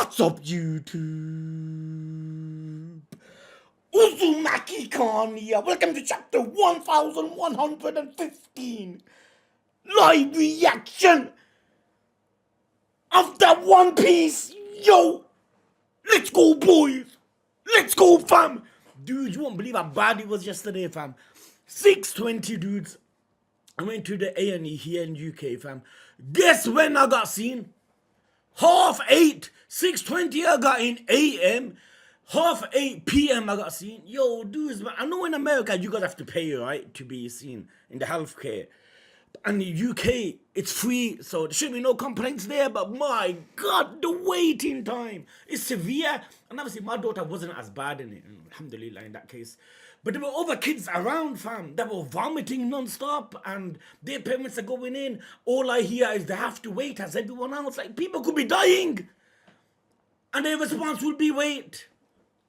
What's up, YouTube? Uzumaki Khan here. Welcome to chapter 1115. Live reaction of that One Piece. Yo, let's go, boys. Let's go, fam. Dude, you won't believe how bad it was yesterday, fam. 6:20, dudes. I went to the A&E here in UK, fam. Guess when I got seen? 8:30, 6:20 I got in AM, 8:30 PM I got seen. Yo, dudes, man, I know in America you guys have to pay, right, to be seen in the healthcare. And in the UK, it's free, so there should be no complaints there, but my God, the waiting time is severe. And obviously my daughter wasn't as bad in it, alhamdulillah, in that case. But there were other kids around, fam, that were vomiting non-stop, and their parents are going in. All I hear is they have to wait as everyone else. Like, people could be dying, and their response will be wait.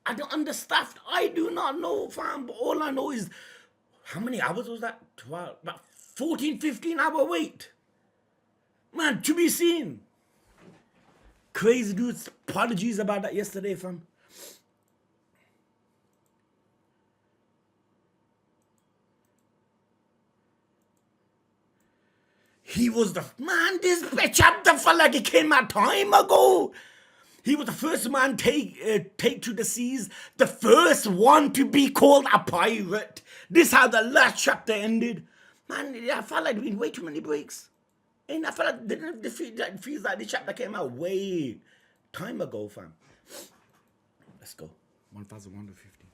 I don't understaffed. I do not know, fam, but all I know is, how many hours was that? 12, about 14, 15 hour wait. Man, to be seen. Crazy, dudes. Apologies about that yesterday, fam. He was the man. This chapter felt like it came a time ago. He was the first man take to the seas, the first one to be called a pirate. This how the last chapter ended. Man, I felt like there been way too many breaks. And I felt like it feels like this chapter came out way time ago, fam. Let's go. 1150.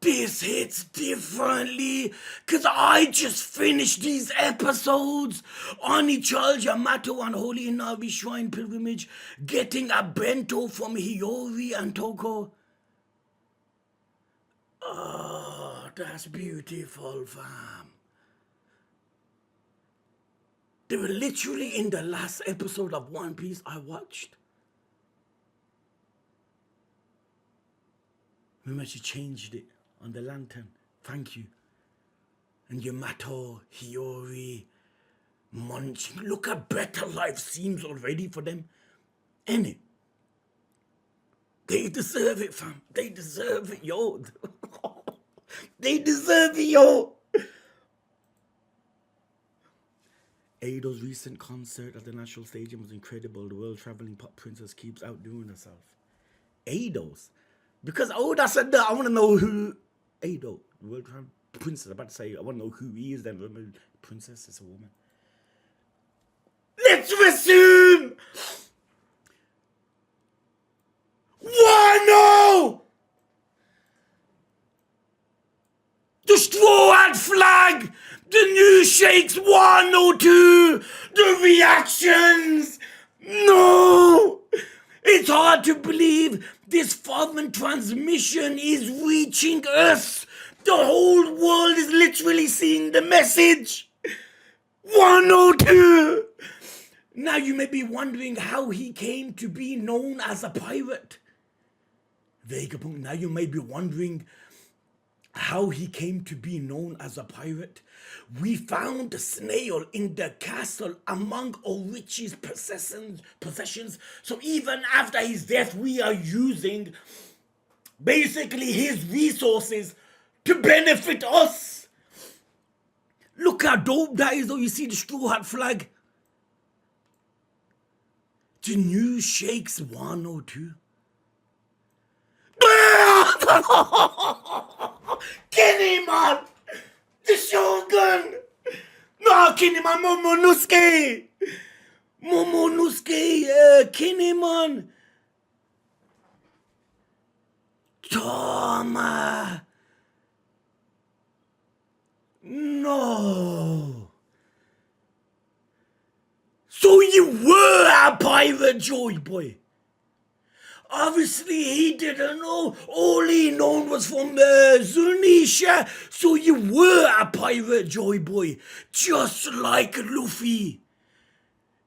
This hits differently, cause I just finished these episodes on Ichal Yamato and Holy Navi Shrine Pilgrimage, getting a bento from Hiyori and Toko. Oh, that's beautiful, fam. They were literally in the last episode of One Piece I watched. Remember, she changed it on the lantern. Thank you. And Yamato, Hiyori, munching. Look at better life seems already for them. Ain't they deserve it, fam. They deserve it, yo. They deserve it, yo. Eido's recent concert at the National Stadium was incredible. The world-traveling pop princess keeps outdoing herself. Eido's? Because Oda said that, I want to know who Eido, the world princess, I'm about to say, I want to know who he is then. Remember, princess is a woman. Let's resume! Wano! The Straw Hat flag! The new Shakes 102! The reactions! No! It's hard to believe this foreign transmission is reaching us. The whole world is literally seeing the message. 102. Now you may be wondering how he came to be known as a pirate. Vegapunk, now you may be wondering how he came to be known as a pirate. We found the snail in the castle among Orichi's possessions. So even after his death, we are using basically his resources to benefit us. Look how dope that is, though. You see the Straw Hat flag. The new Shakes 102. Kinemon! The Shogun! No, Kinemon, Momonosuke! Kinemon! Toma! No! So you were a pirate, Joy Boy! Obviously, he didn't know. All he known was from Zunisha. So you were a pirate, Joy Boy. Just like Luffy.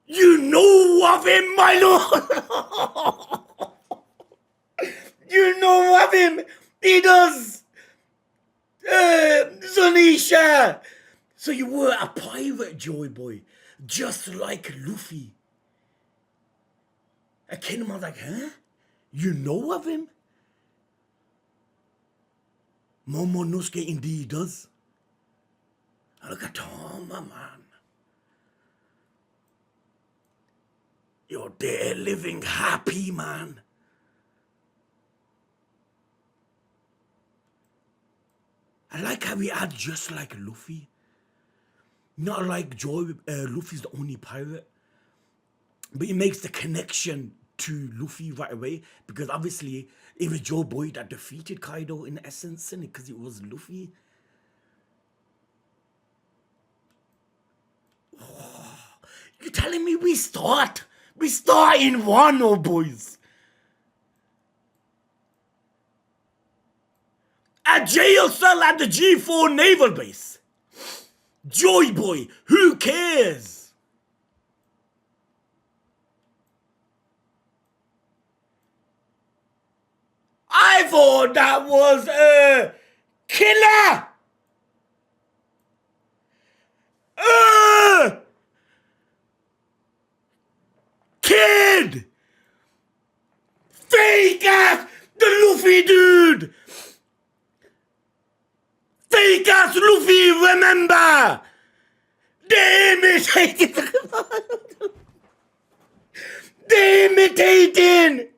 You know of him, my lord. You know of him. He does. Zunisha! So you were a pirate, Joy Boy, just like Luffy. A kid was like, huh? You know of him? Momonosuke indeed does. Look at Tom, my man. You're there living happy, man. I like how he acts just like Luffy. Not like Joy, Luffy's the only pirate. But he makes the connection to Luffy right away. Because obviously, it was Joe Boy that defeated Kaido in essence, because it was Luffy. Oh, you telling me we start? We start in Wano, boys. A jail cell at the G4 naval base. Joy Boy, who cares? I thought that was a killer. Kid. Fake ass, the Luffy dude. Fake ass Luffy, remember? They imitated. They imitating.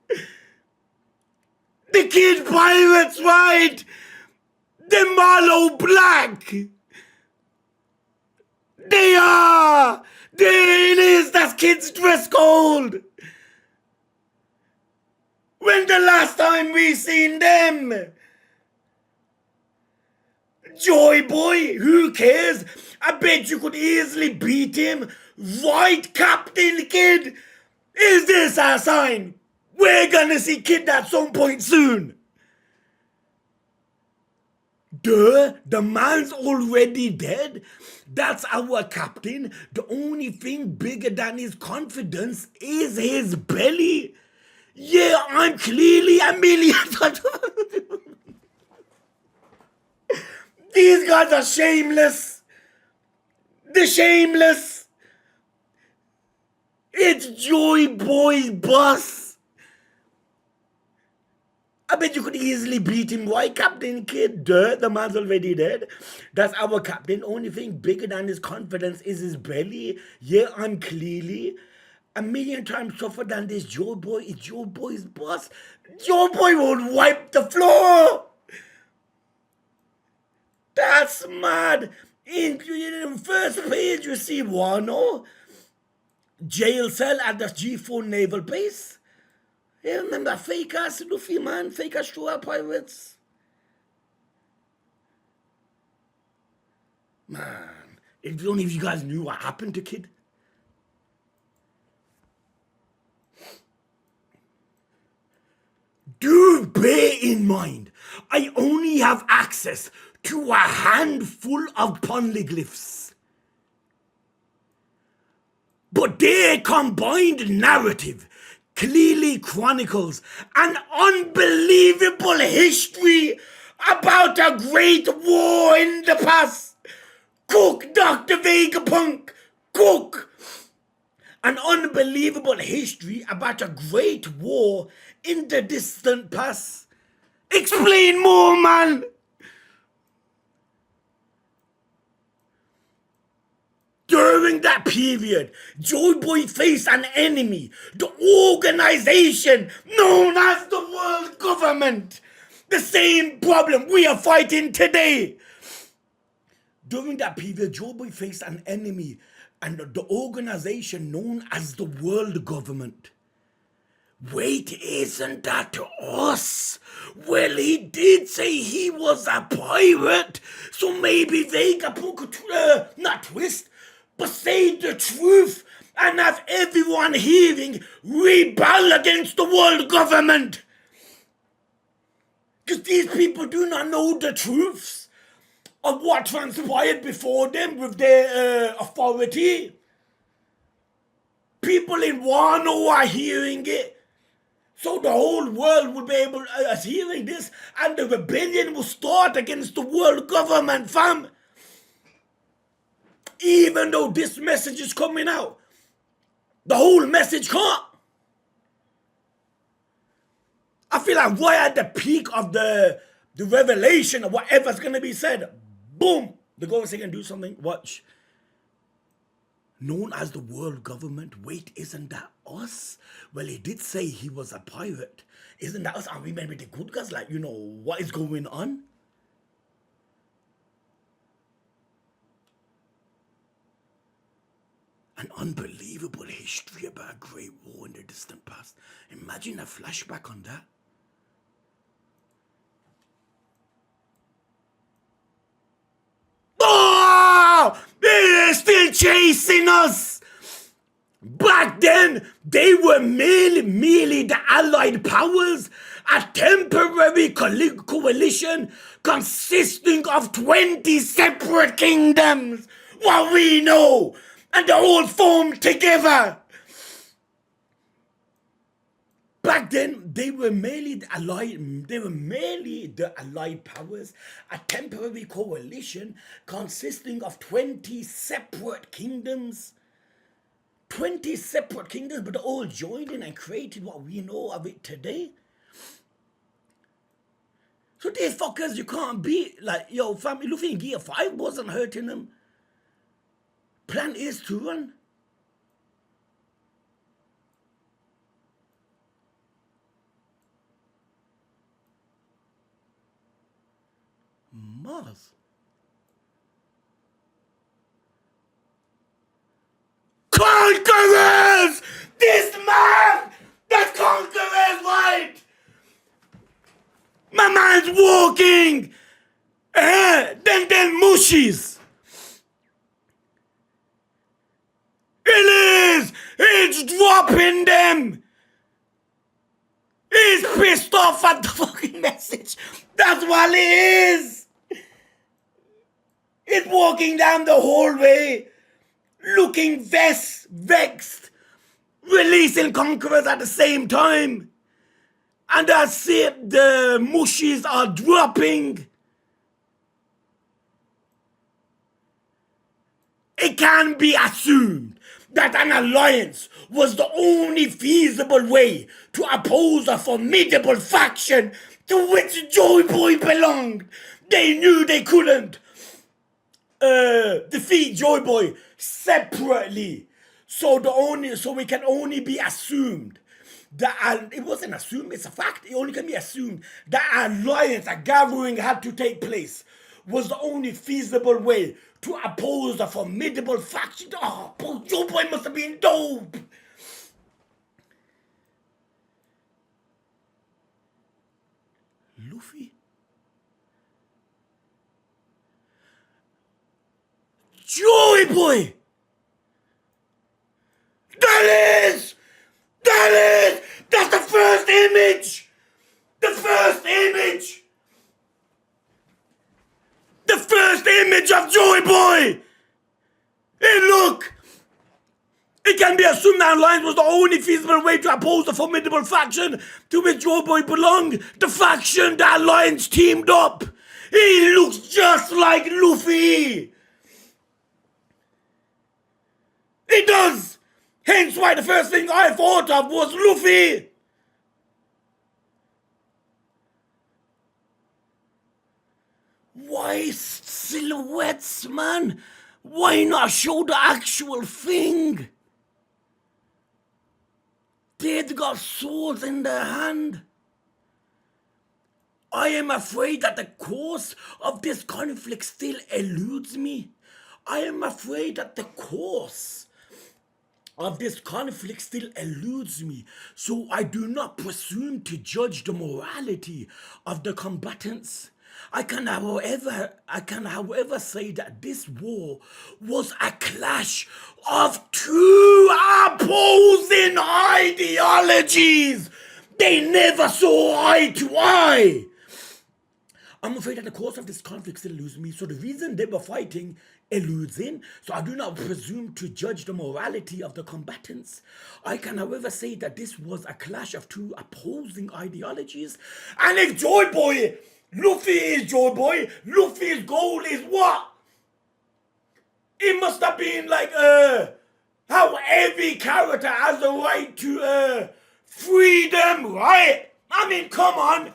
The kid pirates, right? The Marlow Black. They are. There it is. That's kid's dress code. When the last time we seen them? Joy Boy, who cares? I bet you could easily beat him. Right, Captain Kid? Is this our sign? We're gonna see Kid at some point soon. Duh, the man's already dead. That's our captain. The only thing bigger than his confidence is his belly. Yeah, I'm clearly a million. These guys are shameless. The shameless. It's Joy Boy's boss. I bet you could easily beat him. Why, Captain Kid? Duh, the man's already dead. That's our captain. Only thing bigger than his confidence is his belly. Yeah, I'm clearly a million times tougher than this Joe Boy. It's Joe Boy's boss. Joe Boy will wipe the floor. That's mad. In the first page, you see Wano. Jail cell at the G4 naval base. Yeah, remember fake ass Luffy, man? Fake ass Straw pirates. Man, if only you guys knew what happened to Kid. Do bear in mind, I only have access to a handful of poneglyphs. But their combined narrative clearly chronicles an unbelievable history about a great war in the past. Cook, Dr. Vegapunk, cook! An unbelievable history about a great war in the distant past. Explain more, man! During that period, Joy Boy faced an enemy, the organization known as the world government. The same problem we are fighting today. During that period, Joy Boy faced an enemy and the organization known as the world government. Wait, isn't that to us? Well, he did say he was a pirate, so maybe Vegapunk could, not twist, but say the truth and have everyone hearing rebel against the world government. Because these people do not know the truths of what transpired before them with their authority. People in Wano are hearing it. So the whole world would be able hearing this, and the rebellion will start against the world government, fam. Even though this message is coming out, the whole message can't. I feel like right at the peak of the revelation of whatever's gonna be said, boom, the government's gonna do something. Watch. Known as the world government. Wait, isn't that us? Well, he did say he was a pirate. Isn't that us? Are we meant to be the good guys? Like, you know, what is going on? An unbelievable history about a great war in the distant past. Imagine a flashback on that. Oh! They're still chasing us! Back then, they were merely the Allied powers, a temporary coalition consisting of 20 separate kingdoms. What we know! And they're all formed together. Back then, they were merely the Allied powers, a temporary coalition consisting of 20 separate kingdoms. 20 separate kingdoms, but they all joined in and created what we know of it today. So these fuckers you can't beat. Like, yo, fam, Luffy in Gear 5 wasn't hurting them. Plan is to run. Mars. Conquerors! This man! That's conquerors, right? My man's walking! Then mushies! It is! It's dropping them! He's pissed off at the fucking message! That's what it is! It's walking down the hallway, looking vexed, releasing conquerors at the same time. And that's it, the mushies are dropping. It can be assumed that an alliance was the only feasible way to oppose a formidable faction to which Joy Boy belonged. They knew they couldn't defeat Joy Boy separately. So it can only be assumed that, it wasn't assumed, it's a fact, it only can be assumed that alliance, a gathering had to take place, was the only feasible way to oppose a formidable faction. Oh, Joe Boy must have been dope. Luffy? Joey Boy! That's the first image! The first image of Joey Boy! Hey, look! It can be assumed that alliance was the only feasible way to oppose the formidable faction to which Joey Boy belonged. The faction that alliance teamed up. He looks just like Luffy! He does! Hence why the first thing I thought of was Luffy! Why silhouettes, man? Why not show the actual thing? They've got swords in their hand. I am afraid that the course of this conflict still eludes me. I am afraid that the course of this conflict still eludes me, so I do not presume to judge the morality of the combatants. I can, however, say that this war was a clash of two opposing ideologies. They never saw eye to eye. I'm afraid that the cause of this conflict still eludes me. So the reason they were fighting eludes in. So I do not presume to judge the morality of the combatants. I can, however, say that this was a clash of two opposing ideologies. And if Joy Boy, Luffy is Joy Boy, Luffy's goal is what? It must have been like, how every character has the right to freedom, right? I mean, come on.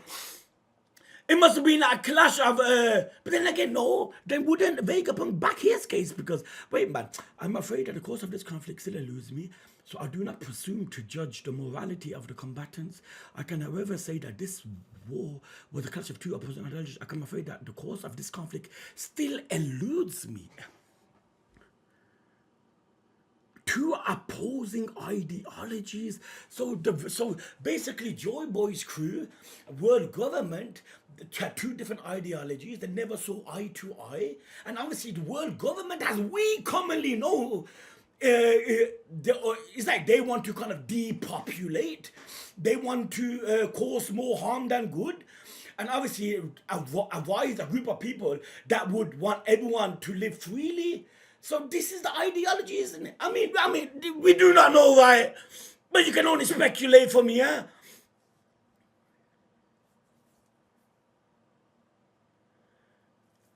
It must have been a clash of, but then again, no, then wouldn't Vegapunk back his case because, wait, man, I'm afraid that the cause of this conflict still eludes me, so I do not presume to judge the morality of the combatants. I can, however, say that this war was a clash of two opposing ideologies. I'm afraid that the cause of this conflict still eludes me. Two opposing ideologies. So basically, Joy Boy's crew, world government, had two different ideologies. They never saw eye to eye, and obviously, the world government, as we commonly know, it's like they want to kind of depopulate. They want to cause more harm than good. And obviously, a group of people that would want everyone to live freely. So this is the ideology, isn't it? I mean, we do not know, right? But you can only speculate from here.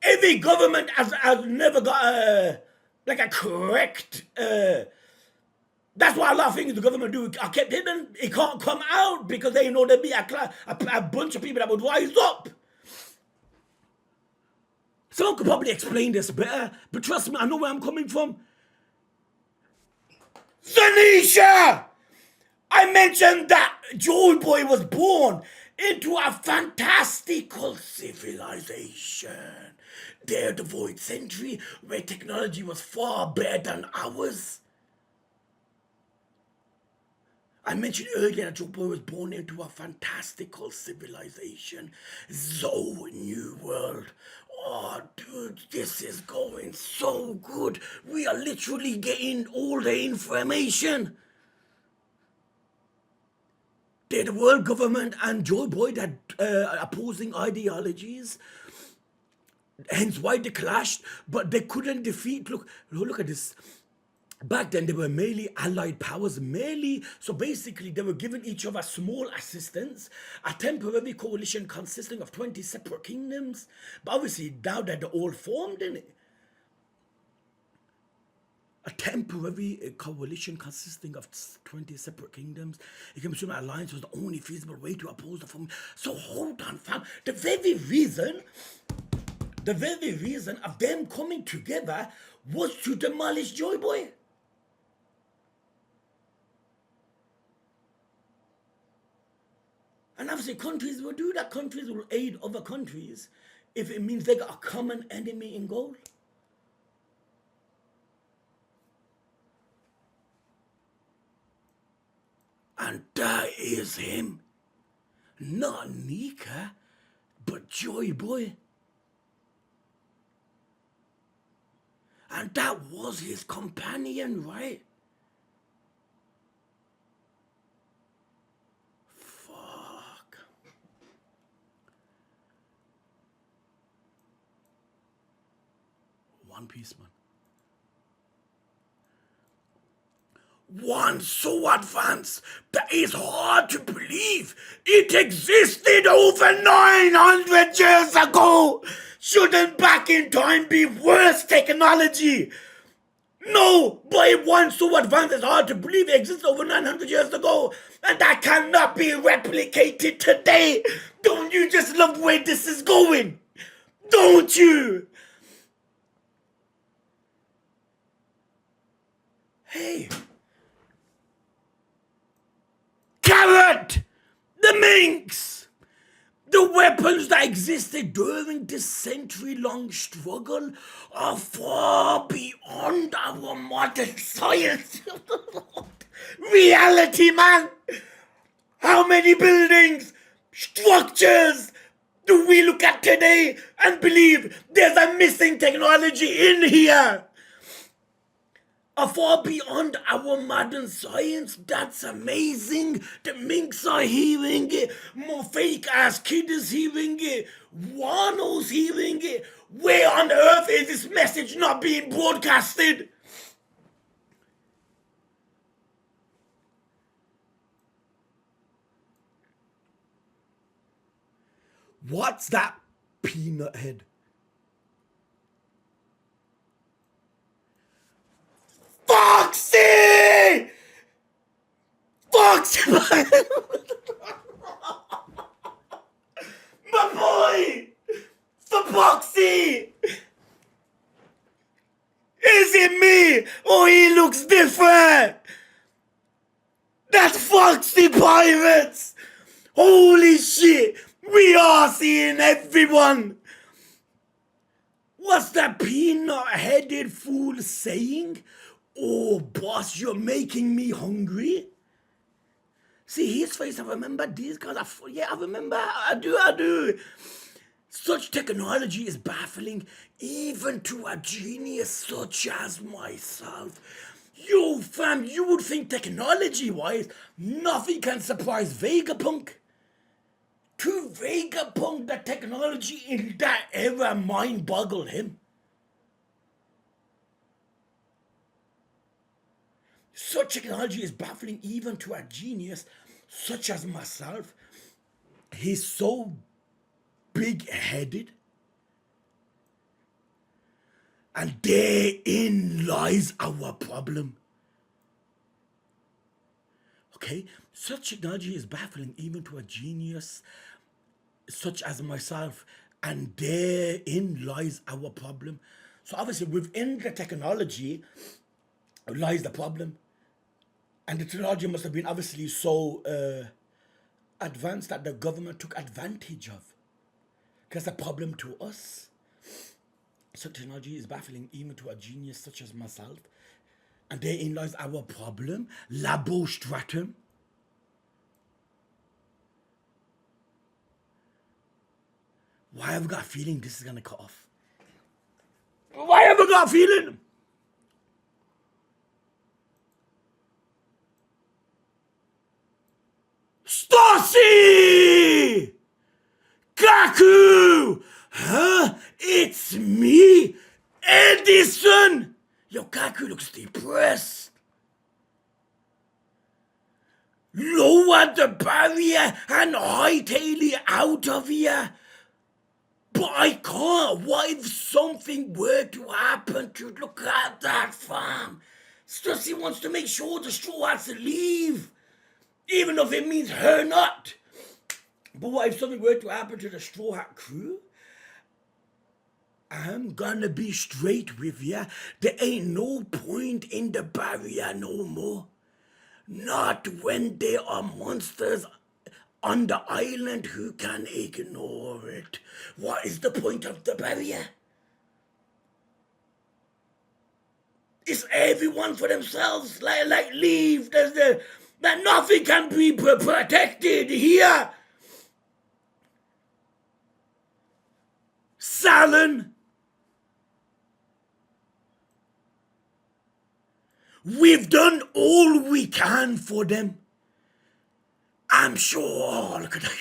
Every government has never got like a correct. That's why a lot of things the government do are kept hidden. It can't come out because they know there'll be a bunch of people that would rise up. Someone could probably explain this better, but trust me, I know where I'm coming from. Zanisha! I mentioned that Joy Boy was born into a fantastical civilization. There, the Void Century, where technology was far better than ours. I mentioned earlier that Joy Boy was born into a fantastical civilization. So new world. Oh, dude, this is going so good. We are literally getting all the information. They're the world government and Joy Boy had opposing ideologies. Hence why they clashed, but they couldn't defeat. Look at this. Back then, they were merely allied powers, so basically they were giving each other small assistance, a temporary coalition consisting of 20 separate kingdoms, but obviously now that they're all formed in it, a temporary coalition consisting of 20 separate kingdoms, it can be shown that alliance was the only feasible way to oppose the form. So hold on, fam, the very reason of them coming together was to demolish Joy Boy. And obviously countries will do that. Countries will aid other countries if it means they got a common enemy in goal. And that is him. Not Nika, but Joy Boy. And that was his companion, right? One Piece, man. One so advanced that it's hard to believe it existed over 900 years ago. Shouldn't back in time be worse technology? No, but one so advanced it's hard to believe it existed over 900 years ago, and that cannot be replicated today. Don't you just love where this is going? Don't you? Hey, Carrot, the minx, the weapons that existed during this century-long struggle are far beyond our modern science. Reality, man. How many buildings, structures do we look at today and believe there's a missing technology in here? are far beyond our modern science. That's amazing. The minks are hearing it. More fake ass kid is hearing it. Wano's hearing it. Where on earth is this message not being broadcasted? What's that peanut head? Foxy! Foxy! My boy! For Foxy! Is it me? Or he looks different? That's Foxy Pirates! Holy shit! We are seeing everyone! What's that peanut-headed fool saying? Oh, boss, you're making me hungry. See his face, I remember these guys. I remember. I do. Such technology is baffling, even to a genius such as myself. Yo, fam, you would think technology-wise, nothing can surprise Vegapunk. To Vegapunk, the technology in that era mind-boggled him. Such technology is baffling even to a genius such as myself. He's so big-headed. And therein lies our problem. Okay? Such technology is baffling even to a genius such as myself. And therein lies our problem. So obviously within the technology lies the problem. And the technology must have been obviously so advanced that the government took advantage of. Because the problem to us, such technology is baffling even to a genius such as myself. And therein lies our problem. Labo stratum. Why have I got a feeling this is going to cut off? Why have I got a feeling? Stacy! Kaku! Huh? It's me, Edison! Yo, Kaku looks depressed. Lower the barrier and hightail it out of here. But I can't. What if something were to happen to look at that farm? Stussy wants to make sure the straw has to leave. Even if it means her not. But what if something were to happen to the Straw Hat crew? I'm gonna be straight with ya. There ain't no point in the barrier no more. Not when there are monsters on the island who can ignore it. What is the point of the barrier? It's everyone for themselves. Like leave. That nothing can be protected here. Salon. We've done all we can for them. I'm sure. Look at that.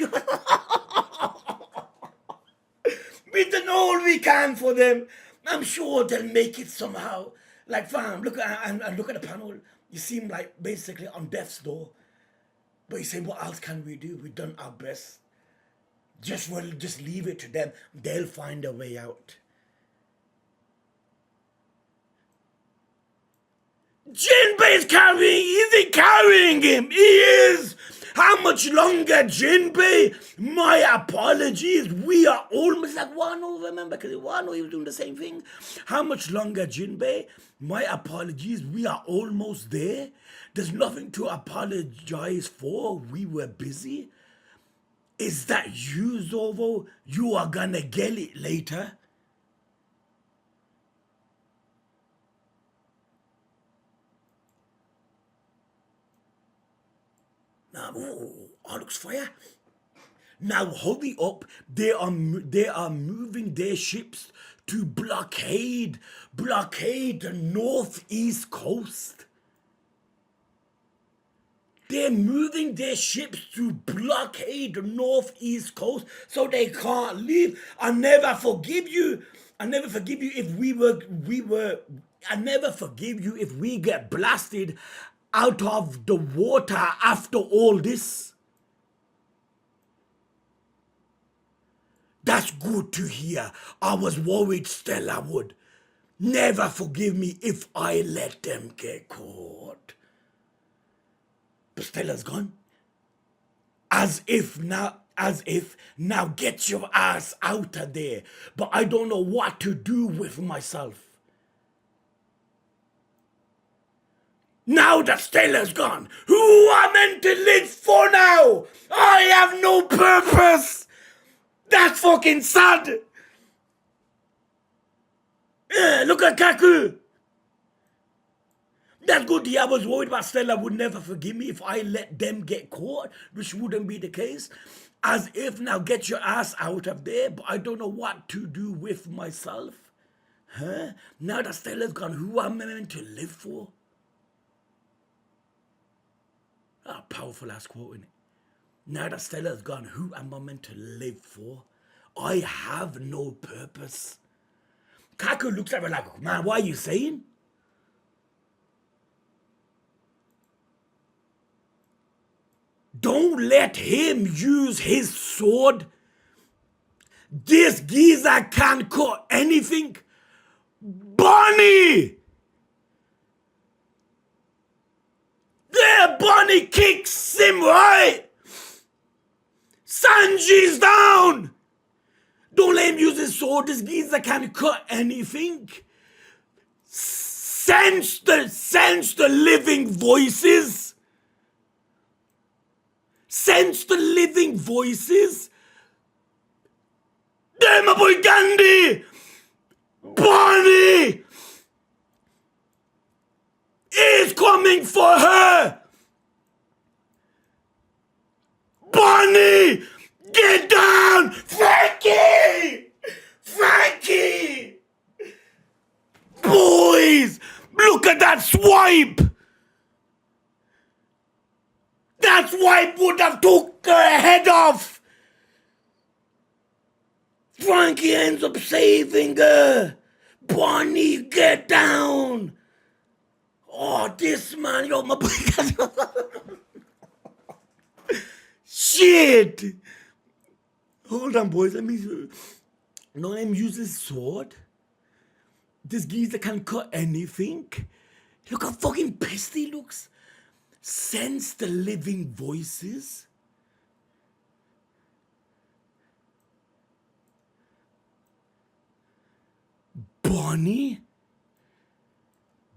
We've done all we can for them. I'm sure they'll make it somehow. Like, fam, look at look at the panel. You seem like basically on death's door. But you say, what else can we do? We've done our best. Just leave it to them. They'll find a way out. Jinbei is carrying him? He is! How much longer, Jinbei? My apologies. We are almost like Wano, remember? Because Wano, he was doing the same thing. How much longer, Jinbei? My apologies. We are almost there. There's nothing to apologize for. We were busy. Is that you, Zorro? You are gonna get it later. Now, looks fire. Now hurry up. They are moving their ships to blockade the northeast coast. They're moving their ships to blockade the northeast coast so they can't leave. I'll never forgive you. I never forgive you if I never forgive you if we get blasted out of the water after all this. That's good to hear. I was worried Stella would never forgive me if I let them get caught. But Stella's gone. As if now get your ass out of there. But I don't know what to do with myself. Now that Stella's gone, who am I meant to live for now? I have no purpose. That's fucking sad. Look at Kaku. That's good. I was worried about Stella would never forgive me if I let them get caught, which wouldn't be the case. As if now get your ass out of there, but I don't know what to do with myself. Huh? Now that Stella's gone, who am I meant to live for? Ah, powerful ass quote, innit? Now that Stella's gone, who am I meant to live for? I have no purpose. Kaku looks at me like, man, what are you saying? Don't let him use his sword. This geezer can't cut anything. Bonnie! There, Bonnie kicks him right. Sanji's down. Don't let him use his sword. This geezer can't cut anything. Sense the living voices. Sense the living voices. There, my boy Gandhi! Bonnie is coming for her! Bonnie! Get down! Frankie! Frankie! Boys! Look at that swipe! That swipe would have took her head off! Frankie ends up saving her! Bonnie, get down! Oh, this man, yo, my boy. Shit! Hold on, boys. Let me use his sword. This geezer can cut anything. Look how fucking pissed he looks. Sense the living voices. Bonnie?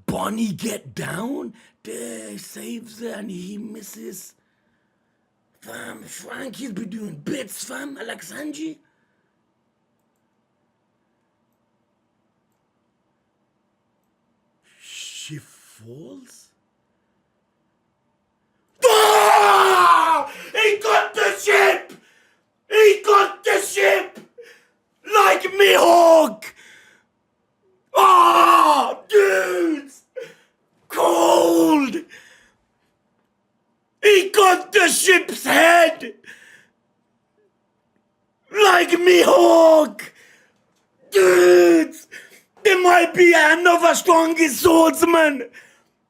Bonnie get down? There, saves her and he misses. Fam, Frankie's be doing bits, fam, like Sanji. She falls? Ah! He got the ship! He got the ship! Like Mihawk! Ah, dudes! Cold! He got the ship's head! Like Mihawk! Dudes! There might be another strongest swordsman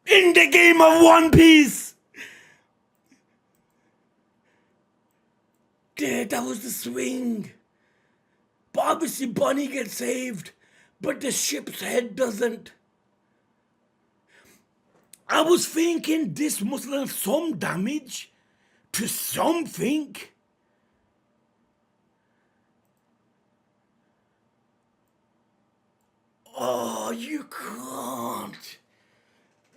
in the game of One Piece! There, that was the swing. But obviously Bonnie gets saved, but the ship's head doesn't. I was thinking this must have done some damage to something. Oh, you can't.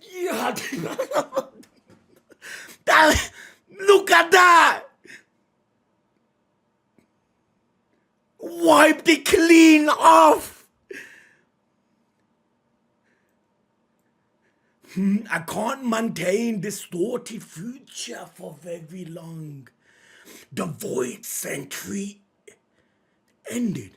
Yeah. Look at that. Wiped it clean off. I can't maintain distorted future for very long. The void century ended.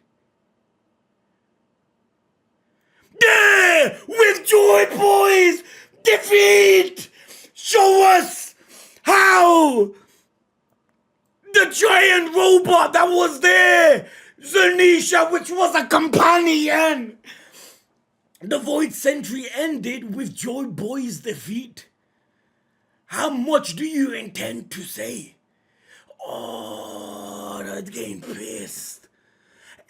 Joy Boys defeat! Show us how the giant robot that was there, Zanisha, which was a companion. The Void Century ended with Joy Boy's defeat. How much do you intend to say? Oh, that's getting pissed.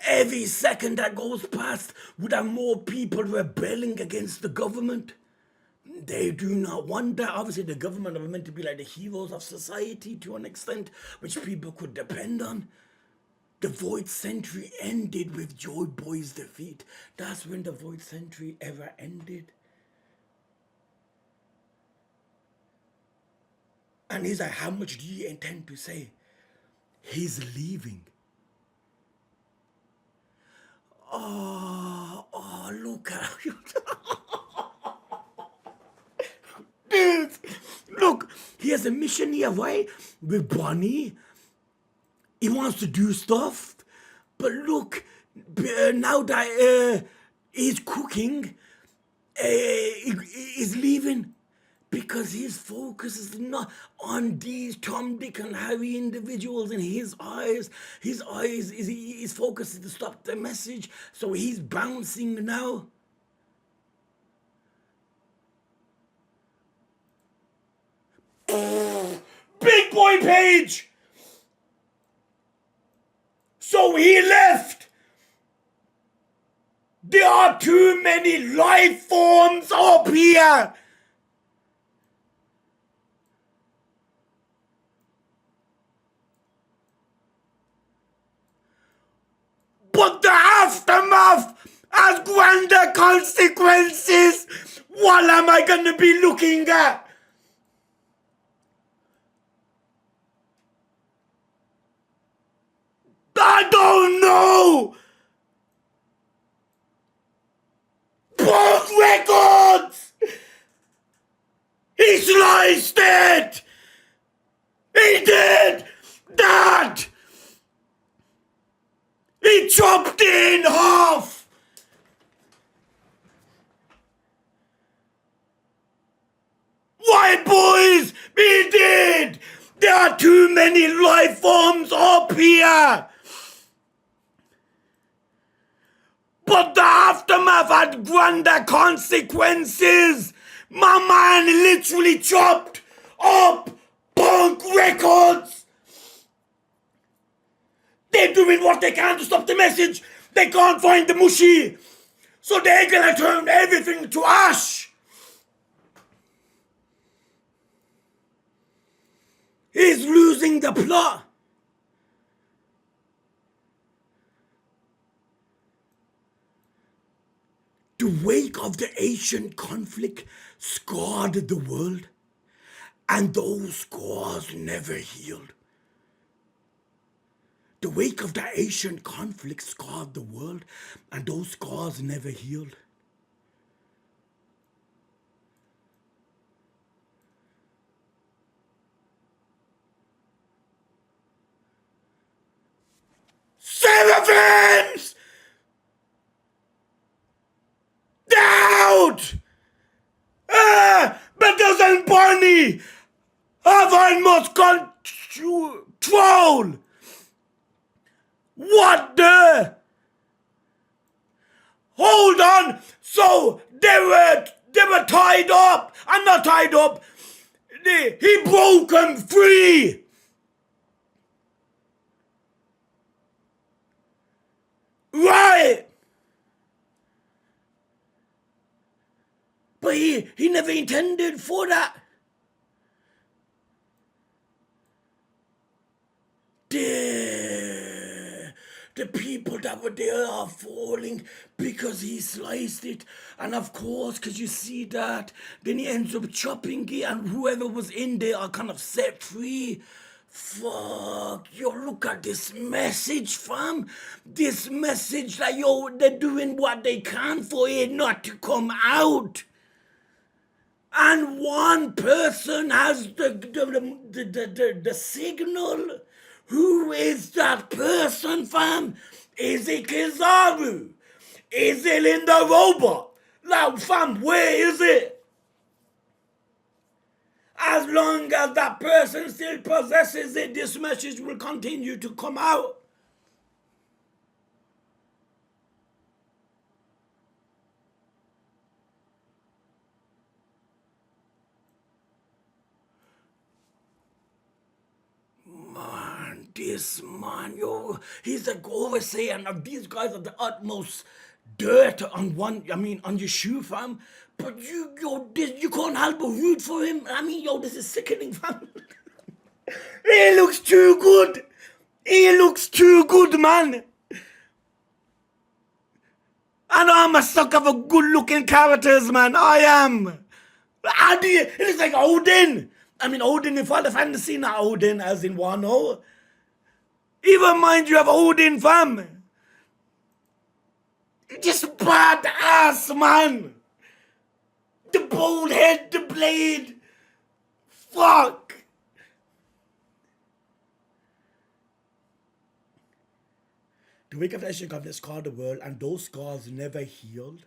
Every second that goes past would have more people rebelling against the government. They do not want that. Obviously, the government are meant to be like the heroes of society to an extent, which people could depend on. The Void Century ended with Joy Boy's defeat. That's when the Void Century ever ended. And he's like, how much do you intend to say? He's leaving. Oh, look at you. Dude, look, he has a mission here, right? With Bonnie. He wants to do stuff. But look, now that he's cooking, he's leaving. Because his focus is not on these Tom, Dick, and Harry individuals in his eyes. His focus is to stop the message. So he's bouncing now. Big boy Page! So he left. There are too many life forms up here. But the aftermath has grander consequences. What am I going to be looking at? I don't know. Both records. He sliced it. He did that. He chopped it in half. White boys, he did. There are too many life forms up here. But the aftermath had grander consequences. My man literally chopped up Punk Records. They're doing what they can to stop the message. They can't find the mushy. So they're gonna turn everything to ash. He's losing the plot. The wake of the Asian conflict scarred the world, and those scars never healed. The wake of the Asian conflict scarred the world, and those scars never healed. Seraphims! Out! Better than Barney! Have I much control? What the? Hold on! So they were tied up. I'm not tied up. He broke them free. Right. But he never intended for that. The people that were there are falling because he sliced it. And of course, because you see that, then he ends up chopping it, and whoever was in there are kind of set free. Fuck, yo, look at this message, fam. This message that, yo, they're doing what they can for it not to come out. And one person has the signal. Who is that person, fam? Is it Kizaru? Is it Linda Robot? Like, fam, where is it? As long as that person still possesses it, this message will continue to come out. Man, this man, yo, he's like always saying, these guys are the utmost dirt on on your shoe, fam. But you can't help but root for him. I mean, yo, this is sickening, fam. He looks too good. He looks too good, man. I know I'm a sucker for good-looking characters, man. I am. It looks like Odin. I mean, Odin in Final Fantasy, not Odin as in Wano. He reminds you of Odin, fam. Just bad ass, man. The bald head, the blade. Fuck. The wake of the Asian government scarred the world, and those scars never healed.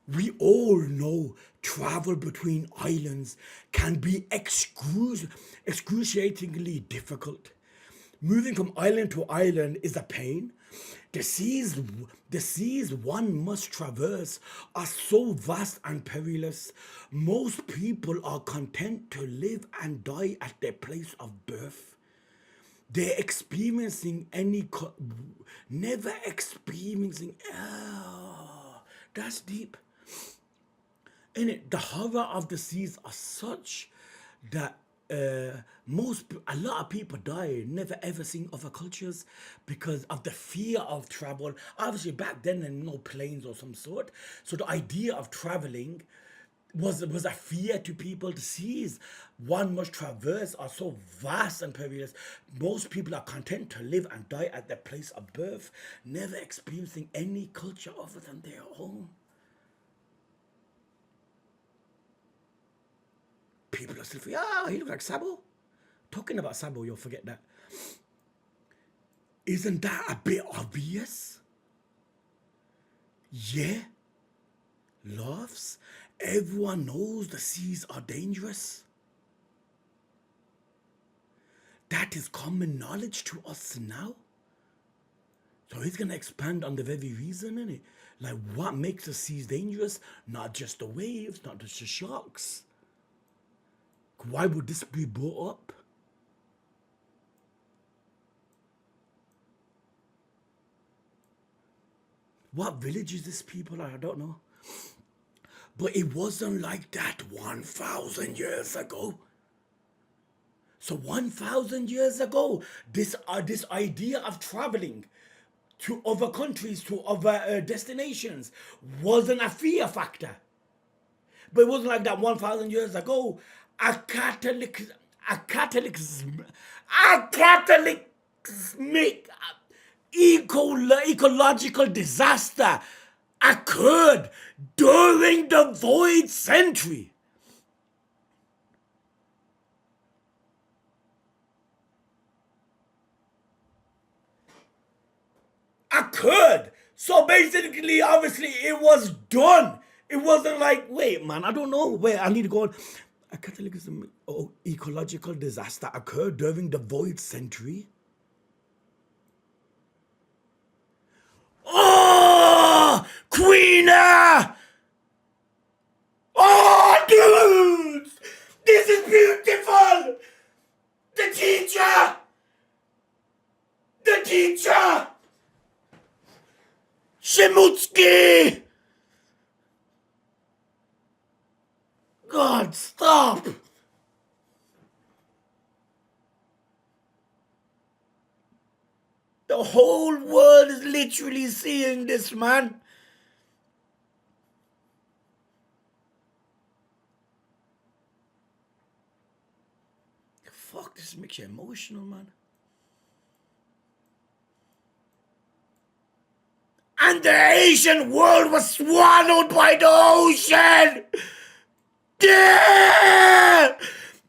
We all know travel between islands can be excruciatingly difficult. Moving from island to island is a pain. The seas one must traverse are so vast and perilous. Most people are content to live and die at their place of birth. They're experiencing never experiencing. Oh, that's deep. In it, the horror of the seas are such that a lot of people die never ever seeing other cultures because of the fear of travel. Obviously, back then there were no planes or some sort, so the idea of traveling was a fear to people. The seas one must traverse are so vast and perilous. Most people are content to live and die at their place of birth, never experiencing any culture other than their own. People are still thinking, he looks like Sabo. Talking about Sabo, you'll forget that. Isn't that a bit obvious? Yeah. Laughs. Everyone knows the seas are dangerous. That is common knowledge to us now. So he's going to expand on the very reason, innit? Like, what makes the seas dangerous? Not just the waves, not just the sharks. Why would this be brought up? What villages these people are, I don't know. But it wasn't like that 1,000 years ago. So 1,000 years ago, this idea of traveling to other countries, to other destinations, wasn't a fear factor. But it wasn't like that 1,000 years ago. A cataclysmic ecological disaster occurred during the Void Century. Occurred. So basically, obviously, it was done. It wasn't like, wait, man, I don't know. Wait, I need to go on. A cataclysmic ecological disaster occurred during the Void Century. Oh, Queener! Oh, dudes! This is beautiful! The teacher! The teacher! Shimutsuki! God, stop! The whole world is literally seeing this, man. Fuck, this makes you emotional, man. And the Asian world was swallowed by the ocean! Yeah!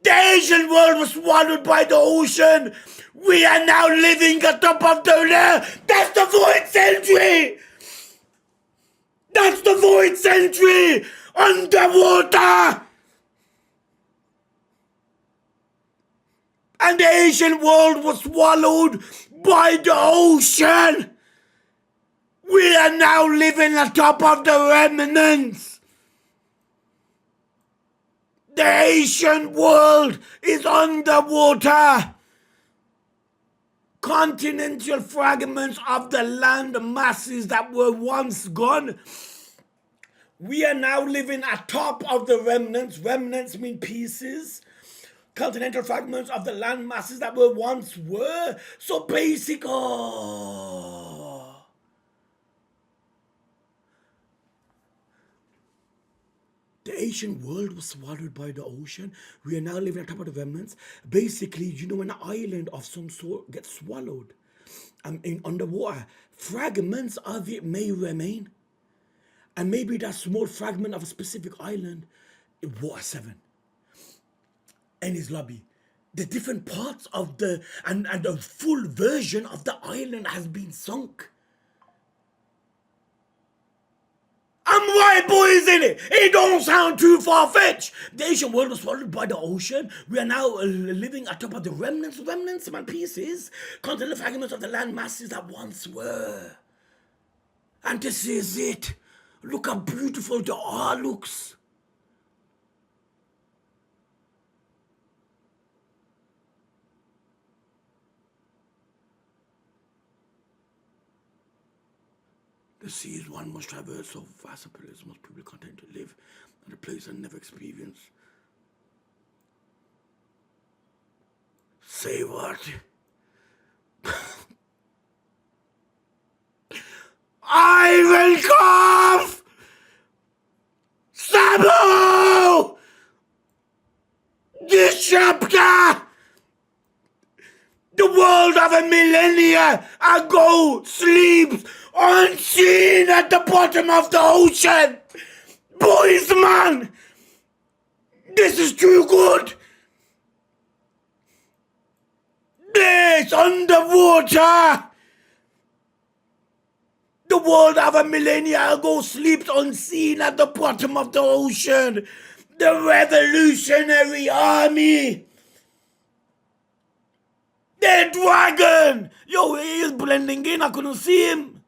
The Asian world was swallowed by the ocean! We are now living atop of the earth! That's the Void Century! the void century underwater. And the ancient world was swallowed by the ocean. We are now living atop of the remnants. The ancient world is underwater. Continental fragments of the land masses that were once gone. We are now living atop of the remnants. Remnants mean pieces. Continental fragments of the land masses that were once were. So basic. The ancient world was swallowed by the ocean. We are now living on top of the remnants. Basically, you know, when an island of some sort gets swallowed in underwater, fragments of it may remain. And maybe that small fragment of a specific island in Water 7 and his lobby. The different parts of the and the full version of the island has been sunk. I'm right, boys, in it. It don't sound too far-fetched. The ancient world was swallowed by the ocean. We are now living atop of the remnants, man, pieces, continental fragments of the land masses that once were. And this is it. Look how beautiful the art looks. The seas one must traverse so vast a place, most people content to live in a place I never experienced. Say what? I will come! Sabu! This chapter! The world of a millennia ago sleeps unseen at the bottom of the ocean. Boys, man, this is too good. This underwater. The world of a millennia ago sleeps unseen at the bottom of the ocean. The Revolutionary Army. The dragon! Yo, he is blending in. I couldn't see him.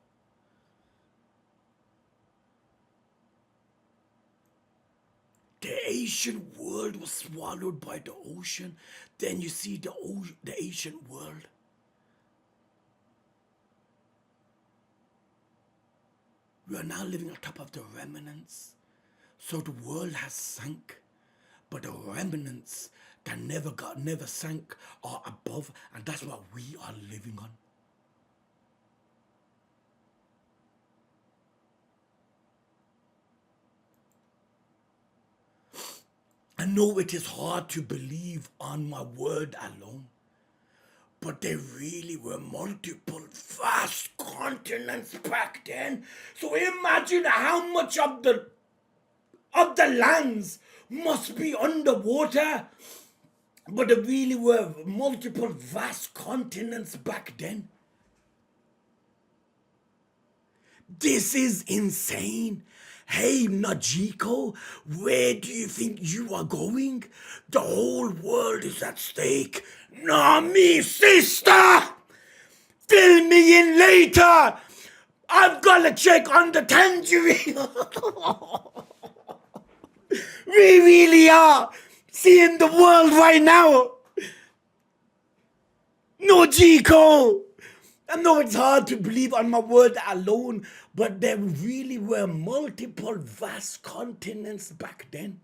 The ancient world was swallowed by the ocean. Then you see the ancient world. We are now living on top of the remnants. So the world has sunk. But the remnants that never sank are above, and that's what we are living on. I know it is hard to believe on my word alone, but there really were multiple vast continents back then. So imagine how much of the lands must be underwater. But there really were multiple vast continents back then. This is insane. Hey, Najiko, where do you think you are going? The whole world is at stake. Nah, me, sister! Fill me in later! I've got to check on the tangerine. We really are seeing the world right now. No, Jiko. I know it's hard to believe on my word alone, but there really were multiple vast continents back then.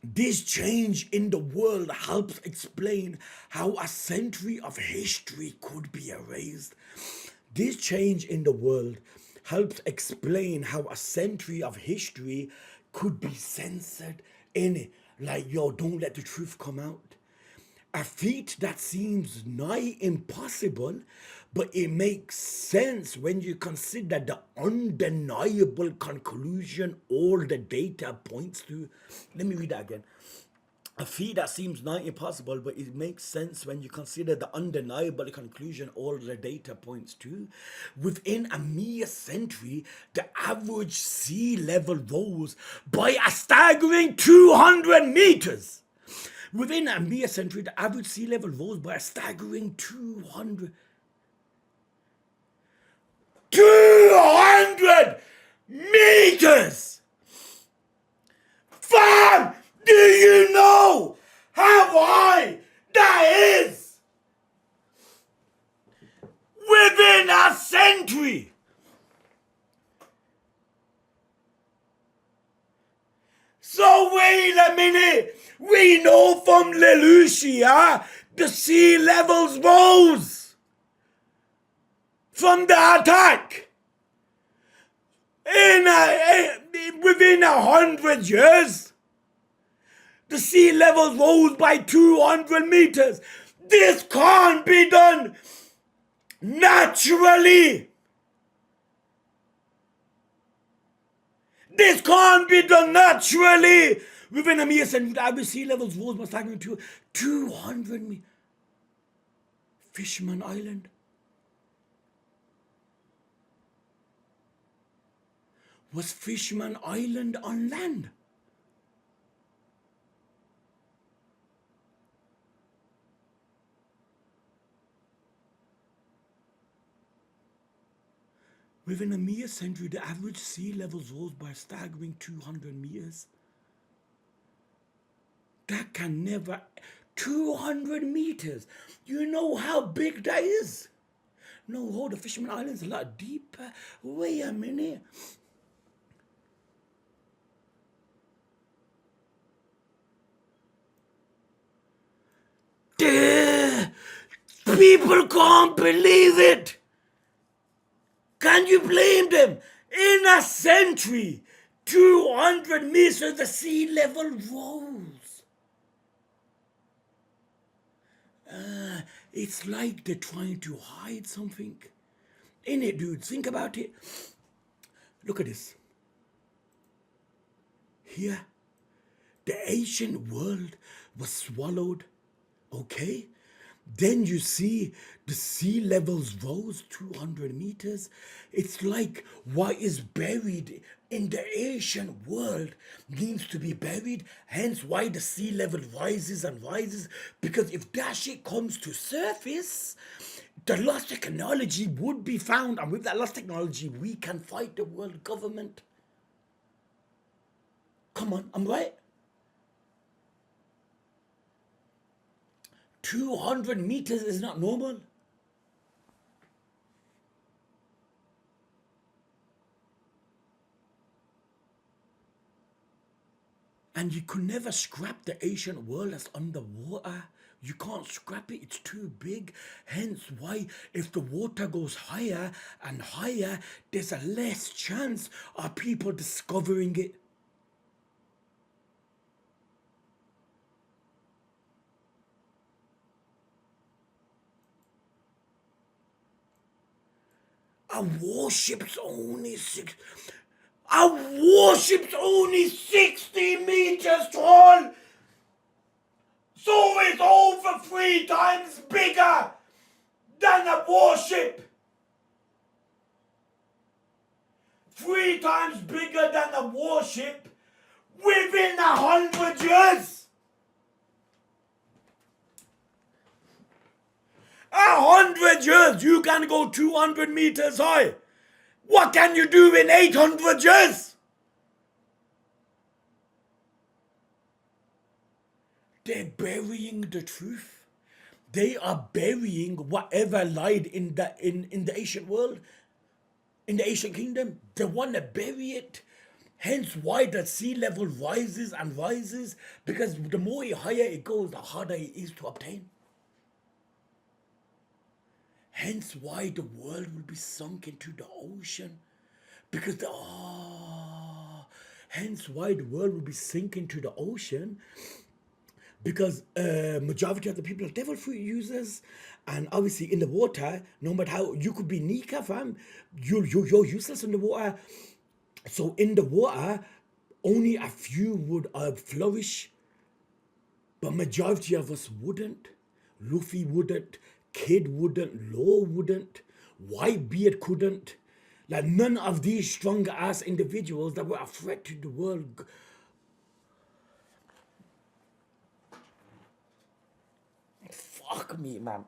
This change in the world helps explain how a century of history could be erased. This change in the world helps explain how a century of history could be censored in it. Like, yo, don't let the truth come out. A feat that seems nigh impossible, but it makes sense when you consider the undeniable conclusion all the data points to. Let me read that again. A feat that seems not impossible, but it makes sense when you consider the undeniable conclusion all the data points to. Within a mere century, the average sea level rose by a staggering 200 meters. Within a mere century, the average sea level rose by a staggering 200 meters! Fam! Do you know how high that is? Within a century! So wait a minute! We know from Lelouchia the sea levels rose from the attack. Within 100 years, the sea levels rose by 200 meters. This can't be done naturally. This can't be done naturally. Within a mere century, the average sea levels rose by staggering to 200 meters. Fisherman Island. Was Fisherman Island on land? Within a mere century, the average sea levels rose by a staggering 200 meters. That can never... 200 meters! You know how big that is? No, hold the Fisherman Island's a lot deeper. Wait a minute. People can't believe it. Can you blame them? In a century, 200 meters, the sea level rose. It's like they're trying to hide something. In it, dude. Think about it. Look at this. Here, the ancient world was swallowed. Okay? Then you see the sea levels rose 200 meters. It's like what is buried in the ancient world needs to be buried. Hence why the sea level rises and rises. Because if that shit comes to surface, the lost technology would be found. And with that lost technology, we can fight the world government. Come on, I'm right. 200 meters is not normal. And you could never scrap the ancient world that's underwater. You can't scrap it, it's too big. Hence why if the water goes higher and higher, there's a less chance of people discovering it. A warship's only 60 meters tall. So it's over 3 times bigger than a warship. 3 times bigger than a warship within 100 years. 100 years, you can go 200 meters high. What can you do in 800 years? They're burying the truth. They are burying whatever lied in the ancient world, in the ancient kingdom. They want to bury it. Hence why the sea level rises and rises, because the more higher it goes, the harder it is to obtain. Hence why the world will be sunk into the ocean. Because hence why the world will be sinking to the ocean. Because majority of the people are devil fruit users. And obviously in the water, no matter how, you could be Nika, fam. You're useless in the water. So in the water, only a few would flourish. But majority of us wouldn't. Luffy wouldn't. Kid wouldn't. Law wouldn't. Whitebeard couldn't. Like none of these strong ass individuals that were a threat to the world. Fuck me, man.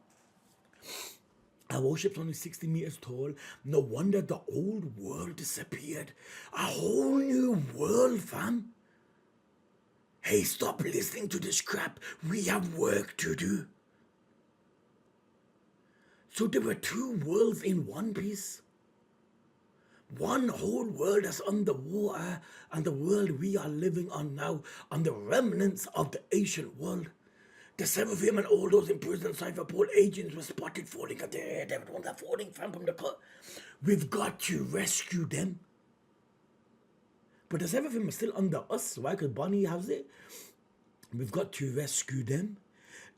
Our warship's only 60 meters tall. No wonder the old world disappeared. A whole new world, fam. Hey, stop listening to this crap. We have work to do. So there were two worlds in One Piece. One whole world that's underwater, and the world we are living on now, on the remnants of the ancient world. The seven of him and all those imprisoned Cypherpole agents were spotted falling at their head. Everyone that falling from the cut. We've got to rescue them. But the seven of them are still under us. Why? Because Bonnie has it. We've got to rescue them.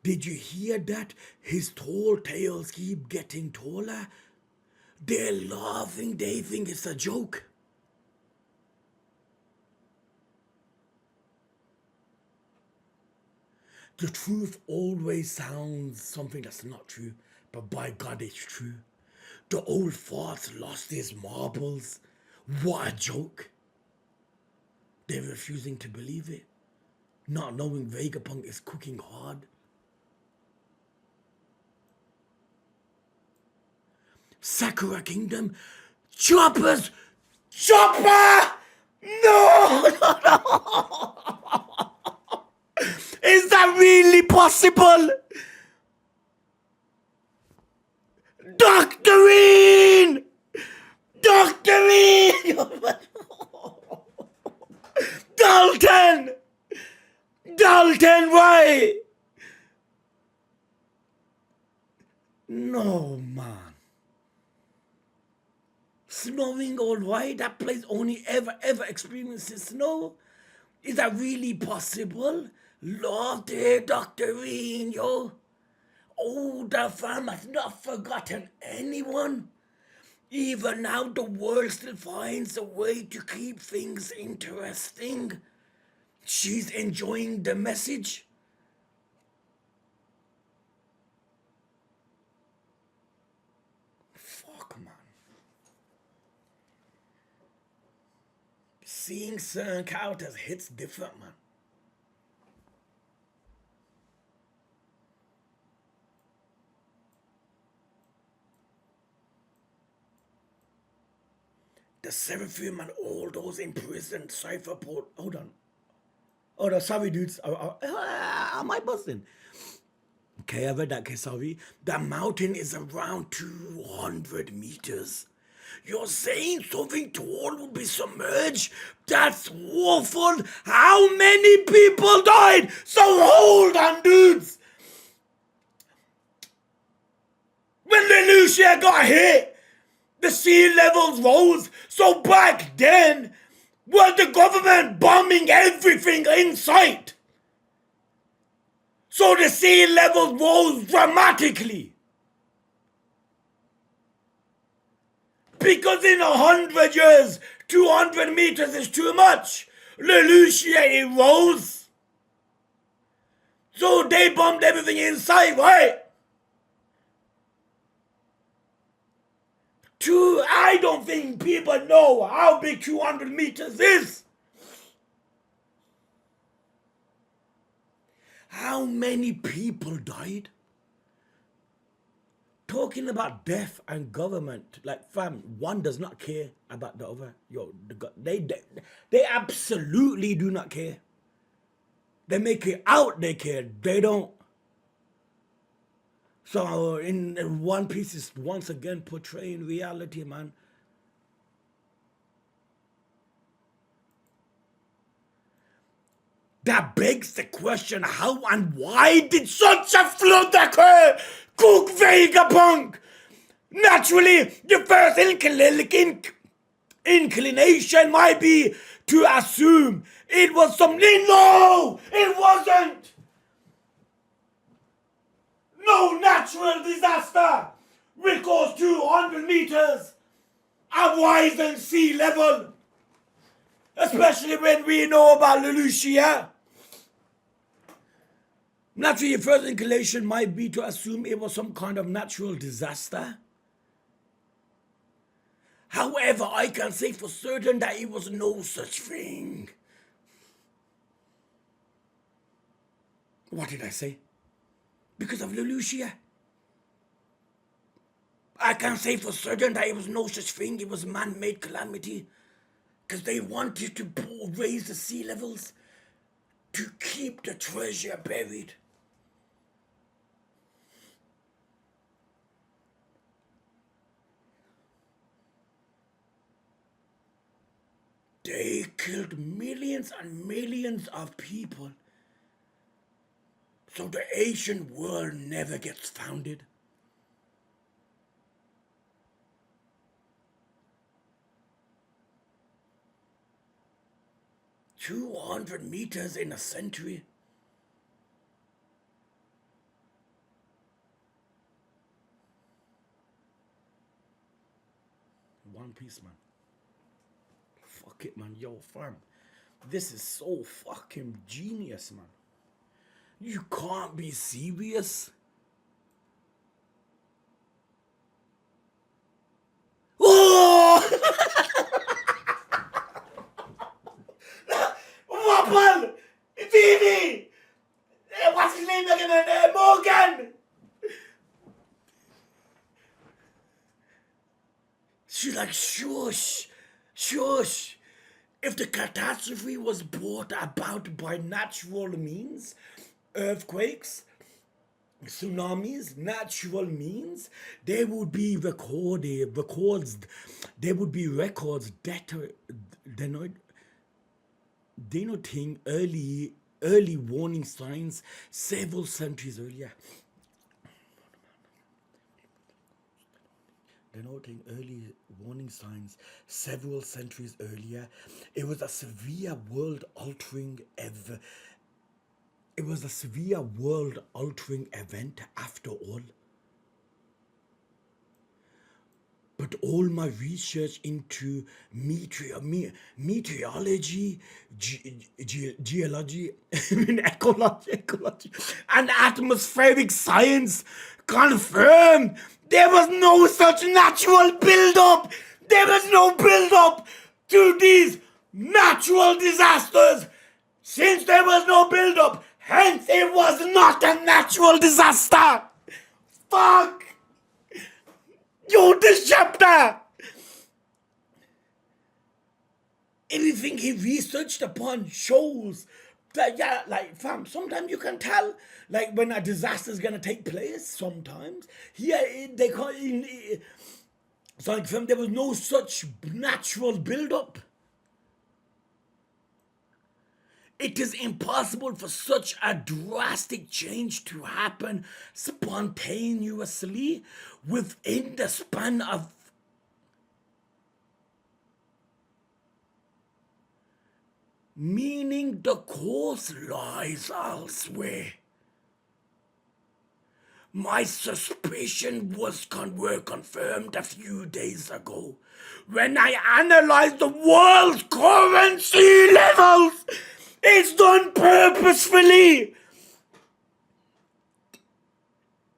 Did you hear that? His tall tales keep getting taller. They're laughing. They think it's a joke. The truth always sounds something that's not true, but by God, it's true. The old farts lost his marbles. What a joke. They're refusing to believe it, not knowing Vegapunk is cooking hard. Sakura Kingdom, choppers, chopper! No! Is that really possible? Doctorine! Doctorine! Dalton! Dalton, why? No, man. Snowing all white? That place only ever experiences snow? Is that really possible? Love there, Doctorine, yo. Oh, the fam has not forgotten anyone. Even now, the world still finds a way to keep things interesting. She's enjoying the message. Fuck, man. Seeing certain characters hits different, man. The Seraphim and all those imprisoned Cypherpole. Hold on. Oh, no, sorry, dudes. Am I buzzing? Okay, I read that. Okay, sorry. The mountain is around 200 meters. You're saying something tall would be submerged? That's awful. How many people died? So hold on, dudes. When Lelouch got hit, the sea levels rose. So back then, was the government bombing everything in sight? So the sea levels rose dramatically. Because in 100 years, 200 meters is too much. Lelouch, it rose. So they bombed everything in sight, right? I don't think people know how big 200 meters is. How many people died? Talking about death and government, like fam, one does not care about the other. Yo, they absolutely do not care. They make it out they care. They don't. So in One Piece is once again portraying reality, man. That begs the question, how and why did such a flood occur? Cook Vegapunk! Naturally, the first inclination might be to assume it was something. No! It wasn't! No natural disaster will cause 200 meters of rise in sea level. Especially when we know about Lelouch. Naturally, your first inclination might be to assume it was some kind of natural disaster. However, I can say for certain that it was no such thing. What did I say? Because of Lelouchia. I can say for certain that it was no such thing. It was man-made calamity. Because they wanted to raise the sea levels to keep the treasure buried. They killed millions and millions of people. So the ancient world never gets founded. $200 in a century. One Piece, man. Fuck it, man. Yo, fam. This is so fucking genius, man. You can't be serious. Oh! Wapal! Vivi! What's his name again? Morgan! She's like, shush, shush. If the catastrophe was brought about by natural means, earthquakes, tsunamis, natural means, there would be records, there would be records denoting early warning signs several centuries earlier. Denoting early warning signs several centuries earlier. It was a severe world-altering event. It was a severe world-altering event after all. But all my research into meteorology, geology, ecology, and atmospheric science confirmed there was no such natural build-up. There was no build-up to these natural disasters. Since there was no build-up, hence it was not a natural disaster. Fuck! Yo, this chapter! Everything he researched upon shows that, yeah, like, fam, sometimes you can tell, like, when a disaster is gonna take place, sometimes. Here, they can't, it's like, fam, there was no such natural build-up. It is impossible for such a drastic change to happen spontaneously within the span of meaning the cause lies elsewhere. My suspicion were confirmed a few days ago when I analyzed the world's current sea levels. It's done purposefully.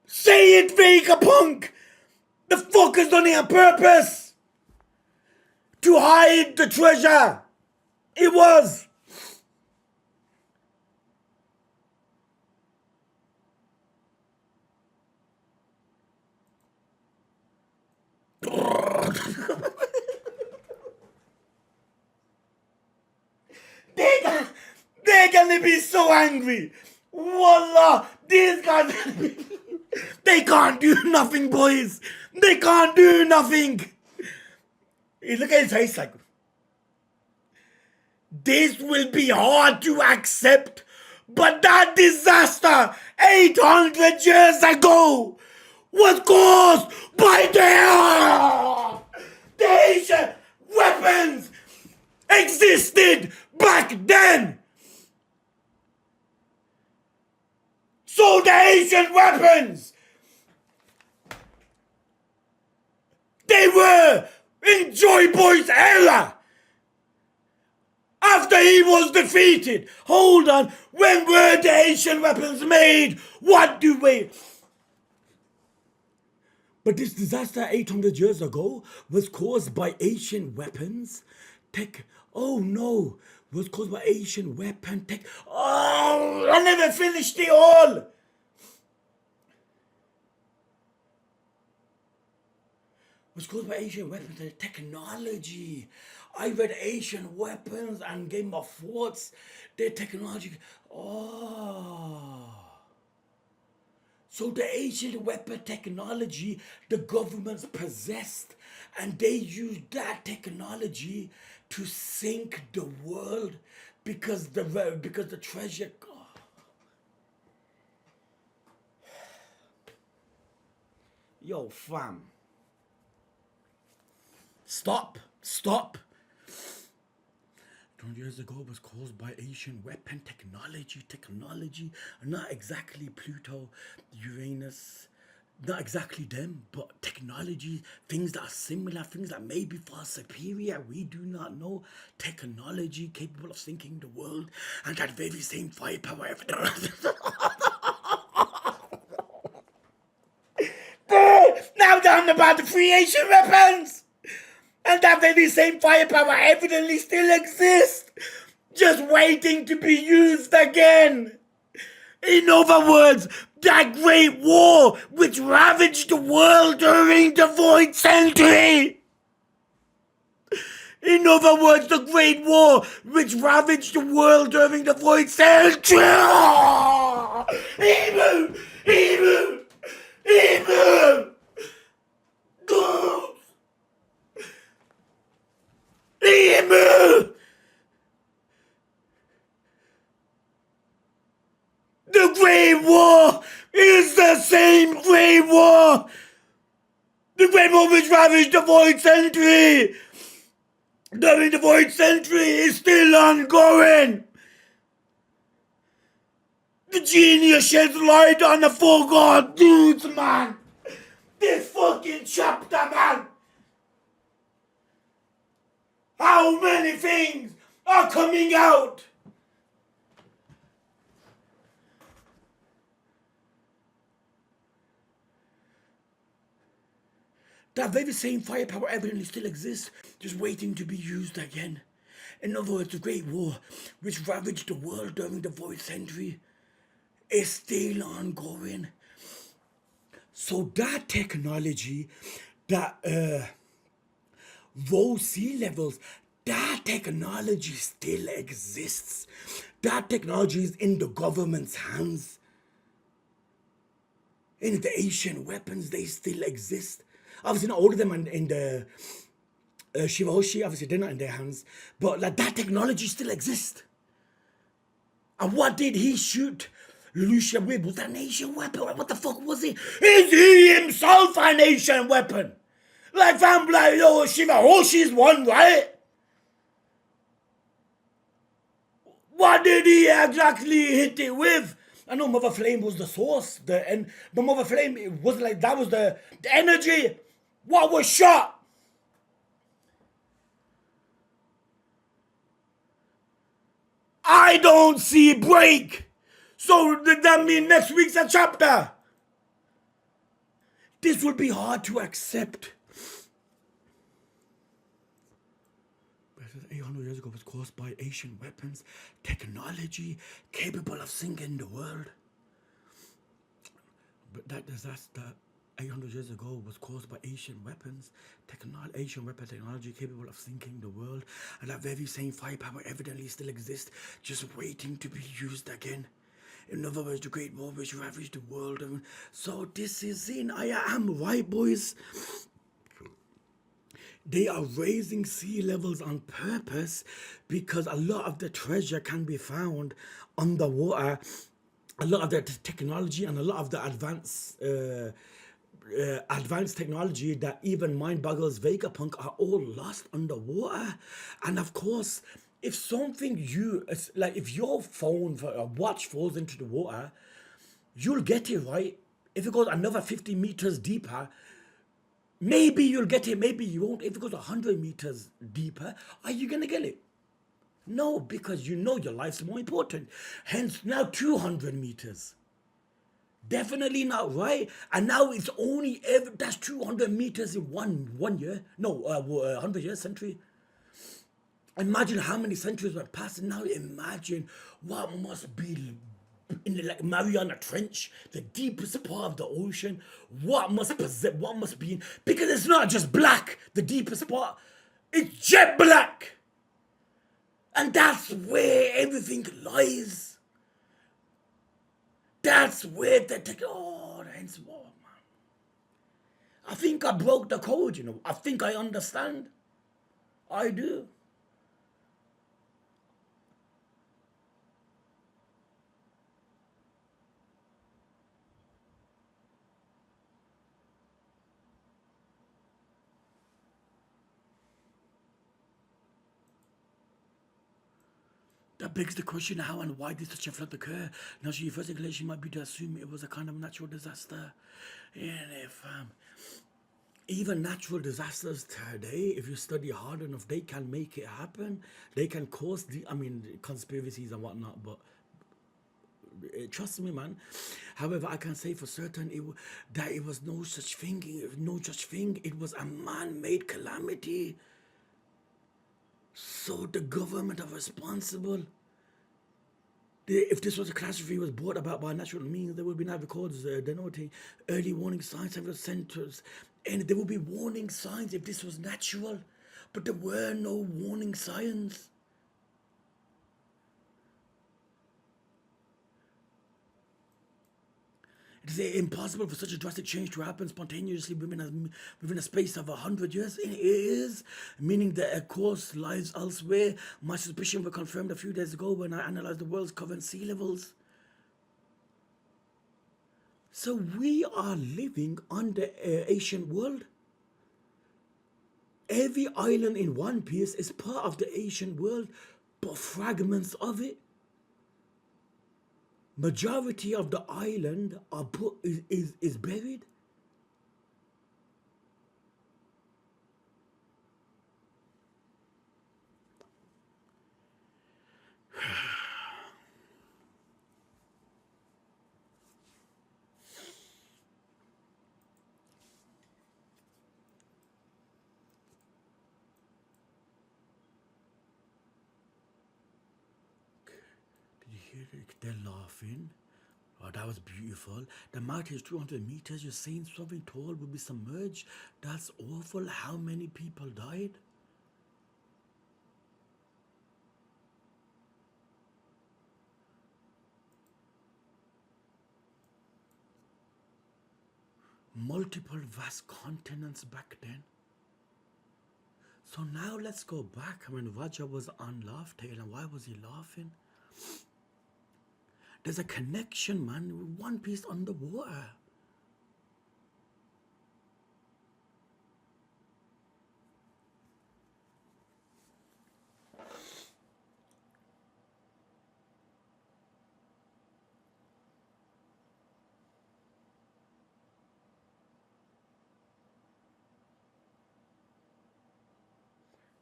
Say it, Vegapunk. The fuck is done it on purpose? To hide the treasure. It was. They're gonna be so angry. Wallah, these guys, they can't do nothing, boys. They can't do nothing. Look at his face like, this will be hard to accept, but that disaster 800 years ago was caused by the Asian weapons existed back then. So the Asian weapons, they were in Joy Boy's era. After he was defeated. Hold on. When were the ancient weapons made? What do we... But this disaster 800 years ago was caused by ancient weapons. Tech. Oh no. Was caused by ancient weapon tech. Oh, I never finished it all. Was caused by ancient weapons and technology. I read ancient weapons and Game of Thoughts. Their technology. Oh. So the ancient weapon technology the governments possessed, and they used that technology to sink the world because the treasure. Yo, fam. Stop. 200 years ago was caused by ancient weapon technology, not exactly Pluto, Uranus, not exactly them, but technology, things that are similar, things that may be far superior, we do not know, technology capable of sinking the world, and that very same firepower. Now down about the free ancient weapons! And that very same firepower evidently still exists, just waiting to be used again. In other words, that Great War which ravaged the world during the Void Century. In other words, the Great War which ravaged the world during the Void Century. Emu! Emu! Emu! Emu! The Great War is the same Great War! The Great War which ravaged the Void Century! During the Void Century is still ongoing! The genius sheds light on the forgotten dudes, man! This fucking chapter, man! How many things are coming out? That very same firepower evidently still exists, just waiting to be used again. In other words, the Great War, which ravaged the world during the Void Century, is still ongoing. So that technology, that rose sea levels, that technology still exists. That technology is in the government's hands. In the ancient weapons, they still exist. Obviously, not all of them in the Shivahoshi, obviously, they're not in their hands. But like that technology still exists. And what did he shoot Lucia with? Was that an ancient weapon? What the fuck was it? Is he himself an ancient weapon? Like, fam, like, yo, Shivahoshi's one, right? What did he exactly hit it with? I know Mother Flame was the source, but Mother Flame, it wasn't like that was the energy. What was shot? I don't see break. So did that mean next week's a chapter? This will be hard to accept. 800 years ago was caused by ancient weapons, technology capable of sinking the world. But that disaster 800 years ago was caused by ancient weapons, ancient weapon technology capable of sinking the world, and that very same firepower evidently still exists, just waiting to be used again. In other words, the Great War which ravaged the world. So this is it. I am right, boys. They are raising sea levels on purpose because a lot of the treasure can be found underwater. A lot of the technology and a lot of the advanced technology that even mind boggles Vegapunk are all lost underwater. And of course, if something if your phone or watch falls into the water, you'll get it, right? If it goes another 50 meters deeper, maybe you'll get it, maybe you won't. If it goes 100 meters deeper, are you gonna get it? No, because you know your life's more important. Hence, now 200 meters. Definitely not, right? And now it's only ever that's 200 meters in one year. No, 100 years, century. Imagine how many centuries were passing. Now imagine what must be in the like Mariana Trench, the deepest part of the ocean. What must possess, what must be in, because it's not just black, the deepest part. It's jet black. And that's where everything lies. That's where the oh, hence war, man. I think I broke the code, you know. I think I understand. I do. That begs the question how and why did such a flood occur? Now, your first inclination might be to assume it was a kind of natural disaster. And if even natural disasters today, if you study hard enough, they can make it happen. They can cause the, I mean, conspiracies and whatnot, but trust me, man. However, I can say for certain that it was no such thing. No such thing. It was a man-made calamity. So the government are responsible. If this was a catastrophe was brought about by natural means, there would be now records denoting early warning signs several centers, and there would be warning signs if this was natural, but there were no warning signs. It is impossible for such a drastic change to happen spontaneously within a space of 100 years. It is, meaning that a course lies elsewhere. My suspicion was confirmed a few days ago when I analyzed the world's current sea levels. So we are living on the ancient world. Every island in One Piece is part of the ancient world, but fragments of it. Majority of the island are is buried. Did you hear it? They're laughing. Oh, that was beautiful. The mountain is 200 meters. You're saying something tall will be submerged? That's awful. How many people died? Multiple vast continents back then. So now let's go back when Raja was on Laugh Tale, and why was he laughing? There's a connection, man, with One Piece underwater.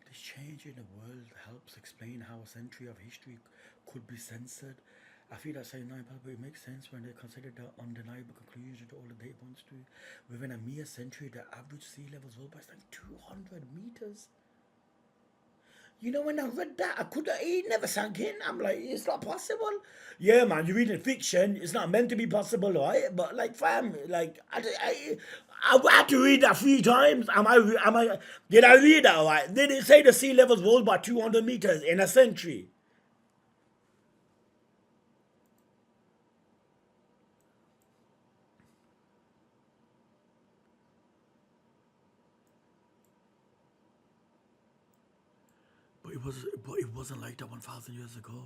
This change in the world helps explain how a century of history could be censored. I feel that saying nine, but it makes sense when they consider the undeniable conclusion to all the data points to. Within a mere century, the average sea levels rose by like 200 meters. You know, when I read that, it never sank in. I'm like, it's not possible. Yeah, man, you're reading fiction. It's not meant to be possible, right? But like, fam, like, I had to read that 3 times. Did I read that right? Did it say the sea levels rose by 200 meters in a century? But it wasn't like that 1,000 years ago.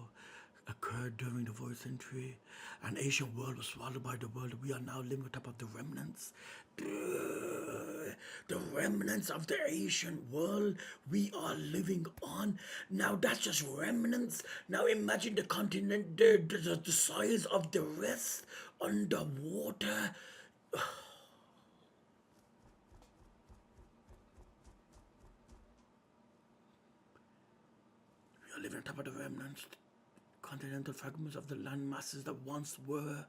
Occurred during the 4th century. An ancient world was swallowed by the world. We are now living on top of the remnants. The remnants of the ancient world we are living on. Now that's just remnants. Now imagine the continent, the size of the rest underwater. We living on top of the remnants, continental fragments of the land masses that once were.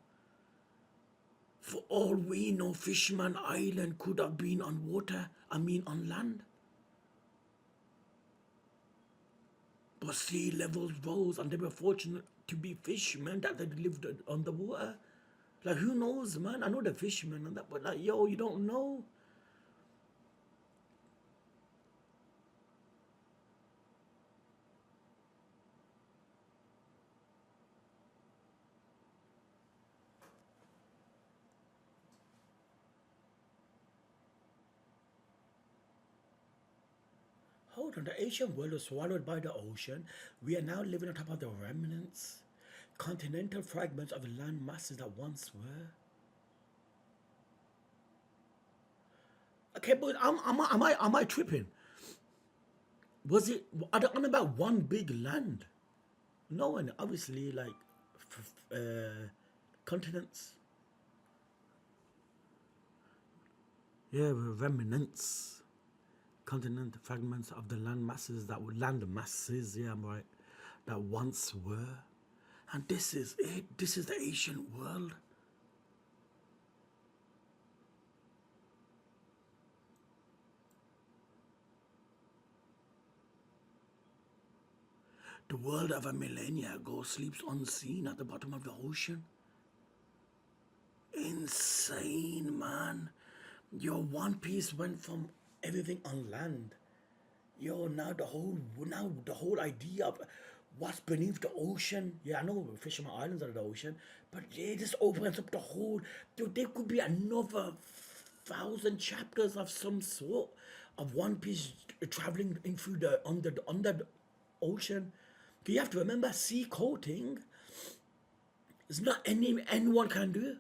For all we know, Fishman Island could have been on water, on land. But sea levels rose and they were fortunate to be fishermen that they lived on the water. Like, who knows, man? I know the fishermen and that, but like, yo, you don't know. Hold on, the ancient world was swallowed by the ocean. We are now living on top of the remnants, continental fragments of the land masses that once were. Okay, but am I tripping? Was it, are they on about one big land? No, and obviously, like, continents. Yeah, remnants. Continent fragments of the land masses yeah, I'm right, that once were. And this is it. This is the ancient world. The world of a millennia ago sleeps unseen at the bottom of the ocean. Insane, man. Yo, One Piece went from everything on land. Yo, now the whole idea of what's beneath the ocean. Yeah, I know Fisherman Islands are the ocean, but yeah, this opens up the whole. Dude, there could be another 1,000 chapters of some sort of One Piece traveling in through the under the ocean. You have to remember, sea coating is not anyone can do.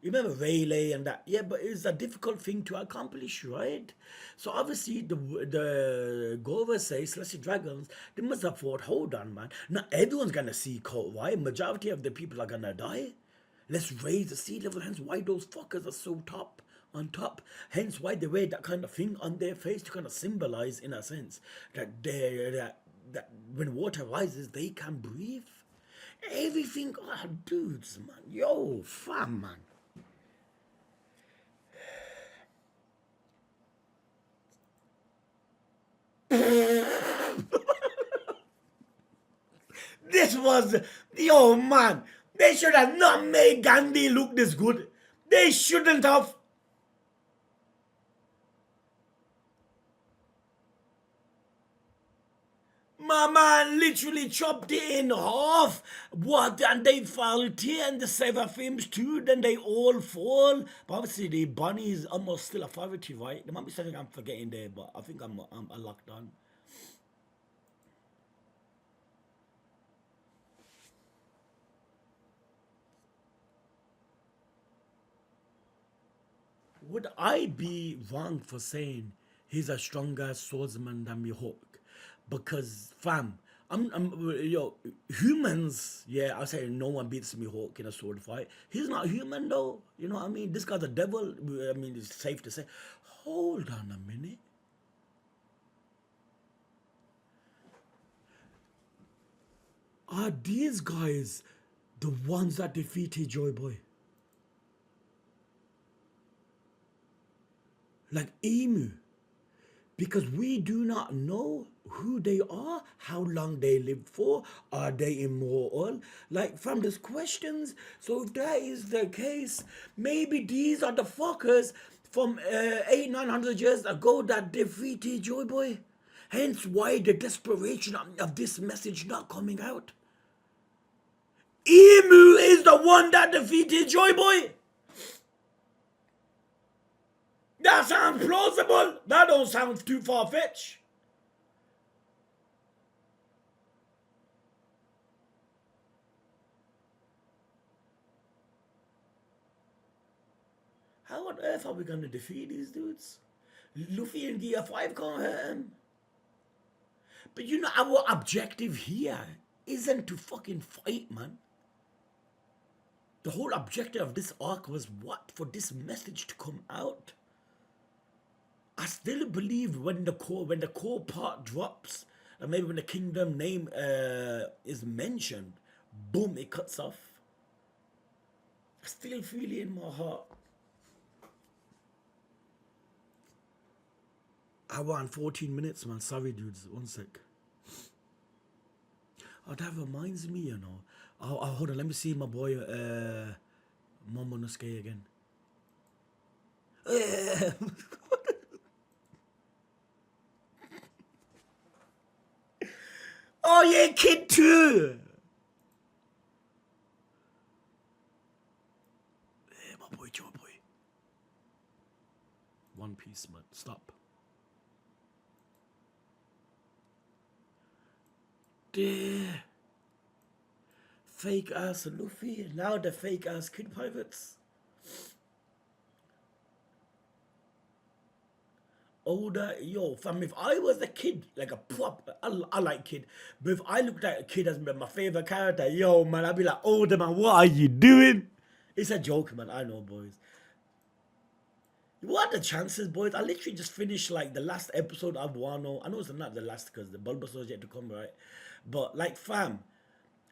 You remember Rayleigh and that? Yeah, but it's a difficult thing to accomplish, right? So obviously the Cobra says, Celestial Dragons, they must have thought, hold on, man. Not everyone's gonna sea coat, right? Majority of the people are gonna die. Let's raise the sea level, hence why those fuckers are so on top. Hence why they wear that kind of thing on their face to kind of symbolize, in a sense, that when water rises, they can breathe. Everything, oh, dudes, man. Yo, fam, man. This was, yo, man. They should have not made Gandhi look this good. They shouldn't have. My man literally chopped it in half. What? And they fall here and the seraphims too. Then they all fall. But obviously the bunny is almost still authority, right? There might be something I'm forgetting there, but I think I'm locked on. Would I be wrong for saying he's a stronger swordsman than Mihawk? Because, fam, yo, humans, yeah, I say no one beats Mihawk in a sword fight. He's not human though, you know what I mean? This guy's a devil, I mean, it's safe to say. Hold on a minute. Are these guys the ones that defeated Joy Boy? Like Emu? Because we do not know who they are, how long they live for, are they immortal? Like, from these questions. So if that is the case, maybe these are the fuckers from 900 years ago that defeated Joy Boy. Hence why the desperation of this message not coming out. Emu is the one that defeated Joy Boy. That sounds plausible. That don't sound too far-fetched. How on earth are we gonna defeat these dudes? Luffy and Gear 5 can't hurt him. But you know, our objective here isn't to fucking fight, man. The whole objective of this arc was what? For this message to come out. I still believe when the core part drops, And maybe when the kingdom name is mentioned, boom, it cuts off. I still feel it in my heart. Hour and 14 minutes, man. Sorry, dudes. One sec. Oh, that reminds me, you know. Oh, hold on. Let me see my boy, Momonosuke again. Oh, yeah, kid too. Yeah, my boy, Joe boy. One Piece, man. Stop. There. Fake ass Luffy. Now the fake ass Kid Pirates. Older, yo, fam, if I was a kid, like a prop, I like kid, but if I looked at a kid as my favorite character, yo, man, I'd be like, older man, what are you doing? It's a joke, man, I know, boys. What are the chances, boys? I literally just finished, like, the last episode of Wano. I know it's not the last, because the Bulbasaur's yet to come, right? But, like, fam,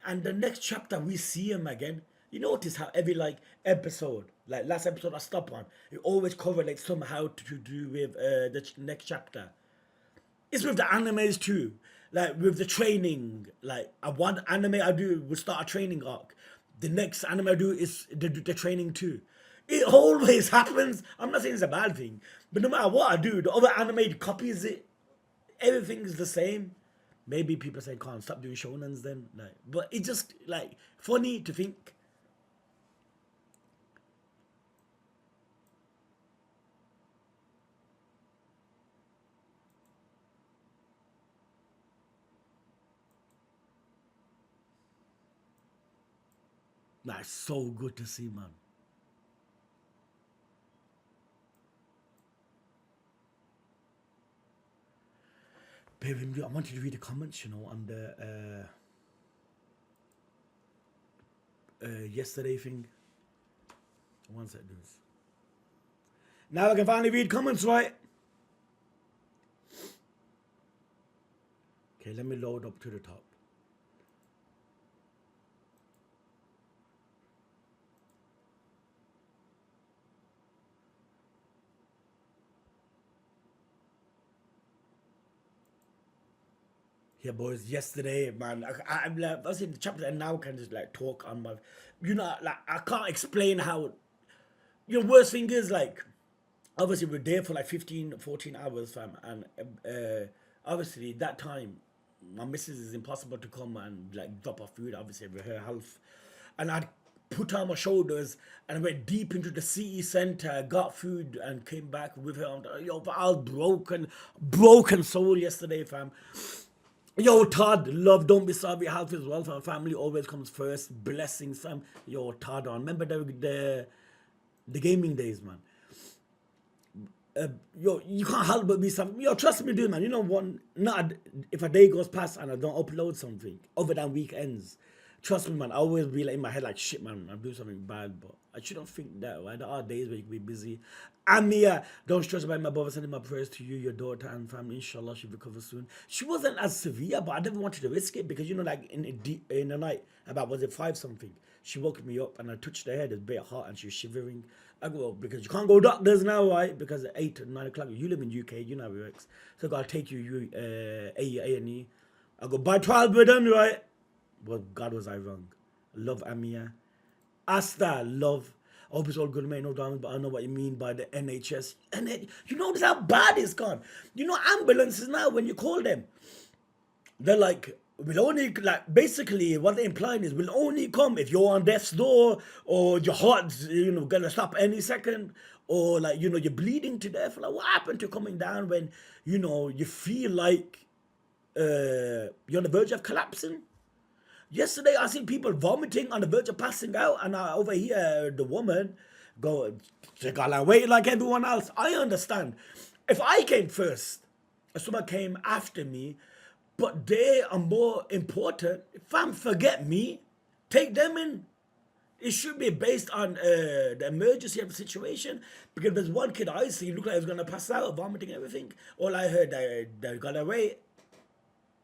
and the next chapter, we see him again. You notice how every like episode, like last episode I stopped on, it always covered like somehow to do with the next chapter. It's with the animes too, like with the training. Like one anime I do will start a training arc. The next anime I do is the training too. It always happens. I'm not saying it's a bad thing, but no matter what I do, the other anime copies it. Everything is the same. Maybe people say, "Can't stop doing shonens then." Like, but it's just like funny to think. That's so good to see, man. Baby, I wanted to read the comments, you know, on the yesterday thing. One sec, dudes. Now I can finally read comments, right? Okay, let me load up to the top. Yeah, boys. Yesterday, man, I'm like, I was in the chapter, and now I can just like talk on my, you know, like I can't explain how. You know, worst thing is like, obviously we're there for like 15, 14 hours, fam, and obviously that time, my missus is impossible to come and like drop off food, obviously with her health, and I'd put her on my shoulders and I went deep into the city center, got food, and came back with her. Yo, but I was broken soul yesterday, fam. Yo, Todd, love, don't be sorry, health is well, fam. Family always comes first. Blessings, fam. Yo, Todd, on. Remember the gaming days, man. Yo, you can't help but be something. Yo, trust me, dude, man. You know one. Not if a day goes past and I don't upload something other than weekends. Trust me, man. I always be like in my head like shit, man. I'm doing something bad, but I shouldn't think that. Right? There are days where you can be busy. And me, don't stress about my brother. Sending my prayers to you, your daughter, and family. Inshallah, she'll recover soon. She wasn't as severe, but I never wanted to risk it because you know, like in the night, about was it 5 something? She woke me up and I touched her head, it's a bit hot, and she was shivering. I go, because you can't go doctors now, right? Because at 8 or 9 o'clock, you live in UK, you know how it works. So I gotta take you A&E. I go, by 12 we're done, right? But God was I wrong. Love Amia. Asta, love. I hope it's all good, man. No dramas, but I know what you mean by the NHS. And you notice how bad it's gone. You know, ambulances now, when you call them, they're like, will only, like, basically what they're implying is will only come if you're on death's door or your heart's, you know, gonna stop any second, or like, you know, you're bleeding to death. Like, what happened to coming down when, you know, you feel like you're on the verge of collapsing? Yesterday, I see people vomiting on the verge of passing out, and I overhear the woman go, "She gotta wait like everyone else." I understand. If I came first, if someone came after me, but they are more important, fam, forget me. Take them in. It should be based on the emergency of the situation. Because there's one kid I see, look like he was gonna pass out, vomiting everything. All I heard, they gotta wait.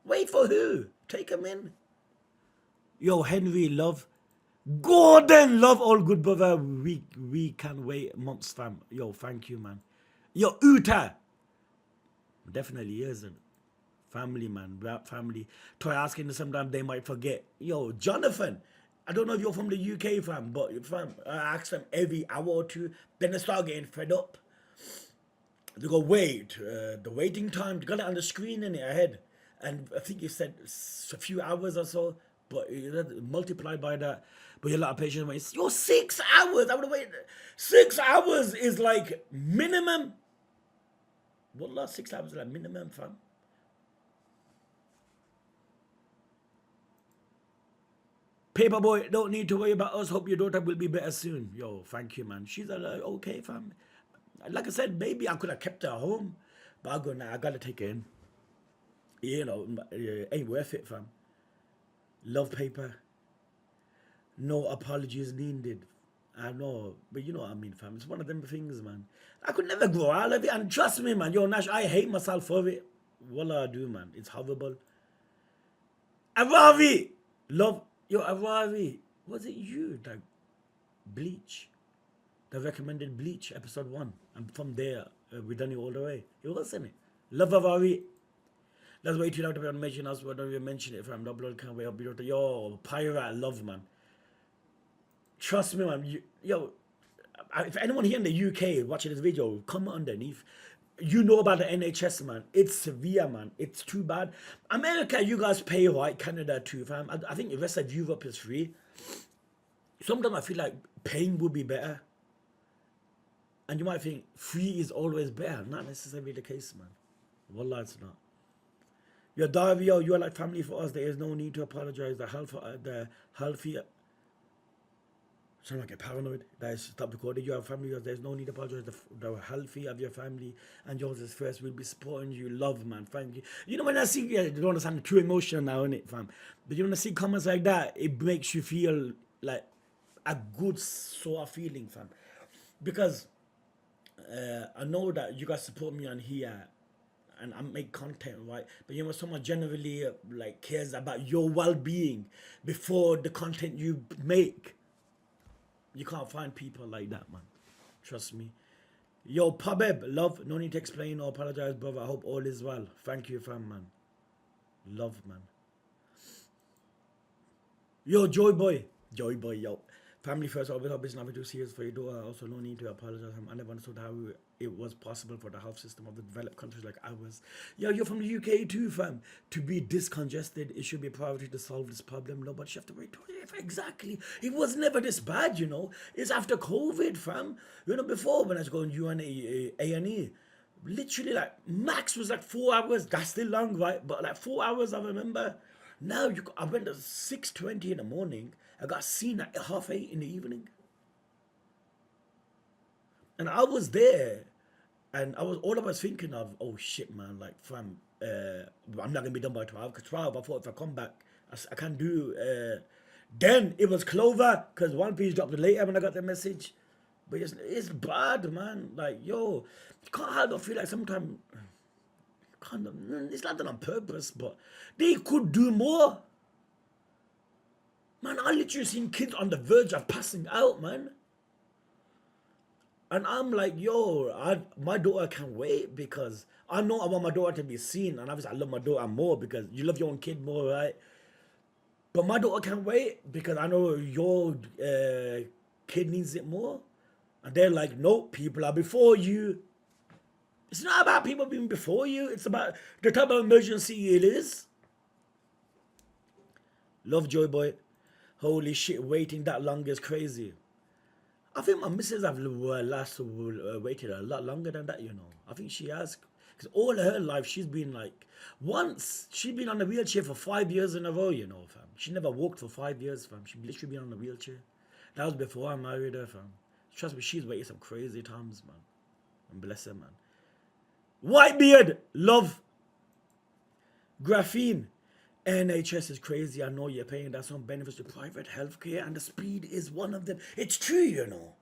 Wait for who? Take him in. Yo, Henry, love. Gordon, love, all good, brother. We can wait months, fam. Yo, thank you, man. Yo, Uta. Definitely isn't. Family, man. Rap family. Try asking them sometimes they might forget. Yo, Jonathan. I don't know if you're from the UK, fam, but fam, I ask them every hour or two. Then they start getting fed up. They go, wait, the waiting time, you got it on the screen in it ahead. And I think you said a few hours or so, but multiply by that. But you're a lot of patients wait. You're 6 hours. I would wait. 6 hours is like minimum. Wallah, 6 hours is like minimum, fam. Paperboy, don't need to worry about us. Hope your daughter will be better soon. Yo, thank you, man. She's like, okay, fam. Like I said, maybe I could have kept her home, but I go, nah, I gotta take her in. You know, ain't worth it, fam. Love paper. No apologies needed. I know, but you know what I mean, fam. It's one of them things, man. I could never grow out of it, and trust me, man. Yo, Nash, I hate myself for it. Wallah, I do, man. It's horrible. Aravi! Love, yo, Aravi. Was it you that Bleach? The recommended Bleach episode 1, and from there we done it all the way. It wasn't it? Love of Ari. That's way too loud to be on mention us. Don't even mention it, fam. The blood can't wait up. Yo, pirate love, man. Trust me, man. Yo, if anyone here in the UK watching this video, comment underneath. You know about the NHS, man. It's severe, man. It's too bad. America, you guys pay right. Canada too, fam. I think the rest of Europe is free. Sometimes I feel like paying would be better. And you might think free is always better. Not necessarily the case, man. Wallah, it's not. Your Davio, you are like family for us. There is no need to apologize. The healthy. Sound like a paranoid. That is stop recording. You have family. There's no need to apologize. The healthy of your family and yours is first. We'll be supporting you. Love, man. Thank you. You know when I see, you don't understand, too emotional now, innit, fam? But you want to see comments like that, it makes you feel like a good sort of feeling, fam. Because I know that you guys support me on here and I make content, right? But you know, someone generally like cares about your well-being before the content you make. You can't find people like that, man. Trust me. Yo, Pabeb, love, no need to explain or apologize, brother. I hope all is well. Thank you, fam, man. Love, man. Yo, Joy Boy, yo. Family first, always hope it's nothing too serious for your daughter. Also, no need to apologize. I never understood how it was possible for the health system of the developed countries like ours. Yo, you're from the UK too, fam. To be discongested, it should be a priority to solve this problem. Nobody should have to wait. Exactly. It was never this bad, you know. It's after COVID, fam. You know, before when I was going A&E, literally like max was like 4 hours. That's still long, right? But like 4 hours, I remember. Now I went at 6:20 in the morning. I got seen at 8:30 in the evening, and I was there, and all I was thinking of, oh shit, man, like fam, I'm not gonna be done by 12. Cause 12, I thought if I come back, I can do. Then it was Clover, cause One Piece dropped it later when I got the message. But it's bad, man. Like yo, you can't help but feel like sometimes. It's not done on purpose, but they could do more. Man, I literally seen kids on the verge of passing out, man. And I'm like, yo, my daughter can't wait because I know I want my daughter to be seen. And obviously I love my daughter more because you love your own kid more, right? But my daughter can't wait because I know your kid needs it more. And they're like, nope, people are before you. It's not about people being before you. It's about the type of emergency it is. Love Joy Boy. Holy shit, waiting that long is crazy. I think my missus have waited a lot longer than that, you know. I think she has. Because all her life, she's been like... Once, she's been on a wheelchair for 5 years in a row, you know, fam. She never walked for 5 years, fam. She literally been on a wheelchair. That was before I married her, fam. Trust me, she's waited some crazy times, man. And bless her, man. Whitebeard, love. Graphene. NHS is crazy. I know you're paying that some benefits to private healthcare, and the speed is one of them. It's true, you know.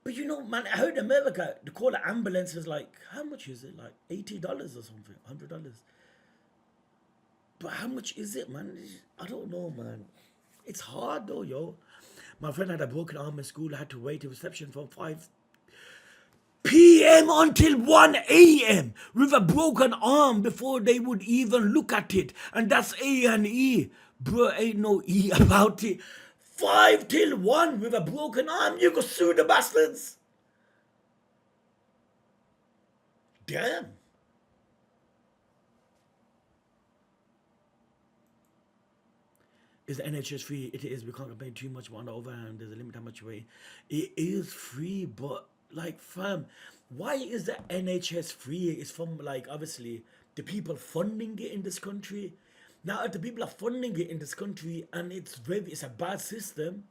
But you know, man, I heard in America, to call an ambulance is like, how much is it? Like $80 or something, $100. But how much is it, man? I don't know, man. It's hard though, yo. My friend had a broken arm in school. I had to wait in reception from 5 p.m. until 1 a.m. with a broken arm before they would even look at it. And that's A&E. Bro, ain't no E about it. 5 till 1 with a broken arm. You go sue the bastards. Damn. Is the NHS free? It is. We can't complain too much on the other hand. There's a limit how much you weigh. It is free, but like, fam, why is the NHS free? It's from, like, obviously the people funding it in this country. Now, if the people are funding it in this country and it's a bad system,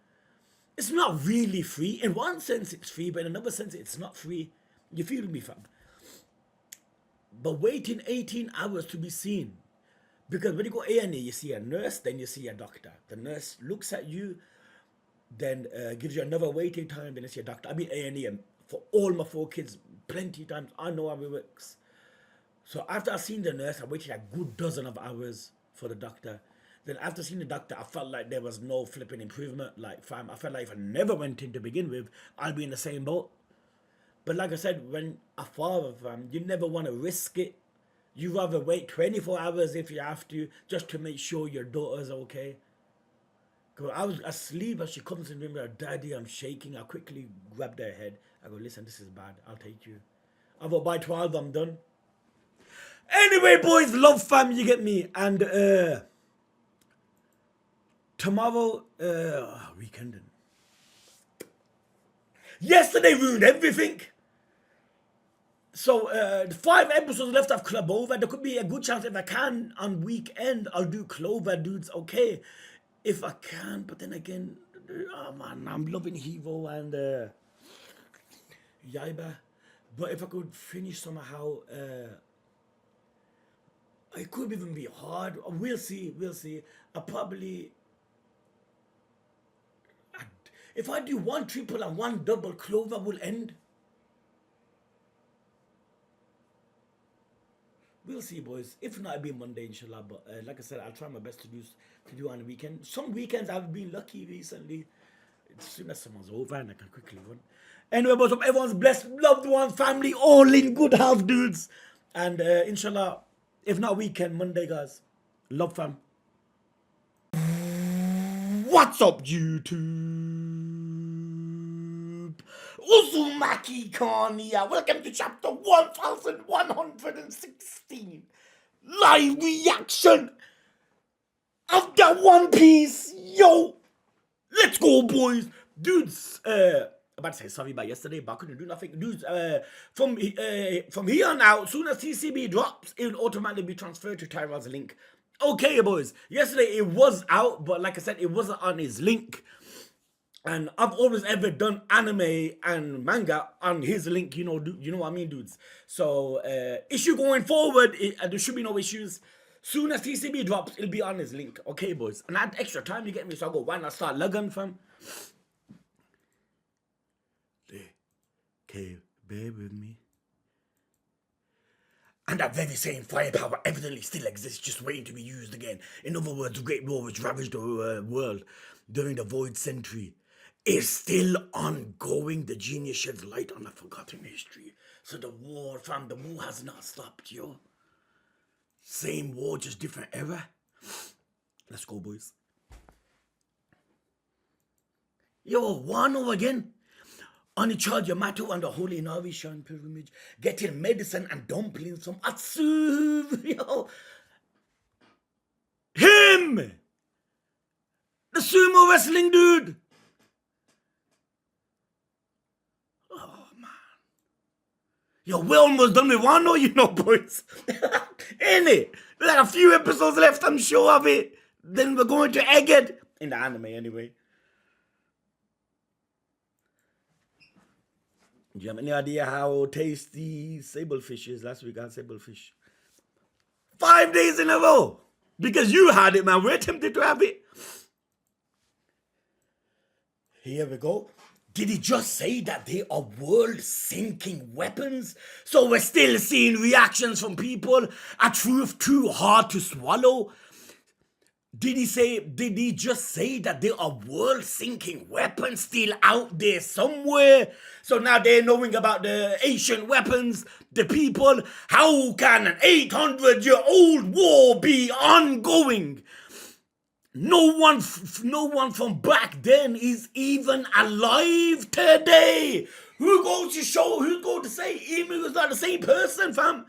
it's not really free. In one sense, it's free, but in another sense, it's not free. You feel me, fam? But waiting 18 hours to be seen. Because when you go A&E, you see a nurse, then you see a doctor. The nurse looks at you, then gives you another waiting time, then you see a doctor. I mean A&E for all my 4 kids plenty times. I know how it works. So after I seen the nurse, I waited a good dozen of hours for the doctor. Then after seeing the doctor, I felt like there was no flipping improvement. Like, fam, I felt like if I never went in to begin with, I'll be in the same boat. But like I said, when a father, fam, you never want to risk it. You rather wait 24 hours if you have to, just to make sure your daughter's okay. Because I was asleep as she comes in the room with her, Daddy, I'm shaking. I quickly grabbed her head. I go, listen, this is bad. I'll take you. I thought by 12, I'm done. Anyway, boys, love fam, you get me. And tomorrow, weekending. Yesterday ruined everything. So, the 5 episodes left of Clover. There could be a good chance if I can on weekend, I'll do Clover, dudes. Okay, if I can. But then again, oh man, I'm loving Hero and Yaiba. But if I could finish somehow, it could even be hard. We'll see. We'll see. If I do 1 triple and 1 double, Clover will end. We'll see, boys. If not, it'll be Monday, inshallah. But like I said, I'll try my best to do on the weekend. Some weekends I've been lucky recently. As soon as summer's over, and I can quickly run. Anyway, boys, hope everyone's blessed, loved one, family, all in good health, dudes. And inshallah, if not weekend, Monday, guys. Love, fam. What's up, YouTube? Uzumaki Khan here. Welcome to chapter 1116. Live reaction of the One Piece. Yo, let's go, boys. Dudes, I'm about to say sorry about yesterday, but I couldn't do nothing. Dudes, from here on out, soon as TCB drops, it will automatically be transferred to Tyra's link. Okay, boys. Yesterday it was out, but like I said, it wasn't on his link. And I've always ever done anime and manga on his link, you know what I mean, dudes. So, issue going forward, there should be no issues. Soon as TCB drops, it'll be on his link. Okay, boys. And I had extra time, you get me? So I go, why not start lugging, fam? Okay, bear with me. And that very same firepower evidently still exists, just waiting to be used again. In other words, the Great War which ravaged the world during the Void Century is still ongoing. The genius sheds light on a forgotten history. So the war, fam, the war has not stopped, yo. Same war, just different era. Let's go, boys. Yo, Wano again. On the charge Yamato and the Holy Navi-shan pilgrimage, getting medicine and dumplings from Atsu. Yo. Him! The sumo wrestling dude! Oh, man. Yo, we're almost done with Wano, you know, boys. Ain't it? There's like a few episodes left, I'm sure of it. Then we're going to Egghead. In the anime, anyway. Do you have any idea how tasty sablefish is? Last week I had sablefish. 5 days in a row. Because you had it, man. We're tempted to have it. Here we go. Did he just say that they are world-sinking weapons? So we're still seeing reactions from people. A truth too hard to swallow. Did he just say that there are world-sinking weapons still out there somewhere? So now they're knowing about the ancient weapons, the people. How can an 800-year-old war be ongoing? No one from back then is even alive today. Who's going to say Emu was not the same person, fam?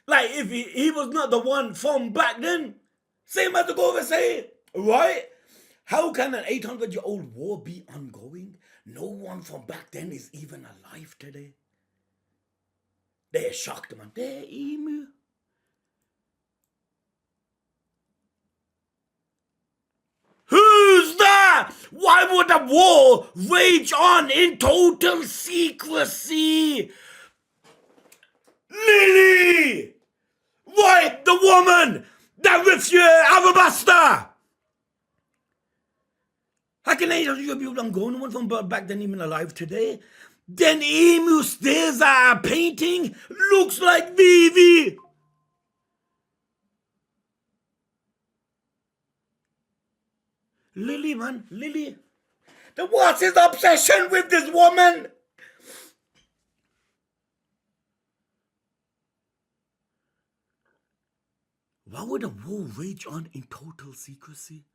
Like, if he was not the one from back then, same as to go over and say, right? How can an 800-year-old war be ongoing? No one from back then is even alive today. They're shocked, man. They're Emu. Who's that? Why would the war rage on in total secrecy? Lily! Why, the woman that with your alabaster? How can I you be ongoing? One from back then even alive today? Then Emu stares at a painting, looks like Vivi. Lily, man, Lily. Then what's his obsession with this woman? Why would a war rage on in total secrecy?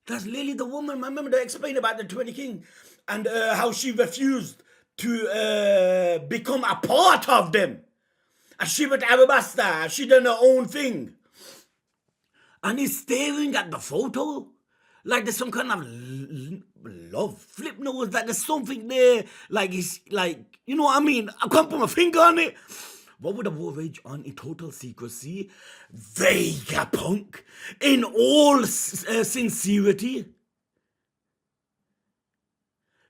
That's Lily the woman. I remember they explained about the 20 King and how she refused to become a part of them. And she went Arabasta. She done her own thing. And he's staring at the photo like there's some kind of love flip nose, like there's something there, like he's like, you know what I mean? I can't put my finger on it. What would a war rage on in total secrecy? Vegapunk, in all sincerity,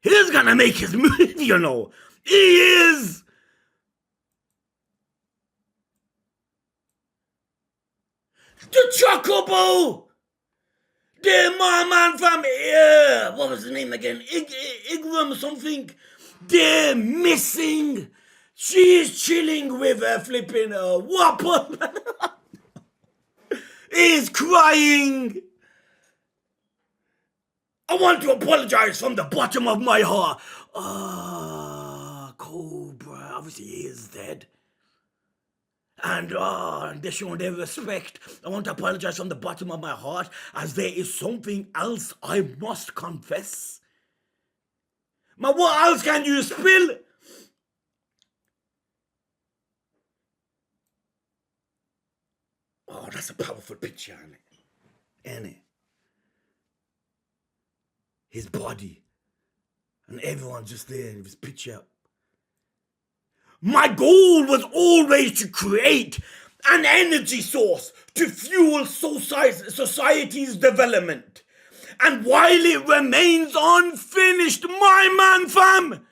he's gonna make his move, you know. He is. The Chocobo! The my man from what was his name again? Igram something. They're missing. She's chilling with a flipping whopper. He's crying. I want to apologize from the bottom of my heart. Cobra, obviously he is dead. And they're showing their respect. I want to apologize from the bottom of my heart, as there is something else I must confess. Man, what else can you spill? Oh, that's a powerful picture, ain't it? His body. And everyone just there in his picture. My goal was always to create an energy source to fuel society's development. And while it remains unfinished, my man fam,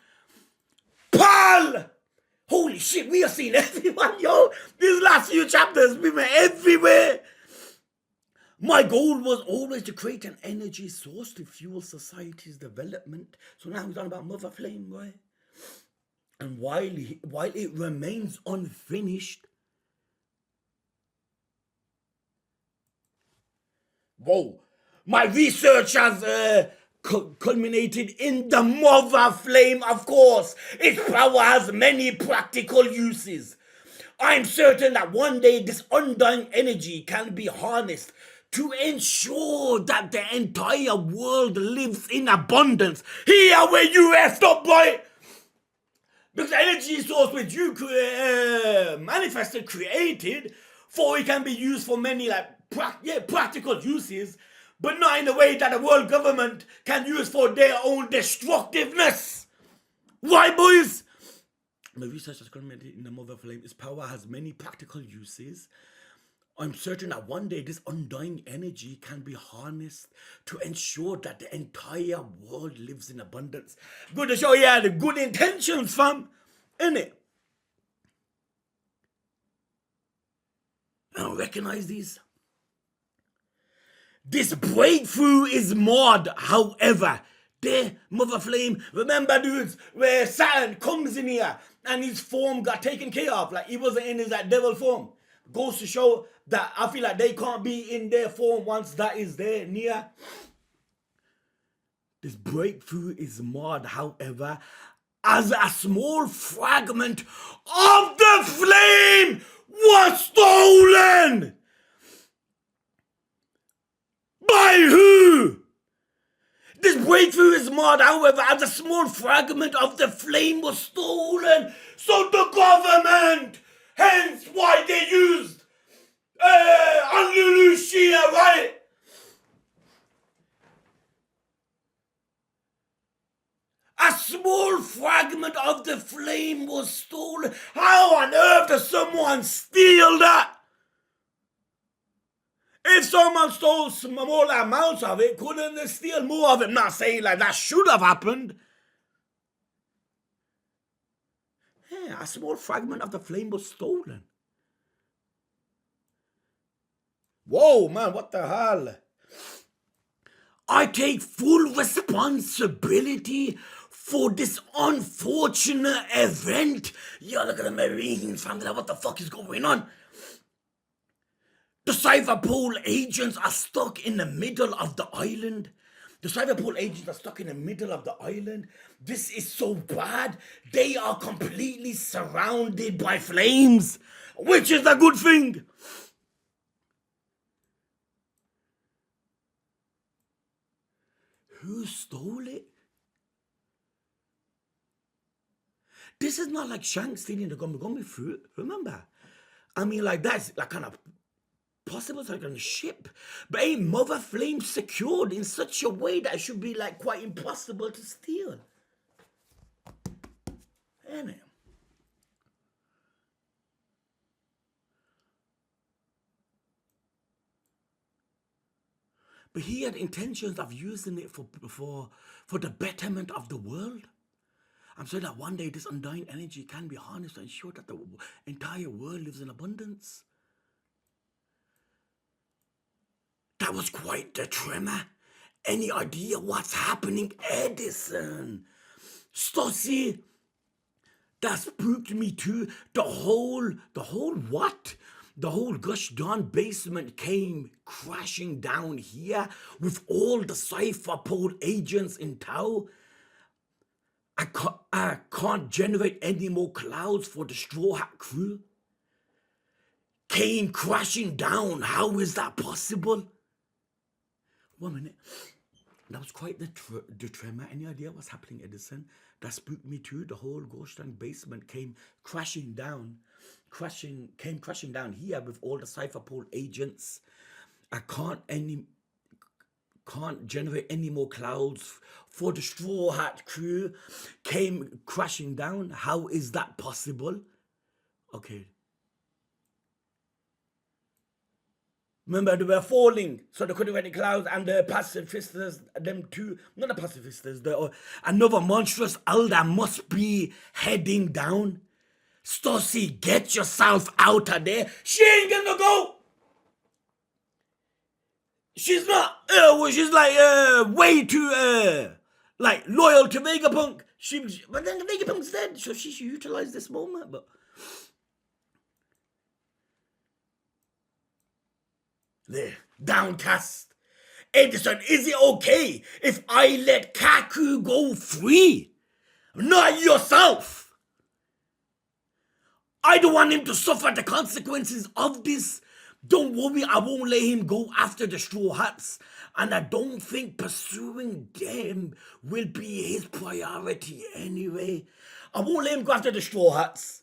pal! Holy shit, we are seeing everyone, yo. These last few chapters, we went everywhere. My goal was always to create an energy source to fuel society's development. So now he's on about Mother Flame, right? And while it remains unfinished, whoa, my research has culminated in the Mother Flame, of course. Its power has many practical uses. I'm certain that one day this undying energy can be harnessed to ensure that the entire world lives in abundance. Here where you effed up, boy! Because energy source which you manifested, created, for it can be used for many practical uses, but not in a way that the world government can use for their own destructiveness. Why, boys? My research has culminated in the Mother Flame. Its power has many practical uses. I'm certain that one day this undying energy can be harnessed to ensure that the entire world lives in abundance. Good to show you had the good intentions, fam. Innit? I don't recognize these. This breakthrough is mod, however. There, Mother Flame. Remember, dudes, where Saturn comes in here and his form got taken care of. Like he wasn't in his devil form. goes to show that I feel like they can't be in their form once that is there near. This breakthrough is marred, however, as a small fragment of the flame was stolen. By who? This breakthrough is marred, however, as a small fragment of the flame was stolen. So the government, hence why they used Andalusia, right? A small fragment of the flame was stolen. How on earth does someone steal that? If someone stole small amounts of it, couldn't they steal more of it? I'm not saying like that should have happened. Yeah, a small fragment of the flame was stolen. Whoa, man, what the hell? I take full responsibility for this unfortunate event. Yo, look at the Marines, family. What the fuck is going on? The Cyberpol agents are stuck in the middle of the island. The Cyberpol agents are stuck in the middle of the island. This is so bad. They are completely surrounded by flames, which is a good thing. Who stole it? This is not like Shanks stealing the Gummy fruit, remember? I mean, like, that's like kind of possible, like on a ship. But ain't Mother Flame secured in such a way that it should be like quite impossible to steal? Ain't it? But he had intentions of using it for the betterment of the world. I'm saying that one day this undying energy can be harnessed to ensure that the entire world lives in abundance. That was quite the tremor. Any idea what's happening, Edison? Stassi, that spooked me too. The whole what? The whole gosh darn basement came crashing down here with all the Cypherpole agents in tow. I can't generate any more clouds for the Straw Hat crew. Came crashing down. How is that possible? 1 minute. That was quite the tremor. Any idea what's happening, Edison? That spooked me too. The whole Gorstein basement came crashing down here with all the Cypherpole agents. I can't generate any more clouds for the Straw Hat crew. Came crashing down. How is that possible? Okay. Remember, they were falling, so they couldn't get any clouds, and the pacifistas, them two, not the pacifistas, another monstrous elder must be heading down. Stassi, get yourself out of there. She ain't gonna go. She's not, she's like, way too, like, loyal to Vegapunk. But then Vegapunk's dead, so she should utilize this moment, but... There, downcast. Edison, is it okay if I let Kaku go free? Not yourself. I don't want him to suffer the consequences of this. Don't worry, I won't let him go after the Straw Hats. And I don't think pursuing them will be his priority anyway. I won't let him go after the Straw Hats.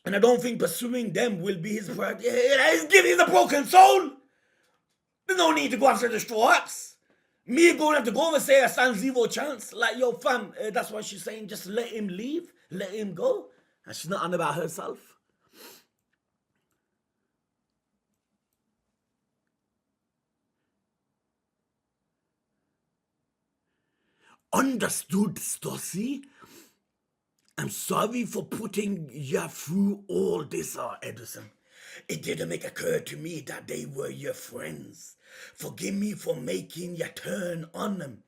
And I don't think pursuing them will be his priority. He's giving the broken soul. There's no need to go after the Straw Hats. Me going to go and say I stand zero chance. Like, yo, fam, that's why she's saying just let him leave. Let him go. And she's not on about herself. Understood, Stassi? I'm sorry for putting you through all this, Edison. It didn't make occur to me that they were your friends. Forgive me for making you turn on them.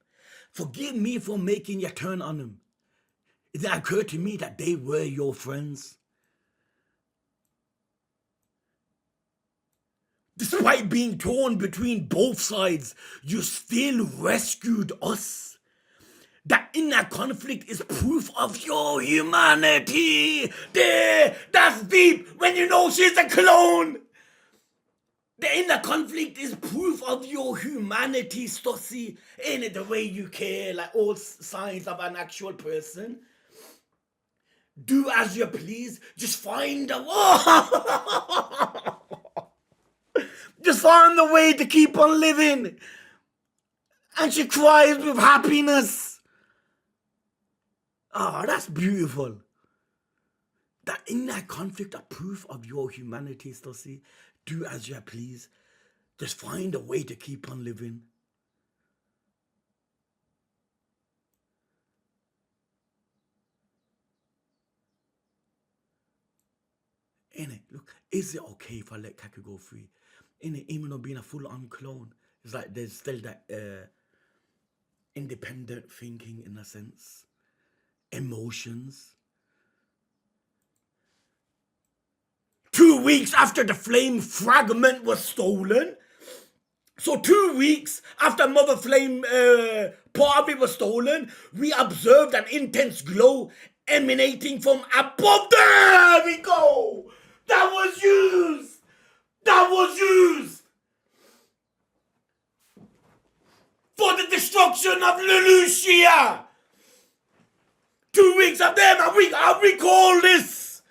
Forgive me for making you turn on them. It didn't occur to me that they were your friends. Despite being torn between both sides, you still rescued us. That inner conflict is proof of your humanity. There, that's deep when you know she's a clone. The inner conflict is proof of your humanity, Stussy. Ain't it the way you care, like all signs of an actual person? Do as you please. Just find a just find the way to keep on living. And she cries with happiness. Ah, that's beautiful. That inner conflict, a proof of your humanity, Stussy. Do as you please. Just find a way to keep on living. Innit? Look, is it okay if I let Kaku go free? Innit? Even though being a full-on clone, it's like there's still that independent thinking in a sense. Emotions. 2 weeks after the flame fragment was stolen. So 2 weeks after Mother Flame part of it was stolen, we observed an intense glow emanating from above. There we go! That was used! That was used! For the destruction of Lelouchia! 2 weeks after them, I recall this!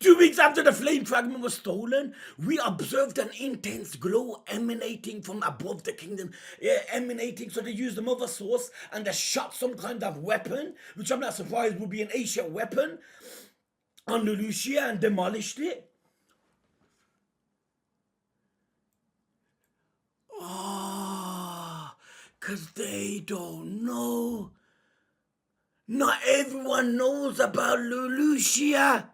2 weeks after the flame fragment was stolen, we observed an intense glow emanating from above the kingdom. So they used the mother source and they shot some kind of weapon, which I'm not surprised would be an ancient weapon, on Lelouchia and demolished it. Ah, because they don't know. Not everyone knows about Lelouchia.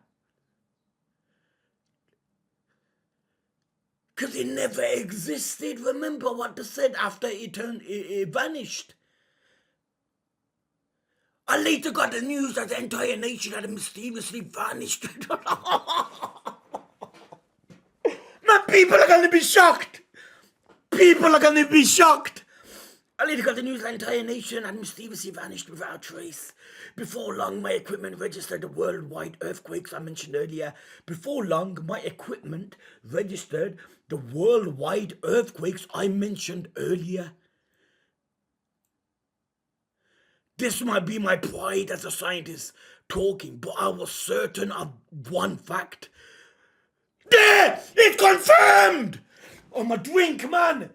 Because it never existed. Remember what they said after it vanished. I later got the news that the entire nation had mysteriously vanished. Man, people are going to be shocked. People are going to be shocked. I later got the news that the entire nation had mysteriously vanished without trace. Before long, my equipment registered the worldwide earthquakes I mentioned earlier. Before long, my equipment registered the worldwide earthquakes I mentioned earlier. This might be my pride as a scientist talking, but I was certain of one fact. There! It's confirmed! Oh, my drink, man!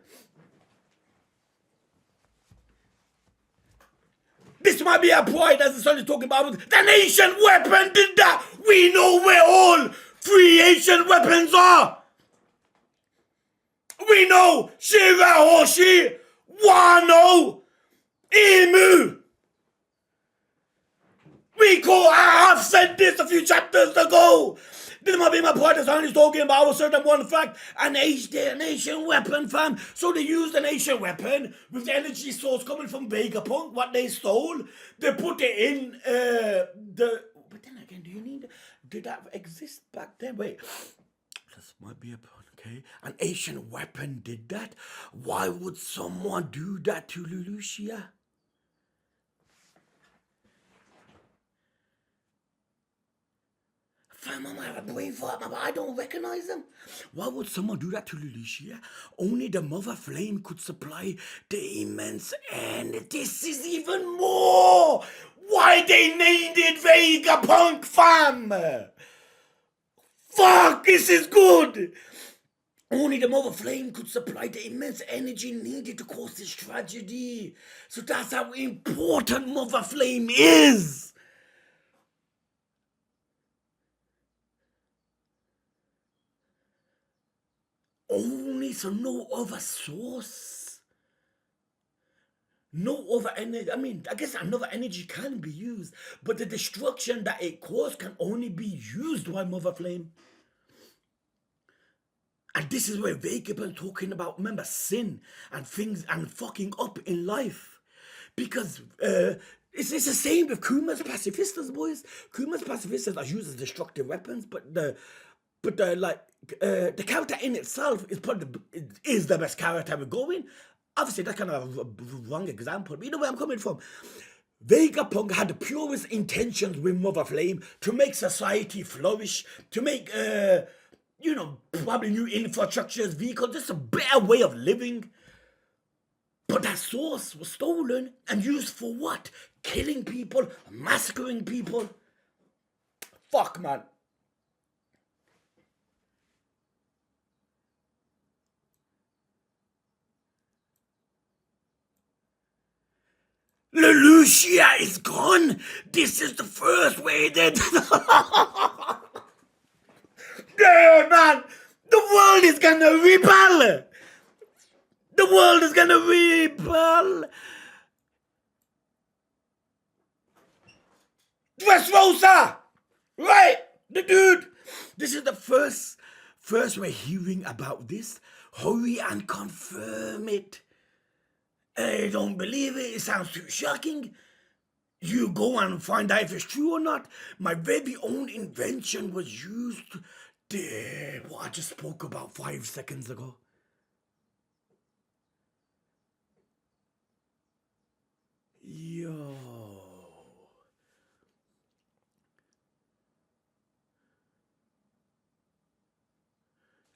This might be a pride as the scientist talking about. The ancient weapon did that! We know where all 3 ancient weapons are! We know Shirahoshi, Wano, Emu! I've said this a few chapters ago. This might be my point as I'm talking about a certain one fact. An ancient weapon, fam. So they used an ancient weapon with the energy source coming from Vegapunk, what they stole. They put it in But then again, did that exist back then? Wait. This might be a point, okay? An ancient weapon did that? Why would someone do that to Lelouchia? Fam, I might have a brain fart, but I don't recognize them. Why would someone do that to Lelouchia? Only the mother flame could supply the immense and this is even more why they named it Vegapunk, fam. Fuck, this is good. Only the mother flame could supply the immense energy needed to cause this tragedy. So that's how important mother flame is. Only, so no other source. No other energy. I mean, I guess another energy can be used, but the destruction that it caused can only be used by Mother Flame. And this is where Vegapunk talking about, remember, sin and things and fucking up in life. Because it's the same with Kuma's pacifistas, boys. Kuma's pacifistas are used as destructive weapons, but But the character in itself is probably is the best character we're going. Obviously, that's kind of a wrong example, but you know where I'm coming from. Vegapunk had the purest intentions with Mother Flame to make society flourish, to make, probably new infrastructures, vehicles, just a better way of living. But that source was stolen and used for what? Killing people, massacring people. Fuck, man. Lelouchia is gone. This is the first way that... Yeah, man. The world is gonna rebel. The world is gonna rebel. Dressrosa! Right, the dude. This is the first we're hearing about this. Hurry and confirm it. I don't believe it. It sounds too shocking. You go and find out if it's true or not. My very own invention was used. What I just spoke about 5 seconds ago. Yo.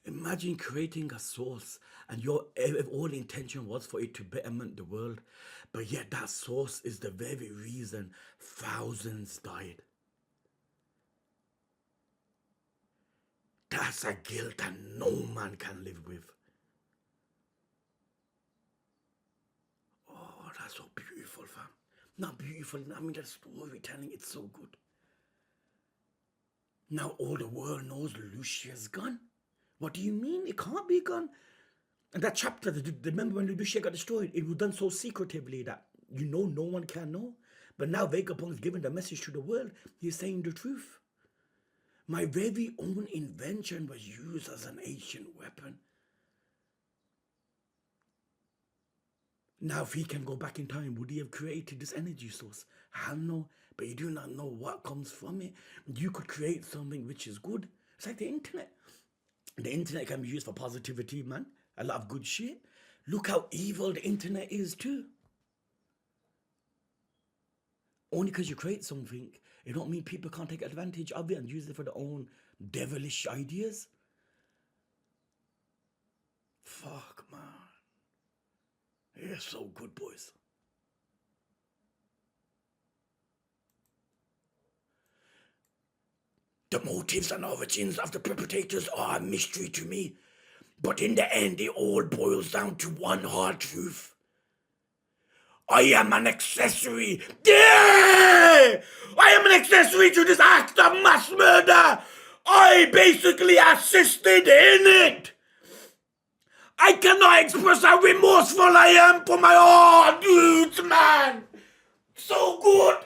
Imagine creating a source and your all intention was for it to betterment the world, but yet that source is the very reason thousands died. That's a guilt that no man can live with. Oh, that's so beautiful, fam. Not beautiful, I mean, that storytelling, it's so good. Now all the world knows Lucia's gone. What do you mean? It can't be gone. And that chapter, remember when Lucia got destroyed? It was done so secretively that no one can know. But now Vegapunk is giving the message to the world. He's saying the truth. My very own invention was used as an ancient weapon. Now, if he can go back in time, would he have created this energy source? Hell no. But you do not know what comes from it. You could create something which is good. It's like the internet. The internet can be used for positivity, man. A lot of good shit. Look how evil the internet is too. Only because you create something, it don't mean people can't take advantage of it and use it for their own devilish ideas. Fuck, man. You're so good, boys. The motives and origins of the perpetrators are a mystery to me. But in the end, it all boils down to one hard truth. I am an accessory. Yeah! I am an accessory to this act of mass murder. I basically assisted in it. I cannot express how remorseful I am for my dudes, man. So good.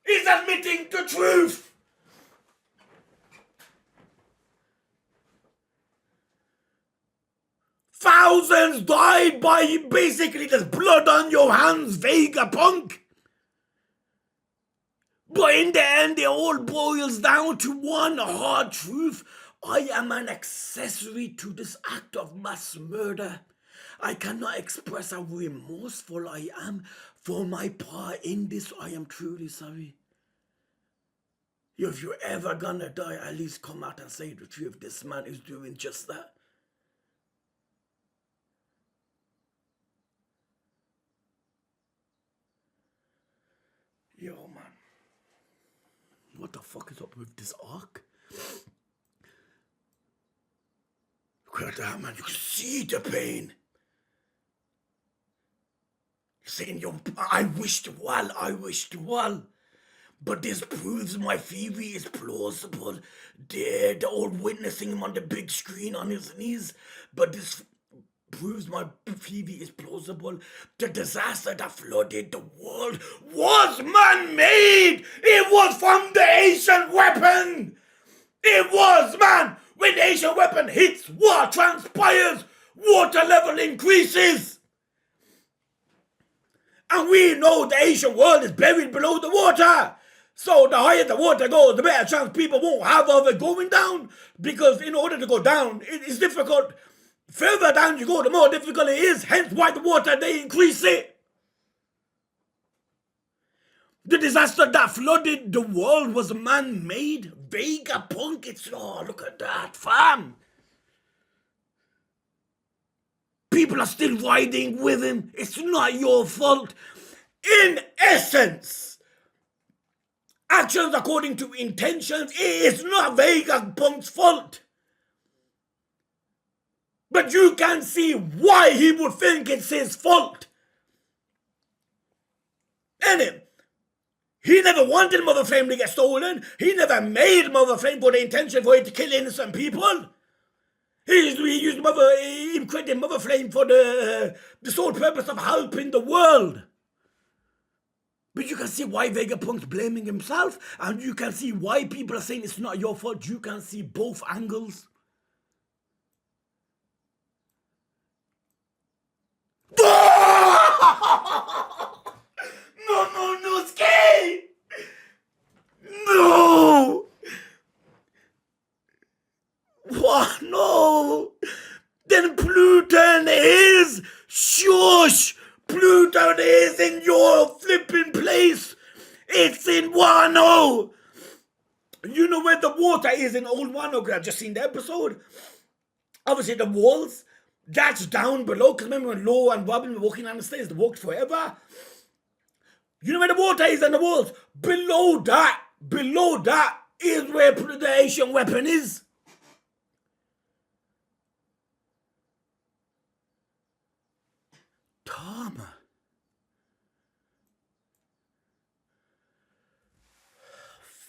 He's admitting the truth. Thousands died by basically there's blood on your hands, Vegapunk. But in the end, it all boils down to one hard truth. I am an accessory to this act of mass murder. I cannot express how remorseful I am for my part in this. I am truly sorry. If you're ever gonna die, at least come out and say the truth. This man is doing just that. Yo, man. What the fuck is up with this arc? Look at that, man. You can see the pain. Saying, I wished well. But this proves my theory is plausible. The old witnessing him on the big screen on his knees. But this proves my theory is plausible. The disaster that flooded the world was man-made. It was from the ancient weapon. It was, man. When the ancient weapon hits, water transpires. Water level increases. And we know the ancient world is buried below the water. So the higher the water goes, the better chance people won't have of it going down. Because in order to go down, it is difficult. Further down you go, the more difficult it is. Hence why the water, they increase it. The disaster that flooded the world was man-made. Vegapunk, it's, oh, look at that, fam. People are still riding with him. It's not your fault. In essence, actions according to intentions, it is not Vegapunk's fault. But you can see why he would think it's his fault. And he never wanted Mother Flame to get stolen. He never made Mother Flame for the intention for it to kill innocent people. He created Mother Flame for the sole purpose of helping the world. But you can see why Vegapunk's blaming himself, and you can see why people are saying it's not your fault. You can see both angles. No, Skate! No! What? No! Then Pluton is... Shush! Pluton is in your flipping place! It's in Wano! You know where the water is in Old Wano? Because I've just seen the episode. Obviously the walls, that's down below. Because remember when Lo and Robin were walking down the stairs, they walked forever. You know where the water is and the walls? Below that is where the Asian weapon is. Tom.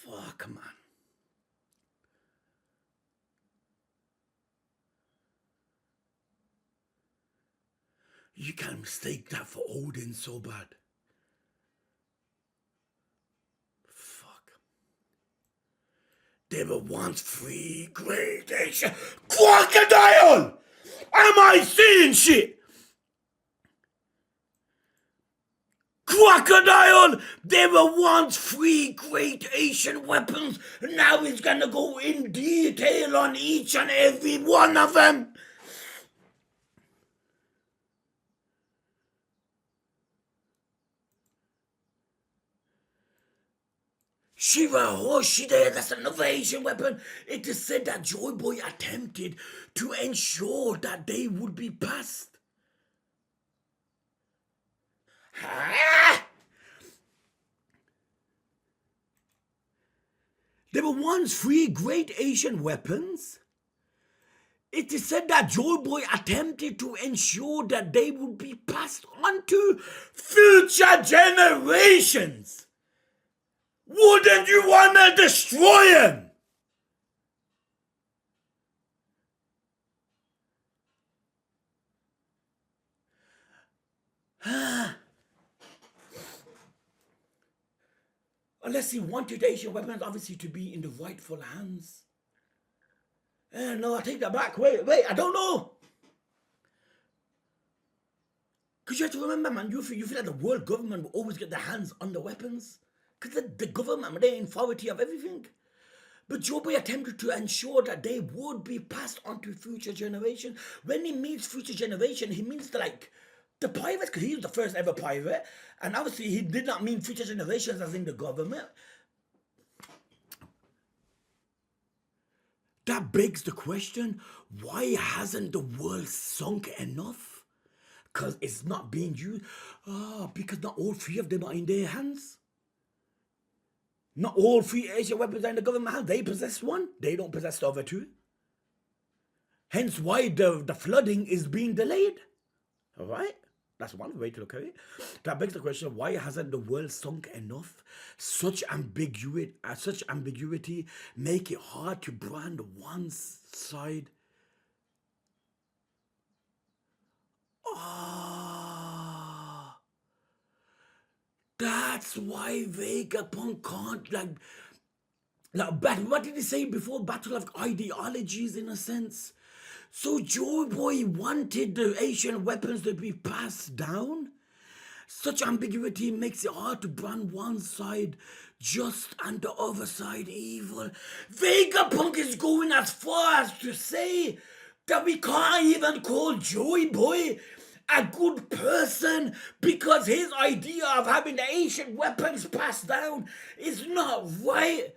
Fuck, man. You can't mistake that for Odin so bad. They were once free great Asian crocodile! Am I seeing shit? Crocodile! They were once free great Asian weapons. Now he's gonna go in detail on each and every one of them. Shiva Hoshide, that's another Asian weapon. It is said that Joy Boy attempted to ensure that they would be passed. There were once three great Asian weapons. It is said that Joy Boy attempted to ensure that they would be passed on to future generations. Wouldn't you want to destroy him? Unless he wanted Asian weapons, obviously, to be in the rightful hands. No, I take that back. Wait, I don't know. Because you have to remember, man, you feel like the world government will always get their hands on the weapons. Because the government, they're in authority of everything. But Joy Boy attempted to ensure that they would be passed on to future generation. When he means future generation, he means the pirates, because he was the first ever pirate. And obviously he did not mean future generations as in the government. That begs the question, why hasn't the world sunk enough? Because it's not being used. Because not all three of them are in their hands. Not all three Asian weapons are in the government hands. They possess one. They don't possess the other two. Hence why the flooding is being delayed. All right? That's one way to look at it. That begs the question, why hasn't the world sunk enough? Such ambiguity make it hard to brand one side. That's why Vegapunk can't what did he say before? Battle of ideologies, in a sense. So Joy Boy wanted the Asian weapons to be passed down Such ambiguity makes it hard to brand one side just and the other side evil. Vegapunk is going as far as to say that we can't even call Joy Boy a good person because his idea of having the ancient weapons passed down is not right.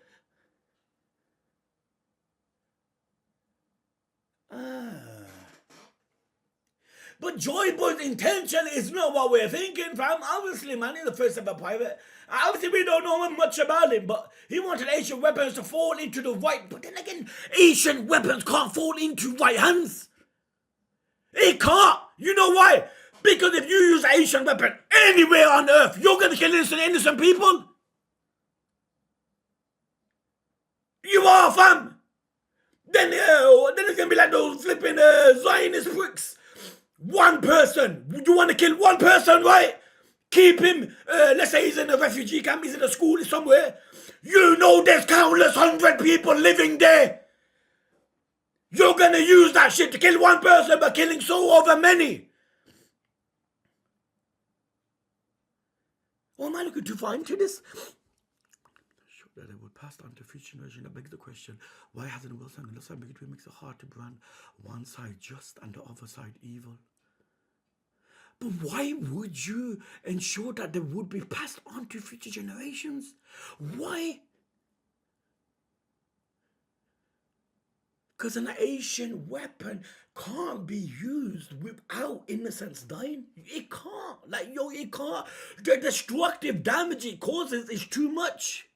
But Joy Boy's intention is not what we're thinking, fam. Obviously, man, he's the first ever pirate. Obviously, we don't know much about him, but he wanted ancient weapons to fall into the right. But then again, ancient weapons can't fall into right hands. It can't. You know why? Because if you use an ancient weapon anywhere on Earth, you're going to kill innocent people. You are, fam. Then it's going to be like those flipping Zionist pricks. One person. You want to kill one person, right? Keep him, let's say he's in a refugee camp, he's in a school somewhere. You know there's countless 100 people living there. You're going to use that shit to kill one person but killing so over many. Or am I looking too far into this? That it would pass on to future generation. That begs the question, why hasn't the world found enough ambiguity makes it hard to brand one side just and the other side evil? But why would you ensure that they would be passed on to future generations? Why? Because an ancient weapon can't be used without innocents dying. It can't. It can't. The destructive damage it causes is too much.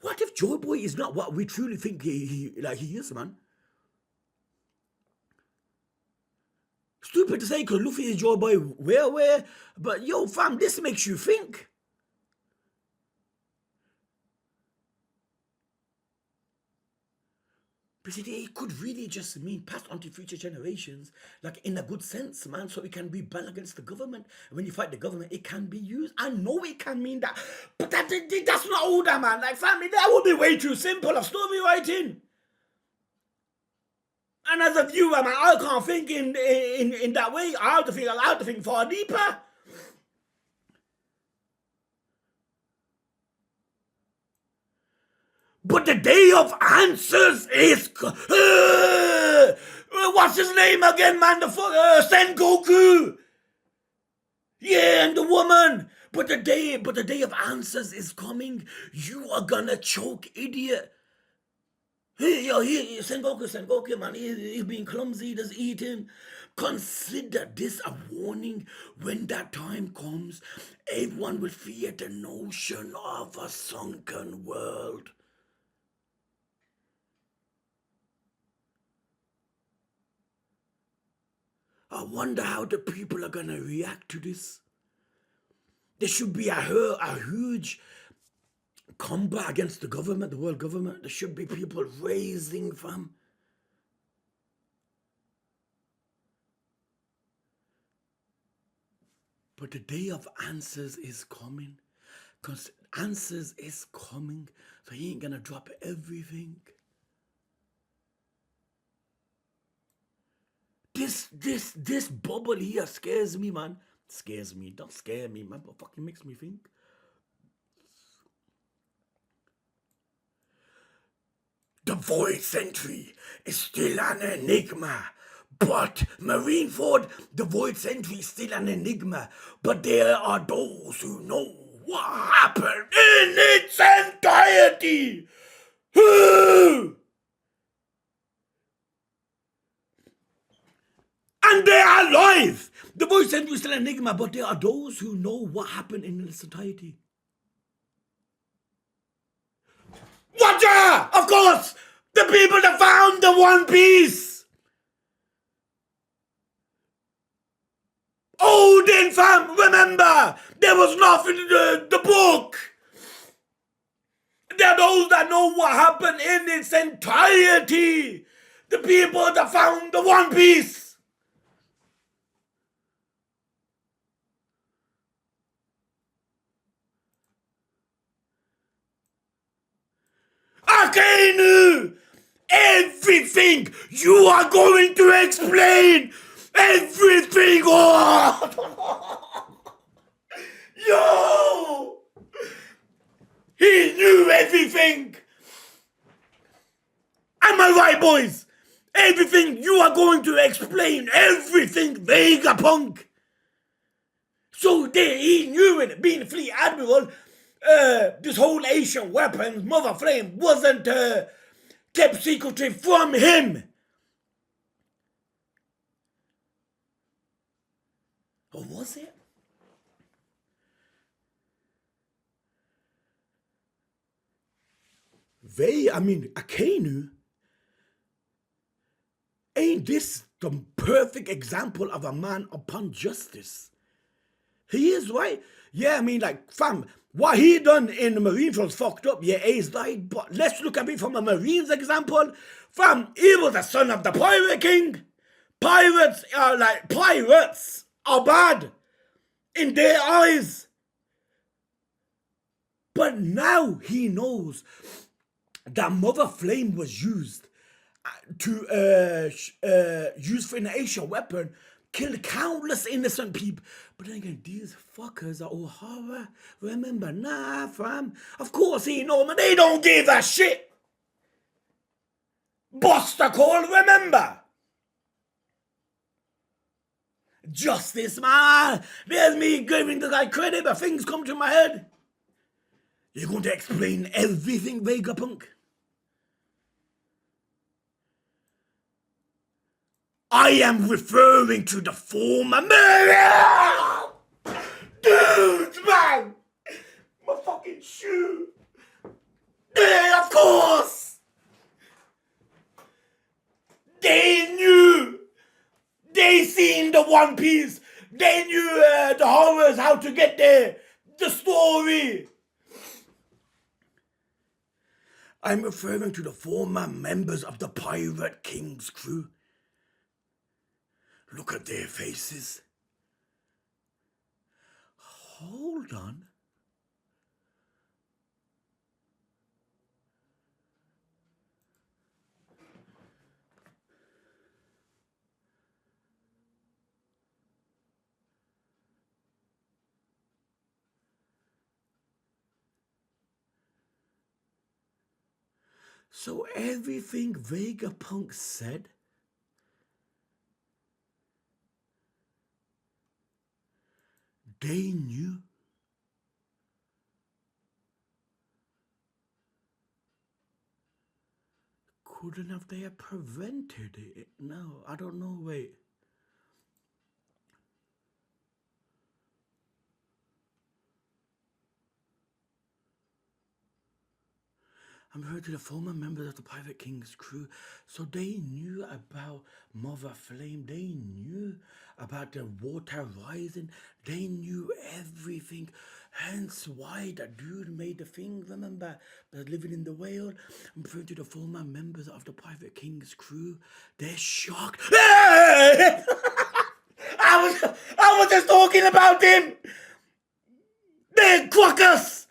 What if Joy Boy is not what we truly think he is, man? Stupid to say because Luffy is Joy Boy, where? But yo, fam, this makes you think. But it could really just mean passed on to future generations, like in a good sense, man, so it can be banned against the government. When you fight the government, it can be used. I know it can mean that, but that's not all that, man. Like, family, that would be way too simple of story writing. And as a viewer, man, I can't think in that way. I have to think far deeper. But the day of answers is... what's his name again, man? Sengoku. Yeah, and the woman. But the day of answers is coming. You are gonna choke, idiot. Sengoku, man, he's being clumsy, just eating. Consider this a warning. When that time comes, everyone will fear the notion of a sunken world. I wonder how the people are gonna react to this. There should be a huge combat against the government, the world government. There should be people raising, fam. But the day of answers is coming. Because answers is coming. So he ain't gonna drop everything. This bubble here scares me, man. Scares me. Don't scare me, man. But fucking makes me think. The Void Sentry is still an enigma. But, Marineford, the Void Sentry is still an enigma. But there are those who know what happened in its entirety. And they are alive. The Void Sentry is still an enigma, but there are those who know what happened in its entirety. Watcher! Of course! The people that found the One Piece! Odin, fam! Remember! There was nothing in the book! There are those that know what happened in its entirety! The people that found the One Piece! Akainu! Everything you are going to explain! everything. Oh! Yo! He knew everything. Am I right, boys? Everything. You are going to explain everything, Vegapunk. So he knew it, being Fleet Admiral, this whole Asian weapons, Mother Flame, wasn't kept secretly from him. Or was it? Akainu, ain't this the perfect example of a man upon justice? He is, right? Yeah, fam, what he done in the Marines was fucked up. Yeah, he's died, but let's look at it from a Marines example. Fam, he was the son of the Pirate King. Pirates are bad in their eyes. But now he knows that Mother Flame was used to use for an Asian weapon, killed countless innocent people. But then again, these fuckers are all horror. Remember, nah, fam. Of course he know, man. They don't give a shit. Buster Call, remember? Justice, man. There's me giving the guy credit, but things come to my head. You're going to explain everything, Vegapunk? I am referring to the former murder! Dude, man! My fucking shoe! Yeah, of course! They knew! They seen the One Piece! They knew the horrors, how to get there! The story! I'm referring to the former members of the Pirate King's crew. Look at their faces. Hold on. So everything Vegapunk said, they knew. Couldn't have they have prevented it? No, I don't know, wait. I'm heard to the former members of the Pirate King's crew, so they knew about Mother Flame, they knew about the water rising, they knew everything. Hence why that dude made the thing, remember, living in the whale. I'm referring to the former members of the Pirate King's crew. They're shocked. I was just talking about him. They're quackers.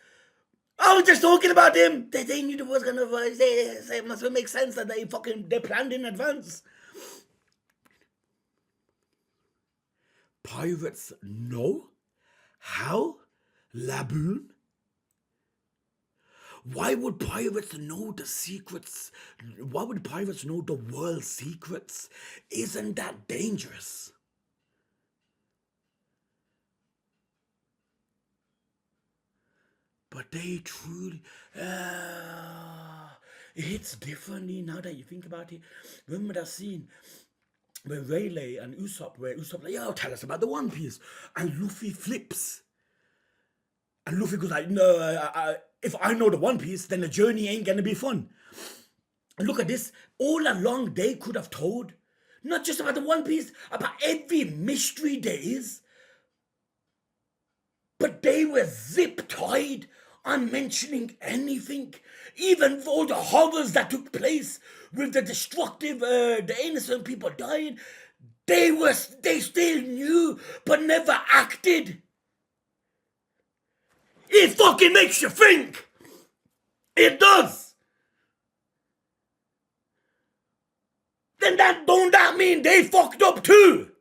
I was just talking about him. They knew there was gonna rise. It must make sense that they planned in advance. Pirates know? How? Laboon? Why would pirates know the secrets? Why would pirates know the world's secrets? Isn't that dangerous? But they truly, it hits differently now that you think about it. Remember that scene where Rayleigh and Usopp, like, yo, tell us about the One Piece. And Luffy flips. And Luffy goes like, no, if I know the One Piece, then the journey ain't gonna be fun. And look at this. All along, they could have told, not just about the One Piece, about every mystery there is. But they were zip-tied on mentioning anything. Even all the horrors that took place with the destructive, the innocent people dying, they still knew, but never acted. It fucking makes you think. It does. Then don't that mean they fucked up too?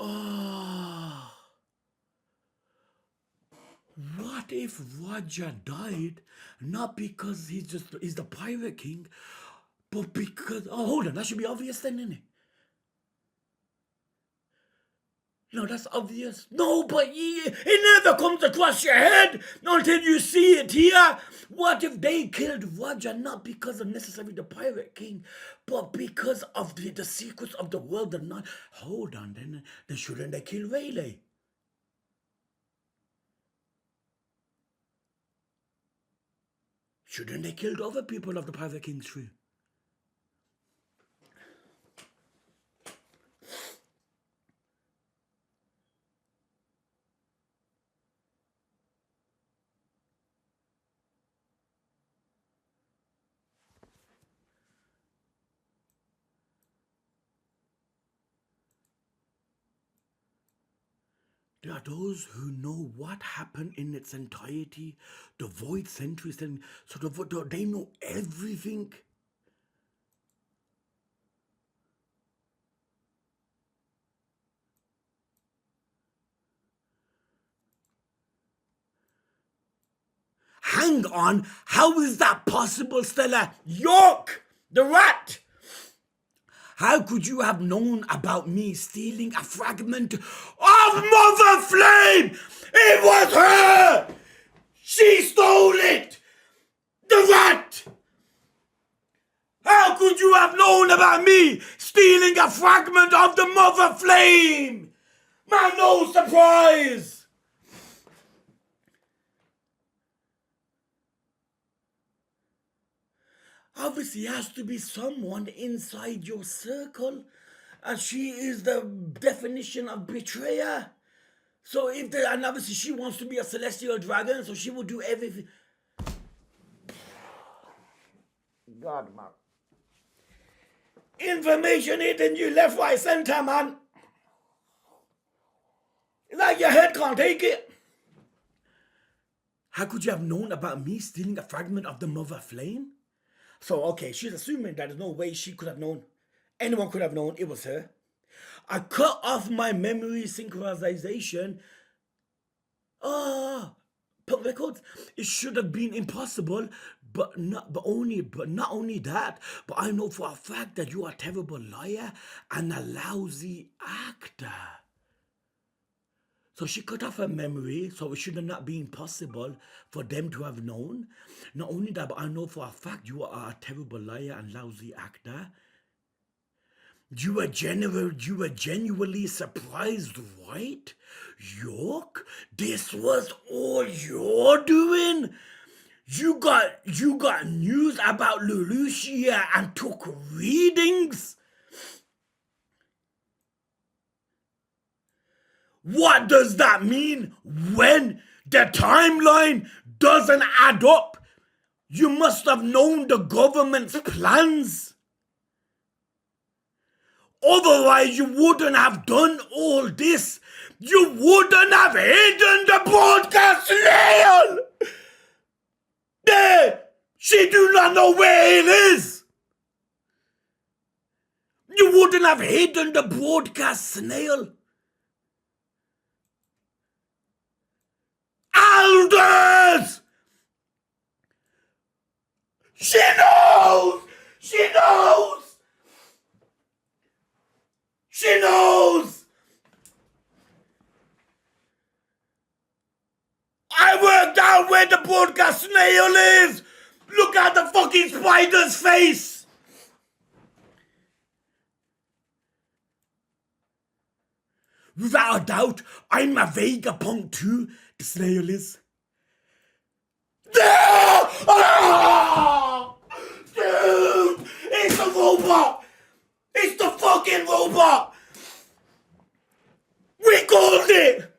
Ah. What if Raja died not because he's the pirate king, but because hold on, that should be obvious then, isn't it? No, that's obvious. No, but it never comes across your head until you see it here. What if they killed Raja not because of necessarily the pirate king, but because of the secrets of the world and not? Hold on, then shouldn't they kill Rayleigh? Shouldn't they kill the other people of the pirate king's tree? There are those who know what happened in its entirety, the void centuries, and so they know everything. Hang on, how is that possible, Stella? York, the rat! How could you have known about me stealing a fragment of Mother Flame? It was her! She stole it! The rat! How could you have known about me stealing a fragment of the Mother Flame? Man, no surprise! Obviously, has to be someone inside your circle, and she is the definition of betrayer. So and obviously she wants to be a celestial dragon, so she will do everything. God, man. Information hitting you left, right, center, man. It's like your head can't take it. How could you have known about me stealing a fragment of the Mother Flame? So, okay, she's assuming that there's no way she could have known. Anyone could have known it was her. I cut off my memory synchronization. Put records. It should have been impossible, but not only that, but I know for a fact that you are a terrible liar and a lousy actor. So she cut off her memory, so it should have not been possible for them to have known. Not only that, but I know for a fact you are a terrible liar and lousy actor. You were genuinely surprised, right? York? This was all you're doing? You got news about Lelouchia and took readings? What does that mean when the timeline doesn't add up? You must have known the government's plans. Otherwise, you wouldn't have done all this. You wouldn't have hidden the broadcast snail. There, she do not know where it is. You wouldn't have hidden the broadcast snail. Aldous! She knows! She knows! She knows! I worked out where the broadcast snail is! Look at the fucking spider's face! Without a doubt, I'm a Vegapunk too, the snail is. Ah! Dude! It's the robot! It's the fucking robot! We called it!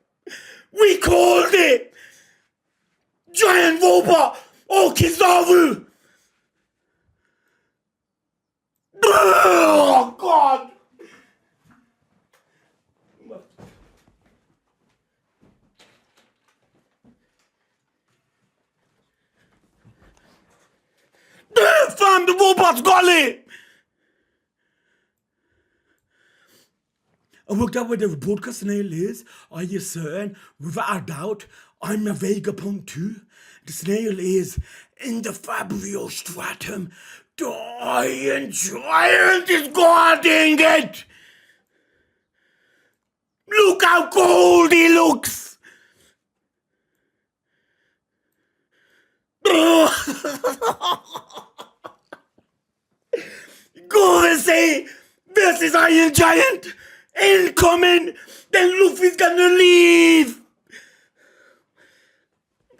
We called it! Giant robot! Oh, Kizaru! Oh, God! Fam, the robot's got it! I worked out where the broadcast snail is. Are you certain? Without a doubt, I'm a Vegapunk too. The snail is in the Fabriostratum. The Iron Giant is guarding it! Look how cold he looks! Go and say, this is Iron Giant! Incoming! Then Luffy's gonna leave!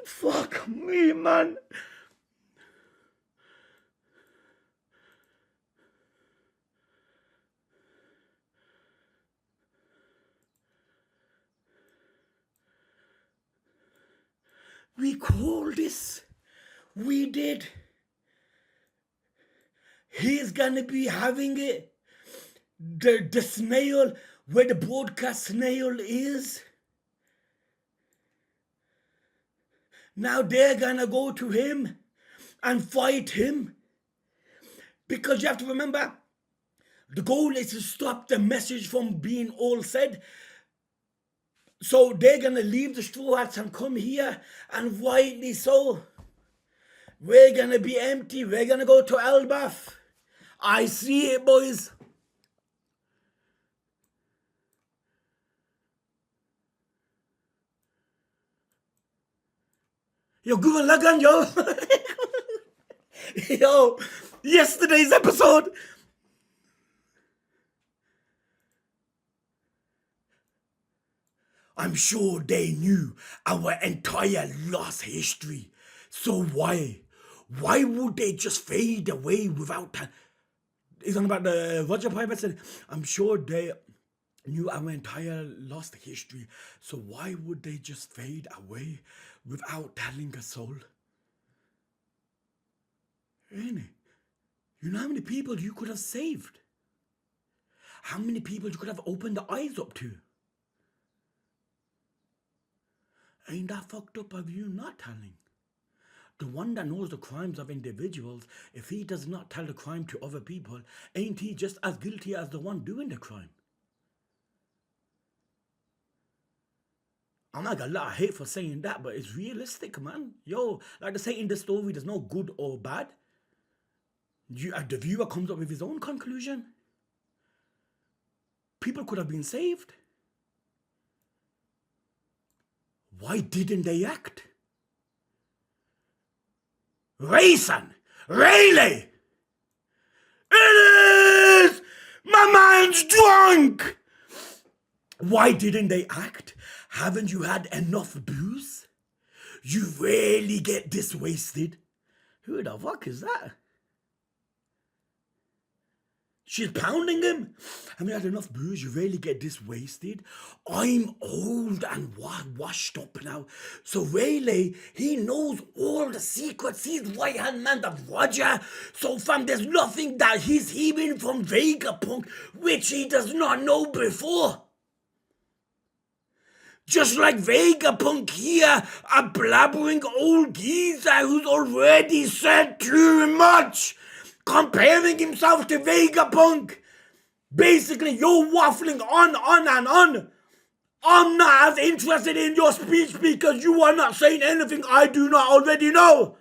Fuck me, man. We called this. We did. He's gonna be having it. The snail, where the broadcast snail is. Now they're gonna go to him and fight him. Because you have to remember, the goal is to stop the message from being all said. So they're gonna leave the Straw Hats and come here, and rightly so. We're gonna be empty. We're gonna go to Elbaf. I see it, boys. Yo, good lagan, yo. Yo, yesterday's episode. I'm sure they knew our entire lost history. So why? Why would they just fade away without... He's on about the Roger Piper said, I'm sure they knew our entire lost history. So why would they just fade away without telling a soul? Really? You know how many people you could have saved? How many people you could have opened the eyes up to? Ain't that fucked up of you not telling? The one that knows the crimes of individuals, if he does not tell the crime to other people, ain't he just as guilty as the one doing the crime? I'm not gonna lie, I hate for saying that, but it's realistic, man. Yo, like they say in the story, there's no good or bad. The viewer comes up with his own conclusion. People could have been saved. Why didn't they act? Rayson! Rayleigh! It is! My man's drunk! Why didn't they act? Haven't you had enough booze? You rarely get this wasted. Who the fuck is that? She's pounding him. Haven't you had enough booze? You rarely get this wasted. I'm old and washed up now. So Rayleigh, he knows all the secrets. He's right-hand man of Roger. So fam, there's nothing that he's hearing from Vegapunk which he does not know before. Just like Vegapunk here, a blabbering old geezer who's already said too much, comparing himself to Vegapunk. Basically, you're waffling on and on. I'm not as interested in your speech because you are not saying anything I do not already know.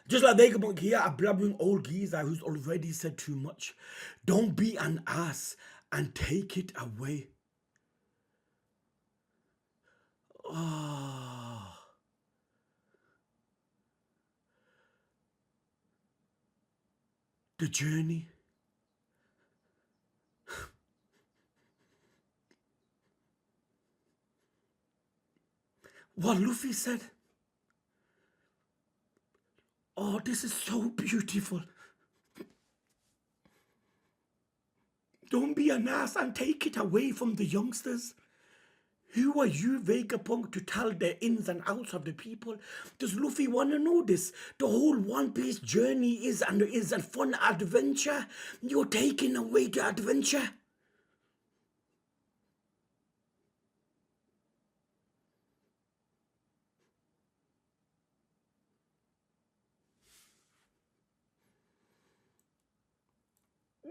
Just like Vegapunk here, a blabbering old geezer who's already said too much. Don't be an ass and take it away. Oh. The journey. What Luffy said. Oh, this is so beautiful. Don't be an ass and take it away from the youngsters. Who are you, Vegapunk, to tell the ins and outs of the people? Does Luffy want to know this? The whole One Piece journey is a fun adventure. You're taking away the adventure.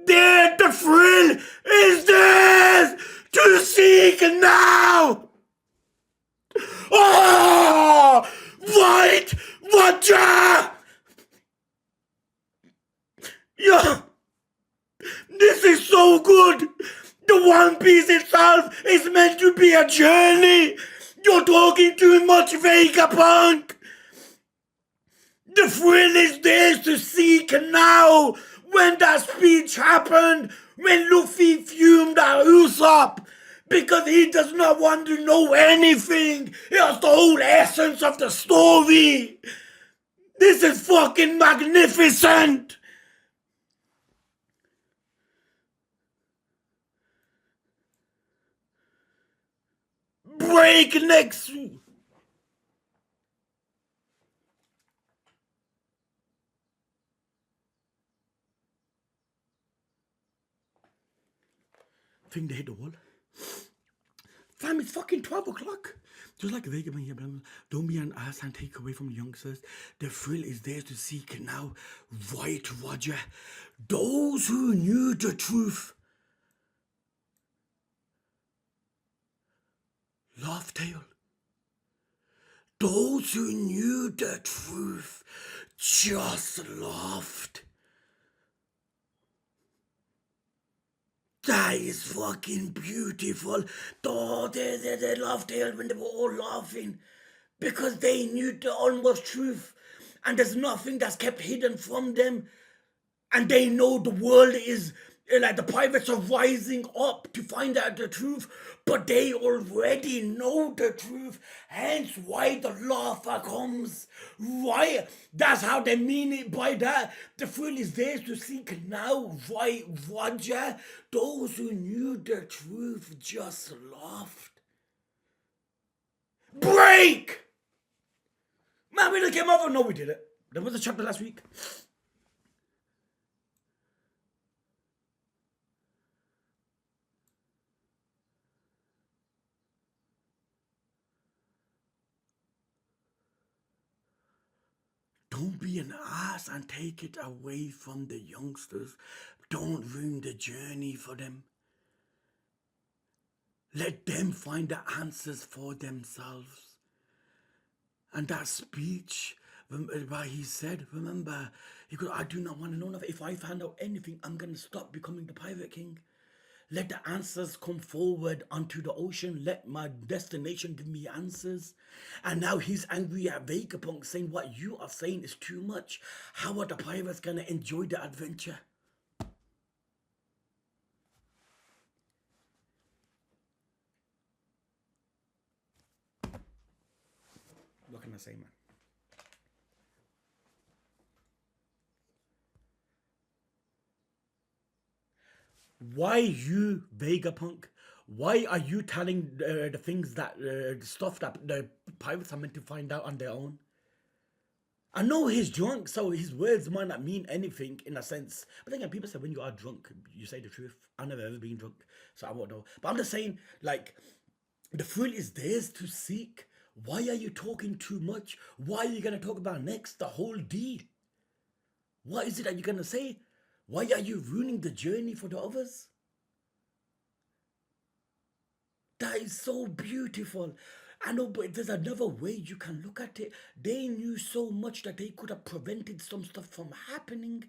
There, the thrill is this! seek now! Oh! White Watcher! Yeah! This is so good! The One Piece itself is meant to be a journey! You're talking too much, Vegapunk! The thrill is there to seek now! When that speech happened, when Luffy fumed at Usopp, because he does not want to know anything! It was the whole essence of the story! This is fucking magnificent! Breakneck. Think they hit the wall. Fam, it's fucking 12 o'clock. Just like Vegapunk here, don't be an ass and take away from the youngsters. The thrill is there to seek now. Right, Roger. Those who knew the truth. Laugh tail. Those who knew the truth just laughed. That is fucking beautiful. Oh, they laughed tail when they were all laughing. Because they knew the almost truth. And there's nothing that's kept hidden from them. And they know the world is like the pirates are rising up to find out the truth, but they already know the truth. Hence why the laughter comes. Right? That's how they mean it by that. The thrill is there to seek now. Right, Roger? Those who knew the truth just laughed. Break! Man, we didn't get over. No, we did it. There was a chapter last week. Don't be an ass and take it away from the youngsters. Don't ruin the journey for them. Let them find the answers for themselves. And that speech, where he said, remember, he goes, I do not want to know nothing. If I find out anything, I'm going to stop becoming the Pirate King. Let the answers come forward onto the ocean. Let my destination give me answers. And now he's angry at Vegapunk, saying what you are saying is too much. How are the pirates going to enjoy the adventure? What can I say, man? Why you, Vegapunk? Why are you telling the things that, the stuff that the pirates are meant to find out on their own? I know he's drunk, so his words might not mean anything in a sense. But again, people say when you are drunk, you say the truth. I've never ever been drunk, so I won't know. But I'm just saying, like, the thrill is theirs to seek. Why are you talking too much? Why are you going to talk about next the whole deed? What is it that you're going to say? Why are you ruining the journey for the others? That is so beautiful. I know, but there's another way you can look at it. They knew so much that they could have prevented some stuff from happening.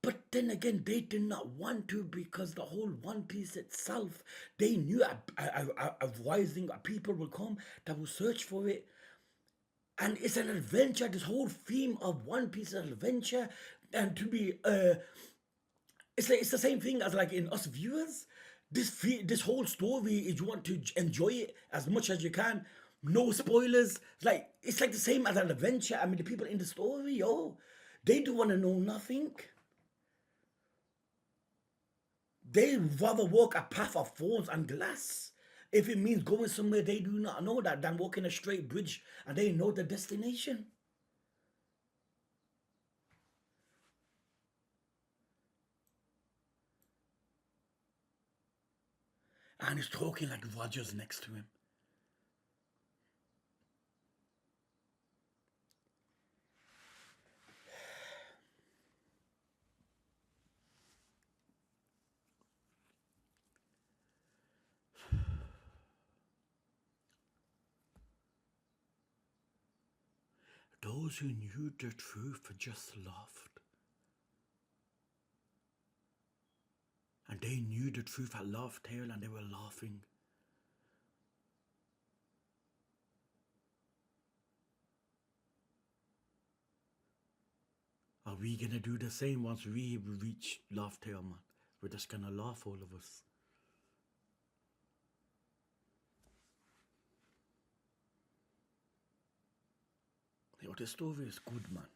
But then again, they did not want to because the whole One Piece itself, they knew a rising people will come that will search for it. And it's an adventure. This whole theme of One Piece is an adventure. And to be, it's the same thing as like in us viewers. This whole story is you want to enjoy it as much as you can. No spoilers. It's like the same as an adventure. I mean, the people in the story, they do want to know nothing. They rather walk a path of thorns and glass. If it means going somewhere they do not know that than walking a straight bridge and they know the destination. And he's talking like Roger's next to him. those who knew the truth just laughed. And they knew the truth at Laugh Tale and they were laughing. Are we gonna do the same once we reach Laugh Tale, man? We're just gonna laugh, all of us. Yo, this story is good, man.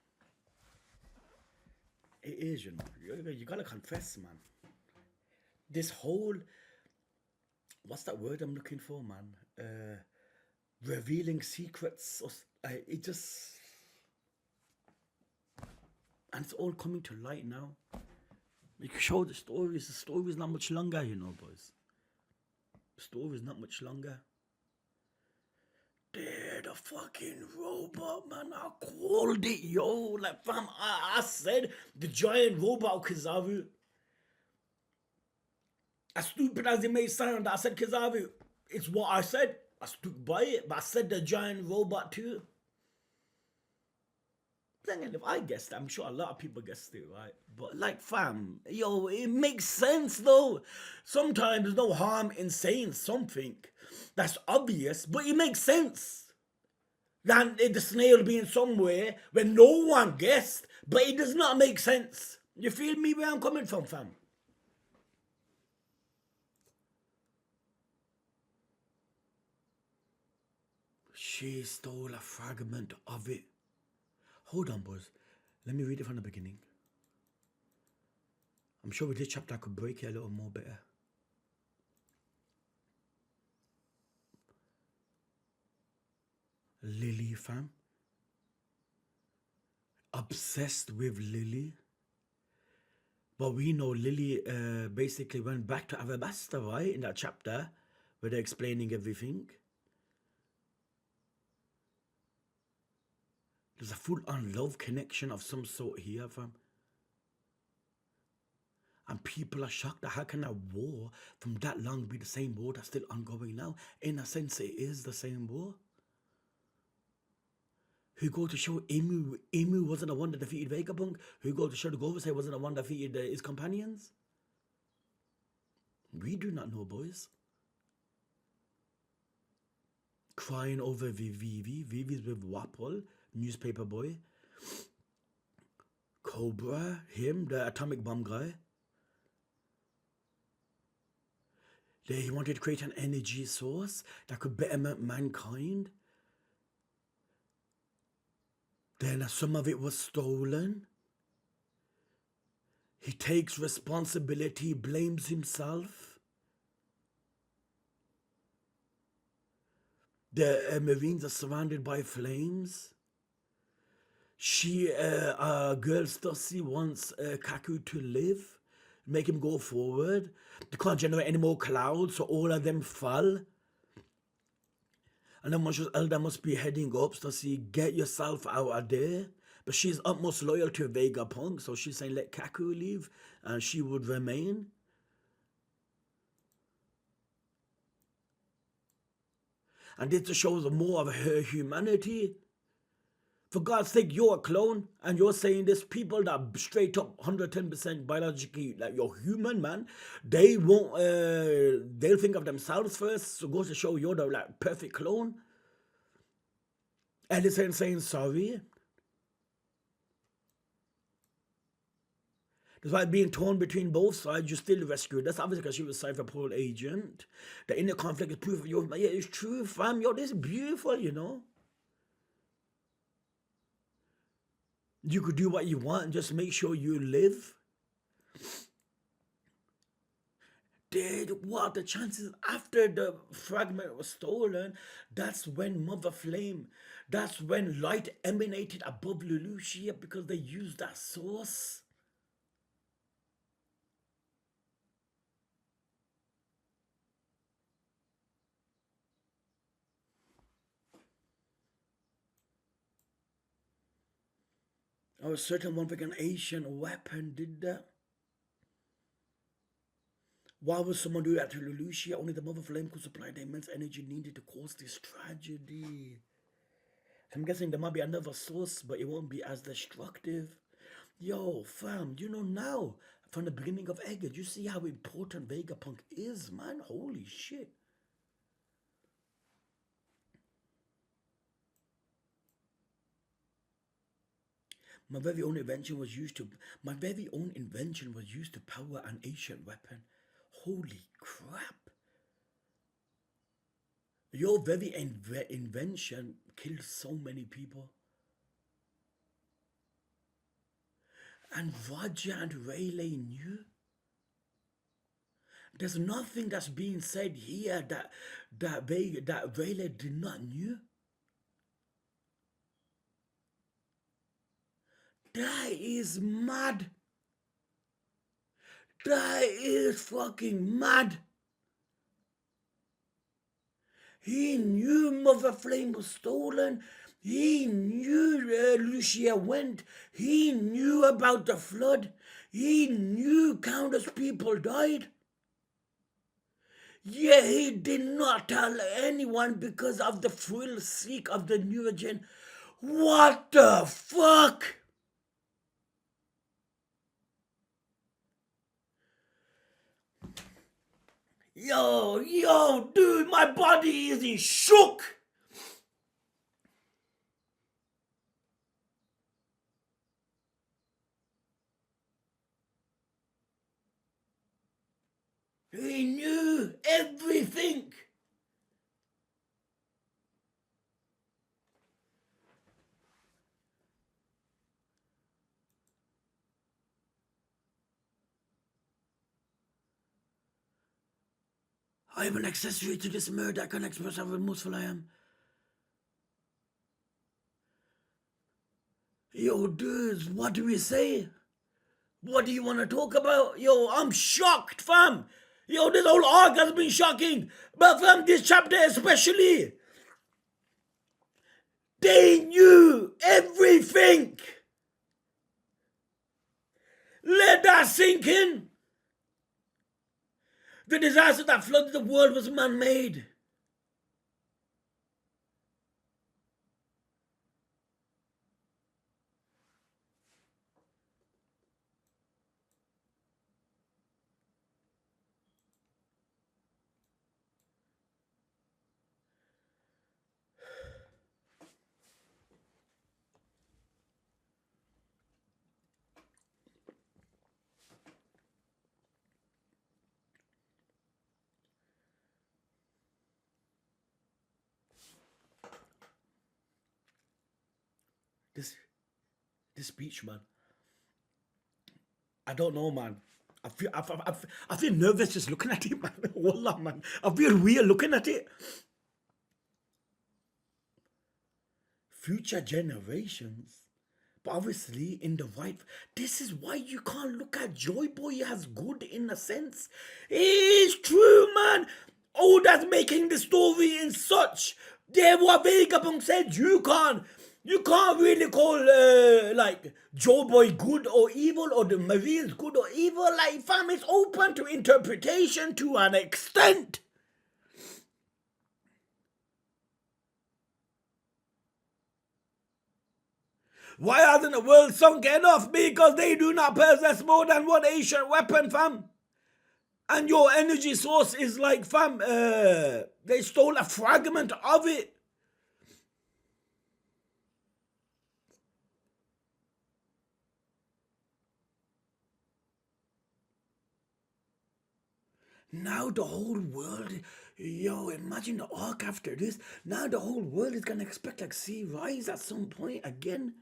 It is, you know. You gotta confess, man. This whole... What's that word I'm looking for, man? Revealing secrets. It just... And it's all coming to light now. You can show the stories. The story's not much longer, you know, boys. The story's not much longer. They're the fucking robot, man. I called it, yo. Like, fam, I said the giant robot Kizaru. As stupid as it may sound, I said Kizaru. It's what I said. I stood by it, but I said the giant robot too. If I guessed it, I'm sure a lot of people guessed it, right? But like, fam, yo, it makes sense though. Sometimes there's no harm in saying something that's obvious, but it makes sense. Than the snail being somewhere where no one guessed, but it does not make sense. You feel me where I'm coming from, fam? She stole a fragment of it. Hold on, boys. Let me read it from the beginning. I'm sure with this chapter I could break it a little more better. Lily, fam. Obsessed with Lily. But we know Lily basically went back to Avabasta, right? In that chapter where they're explaining everything. There's a full-on love connection of some sort here, fam. And people are shocked that how can a war from that long be the same war that's still ongoing now? In a sense, it is the same war. Who go to show Emu wasn't the one that defeated Vegapunk? Who go to show the Govasai wasn't the one that defeated his companions? We do not know, boys. Crying over Vivi. Vivi's with Wapol, newspaper boy. Cobra, him, the atomic bomb guy. He wanted to create an energy source that could betterment mankind. Then some of it was stolen. He takes responsibility, blames himself. The Marines are surrounded by flames. Girl Stussy wants Kaku to live, make him go forward. They can't generate any more clouds, so all of them fall. And then Elder must be heading up, Stussy, get yourself out of there. But she's utmost loyal to Vegapunk, so she's saying let Kaku leave, and she would remain. And this just shows more of her humanity. For God's sake, you're a clone, and you're saying this. People that straight up 110% biologically, like you're human, man, they won't, they'll think of themselves first, so goes to show you're the like perfect clone. Ellison saying sorry. Despite being torn between both sides, you still rescued. That's obviously because she was a Cypher Pole agent. The inner conflict is proof of your... Yeah, it's true, fam. Yo, this is beautiful, you know. You could do what you want and just make sure you live. What the chances after the fragment was stolen? That's when Mother Flame, that's when light emanated above Lelouchia because they used that source. Or a certain one like an Asian weapon did that. Why would someone do that to Lelouchia? Only the Mother Flame could supply the immense energy needed to cause this tragedy. I'm guessing there might be another source, but it won't be as destructive. Yo, fam, you know now, from the beginning of Egged, you see how important Vegapunk is, man? Holy shit. My very own invention was used to power an ancient weapon. Holy crap. Your very invention killed so many people. And Roger and Rayleigh knew. There's nothing that's being said here that Rayleigh did not knew. That is mad. That is fucking mad. He knew Mother Flame was stolen. He knew Lucia went. He knew about the flood. He knew countless people died. Yet he did not tell anyone because of the thrill seek of the new gen. What the fuck? Yo, dude, my body is in shook. He knew everything. I am an accessory to this murder. I can express how remorseful I am. Yo, dudes, what do we say? What do you want to talk about? Yo, I'm shocked, fam. Yo, this whole arc has been shocking. But fam, this chapter especially. They knew everything. Let that sink in. The disaster that flooded the world was man-made. This speech, man. I don't know, man. I feel nervous just looking at it, man. Wallah, man. I feel weird looking at it. Future generations. But obviously, in the right. This is why you can't look at Joy Boy as good in a sense. It's true, man. Oh, that's making the story in such. There, what Vegapunk said, you can't. You can't really call like Joe Boy good or evil or the Marines good or evil. Like, fam, it's open to interpretation to an extent. Why hasn't the world sunk enough? Because they do not possess more than one ancient weapon, fam. And your energy source is like, fam, they stole a fragment of it. Now the whole world, yo, imagine the arc after this. Now the whole world is gonna expect like sea rise at some point again.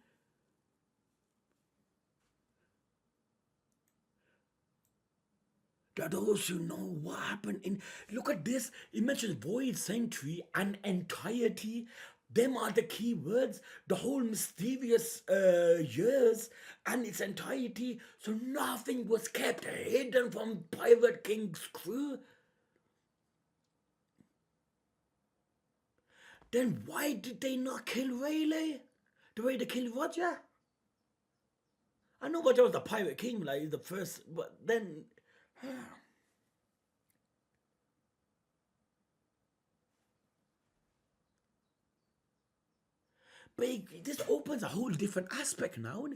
That those who know what happened in, look at this. It mentions void century and entirety. Them are the key words. The whole mysterious years and its entirety. So nothing was kept hidden from Pirate King's crew. Then why did they not kill Rayleigh the way they killed Roger? I know Roger was the Pirate King, like the first, but then. But this opens a whole different aspect now.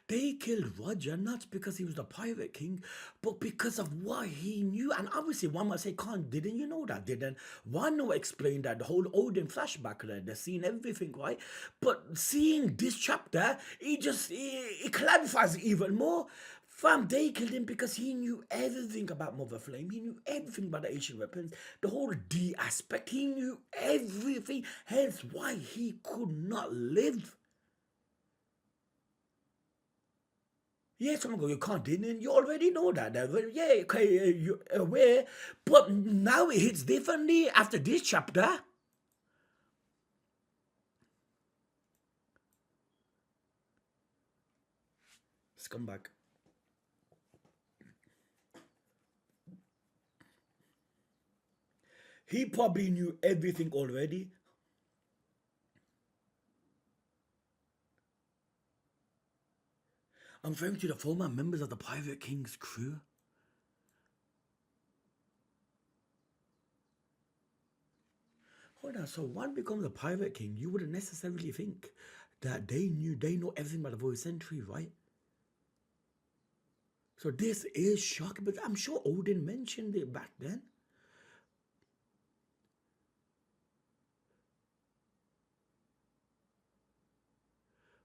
They killed Roger not because he was the Pirate King, but because of what he knew. And obviously, one might say, Khan, didn't you know that? Didn't Wano explain that the whole Odin flashback there? They're seeing everything, right? But seeing this chapter, it clarifies it even more. Fam, they killed him because he knew everything about Mother Flame. He knew everything about the Asian weapons, the whole D aspect. He knew everything. Hence why he could not live. Yeah, someone go, you can't, didn't you already know that? Yeah, okay, you're aware. But now it hits differently after this chapter. Let's come back. He probably knew everything already. I'm referring to the former members of the Pirate King's crew. Hold on, so one becomes a Pirate King, you wouldn't necessarily think that they know everything about the voice century, right? So this is shocking, but I'm sure Odin mentioned it back then.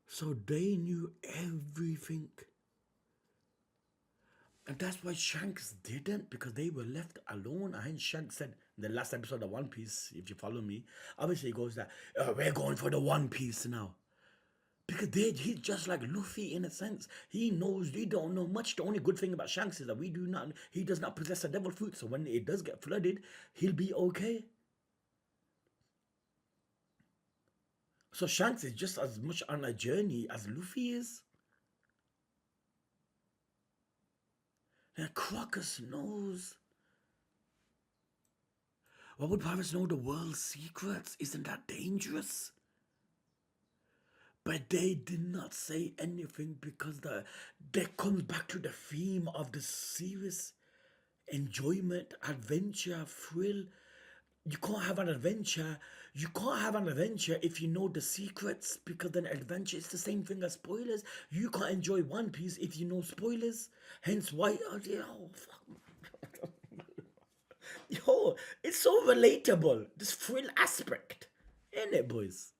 So they knew everything. And that's why Shanks didn't, because they were left alone. And Shanks said in the last episode of One Piece, if you follow me, obviously he goes that, we're going for the One Piece now. Because he's just like Luffy in a sense. He knows we don't know much. The only good thing about Shanks is that he does not possess a devil fruit. So when it does get flooded, he'll be okay. So Shanks is just as much on a journey as Luffy is. And Crocus knows. Why would pirates know the world's secrets? Isn't that dangerous? But they did not say anything because that comes back to the theme of the series. Enjoyment, adventure, thrill. You can't have an adventure. You can't have an adventure if you know the secrets, because then adventure is the same thing as spoilers. You can't enjoy One Piece if you know spoilers. Hence why, fuck. Yo, it's so relatable. This thrill aspect. Ain't it, boys?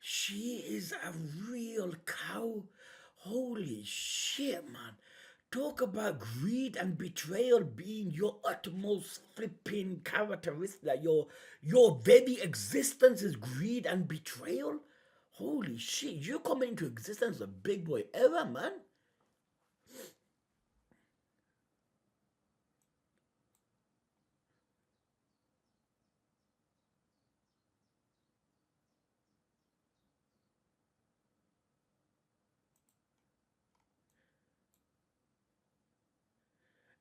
She is a real cow. Holy shit, man. Talk about greed and betrayal being your utmost flipping characteristic. That your very existence is greed and betrayal. Holy shit, you're coming into existence a big boy ever, man.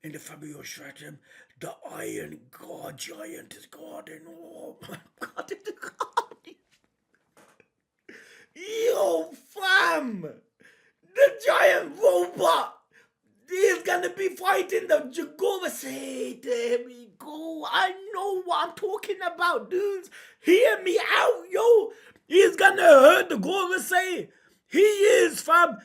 In the Fabio Stratum, the Iron God Giant is guarding. Oh my god, it's God. Yo, fam! The giant robot is gonna be fighting the Jagora. Say, there we go. I know what I'm talking about, dudes. Hear me out, yo. He's gonna hurt the Gorosei. He is, fam.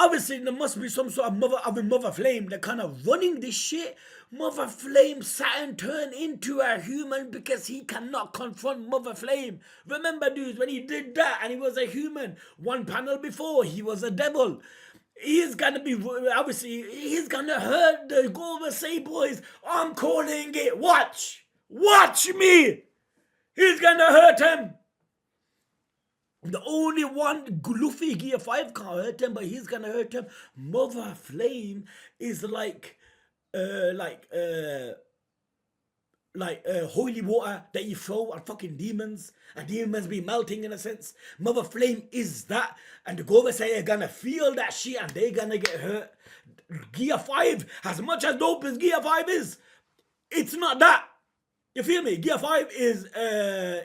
Obviously, there must be some sort of Mother Flame that kind of running this shit. Mother Flame Saturn turned into a human because he cannot confront Mother Flame. Remember, dudes, when he did that and he was a human, one panel before, he was a devil. He's gonna be, obviously, he's gonna hurt the Gorosei boys. I'm calling it. Watch. Watch me. He's gonna hurt him. The only one, Luffy Gear 5 can't hurt him, but he's gonna hurt him. Mother Flame is like holy water that you throw at fucking demons, and demons be melting in a sense. Mother Flame is that, and the Gorosei are gonna feel that shit and they gonna get hurt. Gear 5, as much as dope as Gear 5 is, it's not that. You feel me? Gear 5 is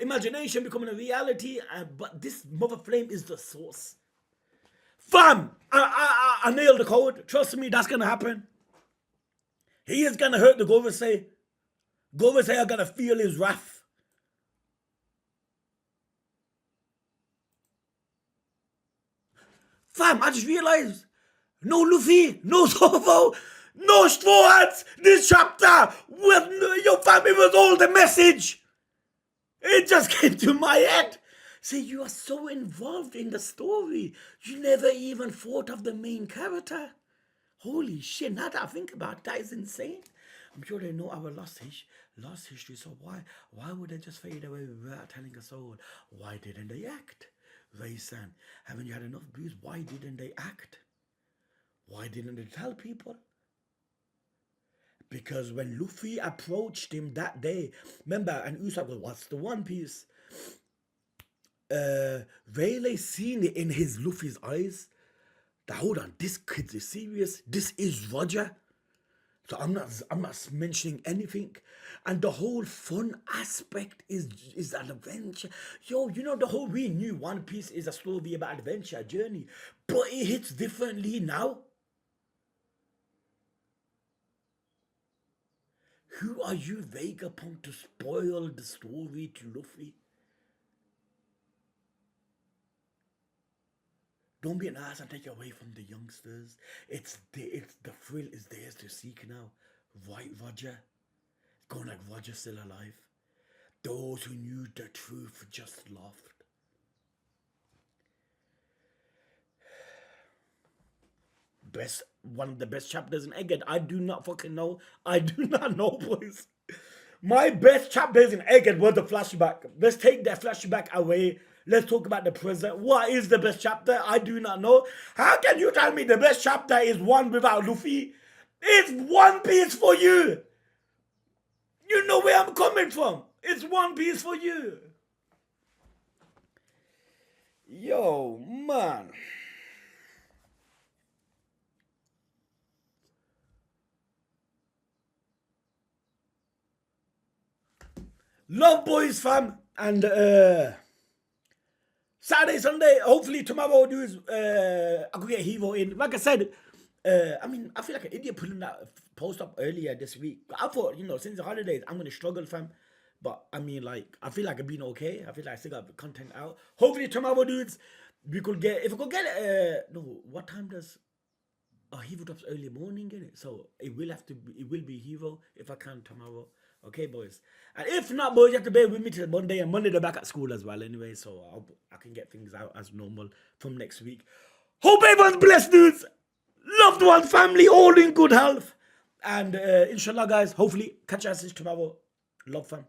imagination becoming a reality, but this mother flame is the source. Fam, I nailed the code. Trust me, that's gonna happen. He is gonna hurt the Govasay. Govasay are gonna feel his wrath. Fam, I just realized, no Luffy, no Zoro, no Straw Hats. This chapter with your family was all the message. It just came to my head. See, you are so involved in the story. You never even thought of the main character. Holy shit, now that I think about it, that is insane. I'm sure they know our lost history, so why would they just fade away without telling us all? Why didn't they act? Ray-san, haven't you had enough booze? Why didn't they act? Why didn't they tell people? Because when Luffy approached him that day, remember, and Usopp goes, what's the One Piece? Rayleigh seen it in his Luffy's eyes. That, hold on, this kid is serious. This is Roger. So I'm not mentioning anything. And the whole fun aspect is an adventure. Yo, you know, the whole, we knew One Piece is a story about adventure, journey. But it hits differently now. Who are you, Vegapunk, to spoil the story to Luffy? Don't be an ass and take away from the youngsters. It's the thrill is theirs to seek now. Right, Roger? Going like Roger's still alive. Those who knew the truth just laughed. One of the best chapters in Egghead. I do not fucking know. I do not know, boys. My best chapters in Egghead were the flashback. Let's take that flashback away. Let's talk about the present. What is the best chapter? I do not know. How can you tell me the best chapter is one without Luffy? It's One Piece for you. You know where I'm coming from. It's One Piece for you. Yo, man. Love, boys, fam. And Saturday, Sunday, hopefully tomorrow dudes, I could get Hero in. Like I said, I mean, I feel like an idiot putting that post up earlier this week. I thought, you know, since the holidays, I'm going to struggle, fam. But, I mean, like, I feel like I've been okay. I feel like I still got content out. Hopefully tomorrow, dudes, we could get, if we could get, no, what time does, Hero drops early morning, innit? So, it will be Hero if I can tomorrow. Okay, boys. And if not, boys, you have to bear with me till Monday. And Monday, they're back at school as well anyway. So I can get things out as normal from next week. Hope everyone's blessed, dudes. Loved one, family, all in good health. And inshallah, guys, hopefully catch us tomorrow. Love, fam.